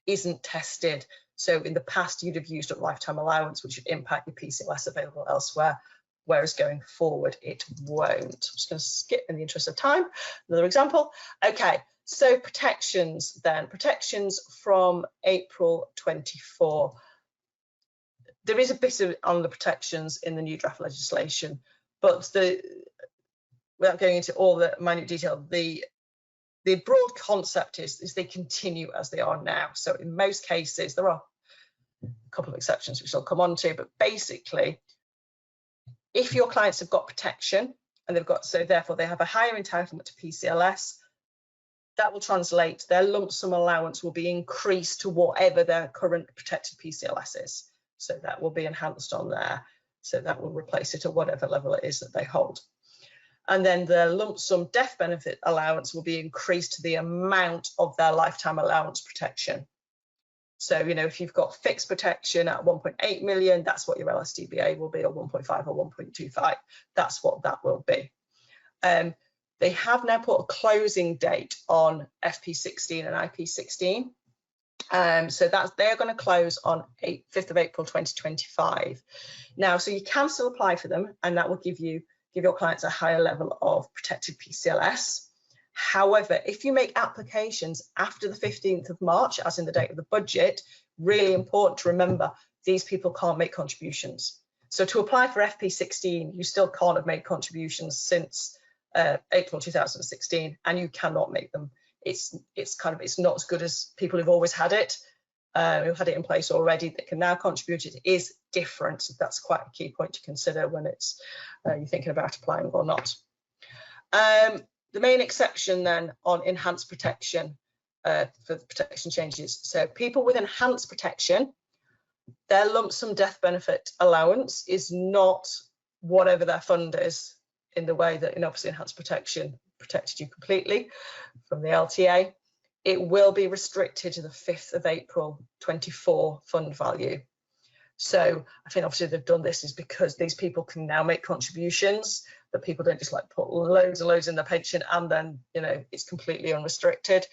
isn't tested. So in the past, you'd have used up lifetime allowance, which would impact your PCLS available elsewhere, whereas going forward, it won't. I'm just going to skip in the interest of time. Another example. Okay, so protections then. Protections from April 24. There is a bit on the protections in the new draft legislation, but without going into all the minute detail, the broad concept is they continue as they are now. So in most cases, there are a couple of exceptions which I'll come on to, but basically, if your clients have got protection and therefore they have a higher entitlement to PCLS, that will translate, their lump sum allowance will be increased to whatever their current protected PCLS is. So that will be enhanced on there. So that will replace it at whatever level it is that they hold. And then the lump sum death benefit allowance will be increased to the amount of their lifetime allowance protection. So, you know, if you've got fixed protection at 1.8 million, that's what your LSDBA will be, or 1.5 or 1.25. That's what that will be. They have now put a closing date on FP16 and IP16. So they're going to close on 5th of April 2025. Now, so you can still apply for them, and that will give your clients a higher level of protected PCLS. However, if you make applications after the 15th of March, as in the date of the budget, really important to remember, these people can't make contributions. So to apply for FP16, you still can't have made contributions since April 2016, and you cannot make them. It's not as good as people who've always had it, who've had it in place already that can now contribute. It is different. So that's quite a key point to consider when it's you're thinking about applying or not. The main exception then on enhanced protection for the protection changes. So people with enhanced protection, their lump sum death benefit allowance is not whatever their fund is, in the way that, obviously enhanced protection protected you completely from the LTA. It will be restricted to the 5th of April 24 fund value. So I think obviously they've done this is because these people can now make contributions, that people don't just like put loads and loads in their pension and then, it's completely unrestricted.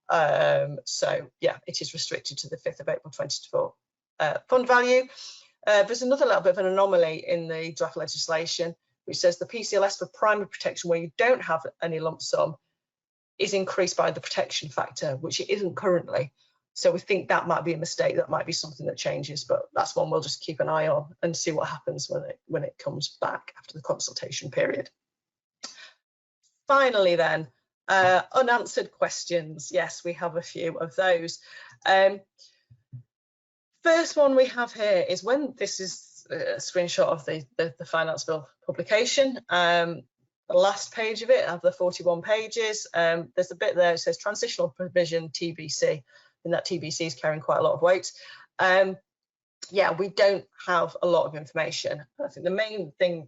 So yeah, it is restricted to the 5th of April 24 fund value. There's another little bit of an anomaly in the draft legislation, which says the PCLS for primary protection where you don't have any lump sum is increased by the protection factor, which it isn't currently. So we think that might be a mistake. That might be something that changes, but that's one we'll just keep an eye on and see what happens when it comes back after the consultation period. Finally then, unanswered questions. Yes, we have a few of those. First one we have here is when this is a screenshot of the finance bill publication. The last page of it, of the 41 pages, there's a bit there that says transitional provision TBC, and that TBC is carrying quite a lot of weight. Yeah, we don't have a lot of information. I think the main thing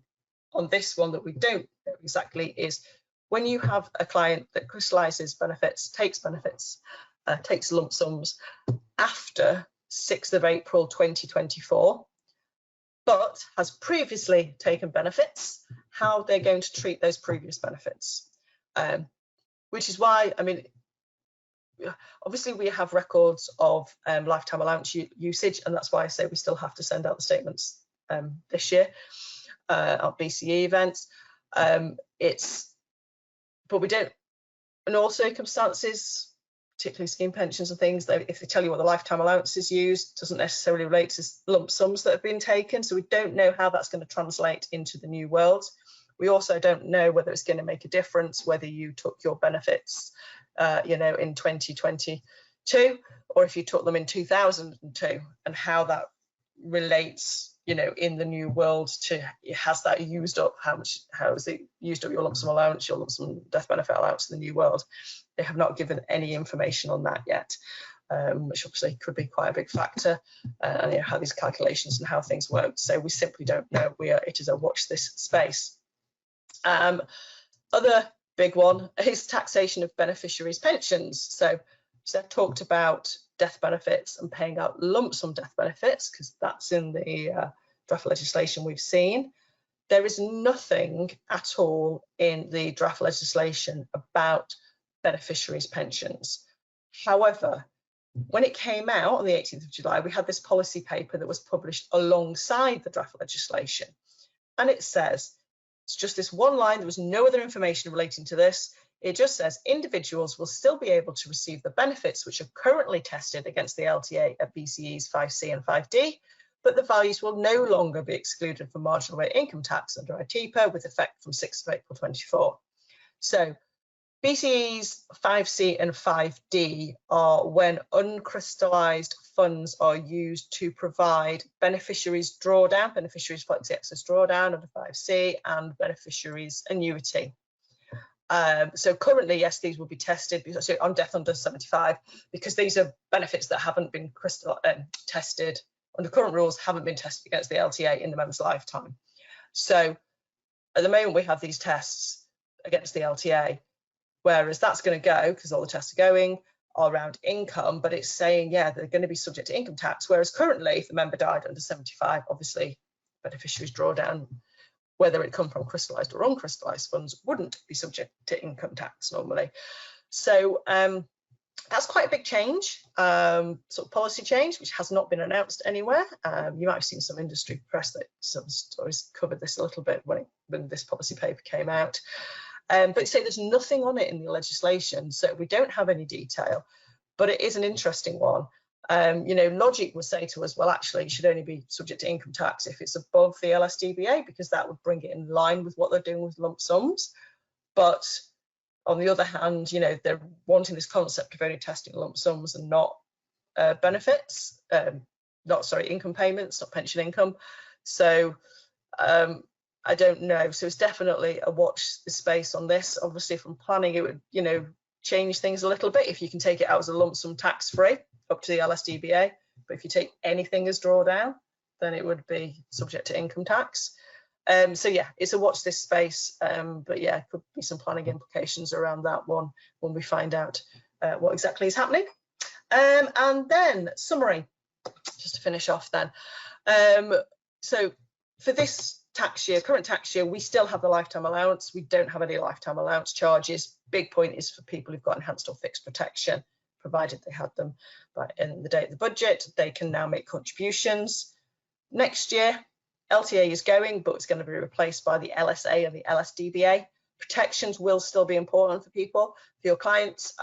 on this one that we don't know exactly is when you have a client that crystallises benefits, takes lump sums after 6th of April 2024, but has previously taken benefits, how they're going to treat those previous benefits. Which is why, obviously we have records of lifetime allowance usage, and that's why I say we still have to send out the statements this year at BCE events. But we don't, in all circumstances, particularly scheme pensions and things, if they tell you what the lifetime allowance is used, doesn't necessarily relate to lump sums that have been taken. So we don't know how that's going to translate into the new world. We also don't know whether it's going to make a difference whether you took your benefits, in 2022, or if you took them in 2002, and how that relates, in the new world to, has that used up, how has it used up your lump sum allowance, your lump sum death benefit allowance in the new world? They have not given any information on that yet, which obviously could be quite a big factor, and how these calculations and how things work. So we simply don't know. It is a watch this space. Other big one is taxation of beneficiaries' pensions. So I've talked about death benefits and paying out lump sum death benefits, because that's in the draft legislation we've seen. There is nothing at all in the draft legislation about beneficiaries' pensions. However, when it came out on the 18th of July, we had this policy paper that was published alongside the draft legislation. And it says, it's just this one line, there was no other information relating to this. It just says individuals will still be able to receive the benefits which are currently tested against the LTA at BCEs 5C and 5D, but the values will no longer be excluded from marginal rate income tax under ITIPA with effect from 6th of April 24. So BCEs 5C and 5D are when uncrystallised funds are used to provide beneficiaries drawdown, beneficiaries flexi excess drawdown under 5C and beneficiaries annuity. So currently, yes, these will be tested because on death under 75, because these are benefits that haven't been tested under current rules, haven't been tested against the LTA in the member's lifetime. So at the moment, we have these tests against the LTA, whereas that's going to go, because all the tests are going, around income, but it's saying, yeah, they're going to be subject to income tax, whereas currently, if the member died under 75, obviously, beneficiaries drawdown, whether it come from crystallised or uncrystallised funds, wouldn't be subject to income tax normally. So that's quite a big change, sort of policy change, which has not been announced anywhere. You might have seen some industry press that some stories covered this a little bit when this policy paper came out. But say there's nothing on it in the legislation, so we don't have any detail, but it is an interesting one. You know, logic would say to us, well, actually, you should only be subject to income tax if it's above the LSDBA, because that would bring it in line with what they're doing with lump sums. But on the other hand, you know, they're wanting this concept of only testing lump sums and not benefits, income payments, not pension income. So I don't know. So it's definitely a watch the space on this. Obviously, from planning, it would, you know, change things a little bit if you can take it out as a lump sum tax free up to the LSDBA. But if you take anything as drawdown, then it would be subject to income tax. So yeah, it's a watch this space. But yeah, could be some planning implications around that one when we find out what exactly is happening. And then summary, just to finish off then. So for this tax year, current tax year, we still have the lifetime allowance. We don't have any lifetime allowance charges. Big point is for people who've got enhanced or fixed protection, provided they had them by in the date of the budget, they can now make contributions. Next year, LTA is going, but it's going to be replaced by the LSA and the LSDBA. Protections will still be important for people, for your clients,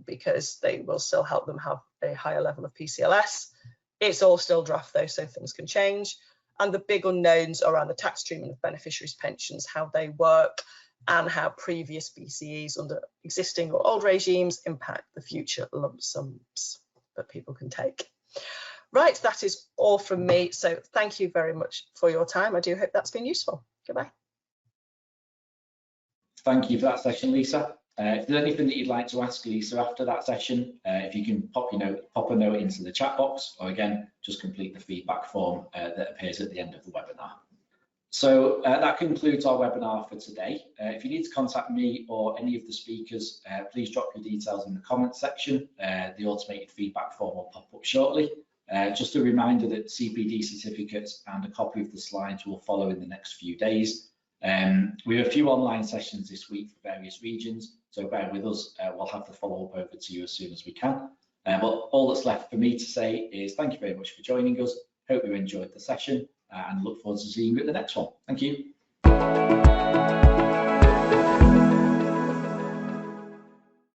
because they will still help them have a higher level of PCLS. It's all still draft though, so things can change. And the big unknowns around the tax treatment of beneficiaries' pensions, how they work, and how previous BCEs under existing or old regimes impact the future lump sums that people can take. Right, that is all from me. So thank you very much for your time. I do hope that's been useful. Goodbye. Thank you for that session, Lisa. If there's anything that you'd like to ask Lisa after that session, if you can pop a note into the chat box, or again, just complete the feedback form that appears at the end of the webinar. So that concludes our webinar for today. If you need to contact me or any of the speakers, please drop your details in the comments section. The automated feedback form will pop up shortly. Just a reminder that CPD certificates and a copy of the slides will follow in the next few days. We have a few online sessions this week for various regions, so bear with us. We'll have the follow-up over to you as soon as we can. But all that's left for me to say is thank you very much for joining us. Hope you enjoyed the session and look forward to seeing you at the next one. Thank you.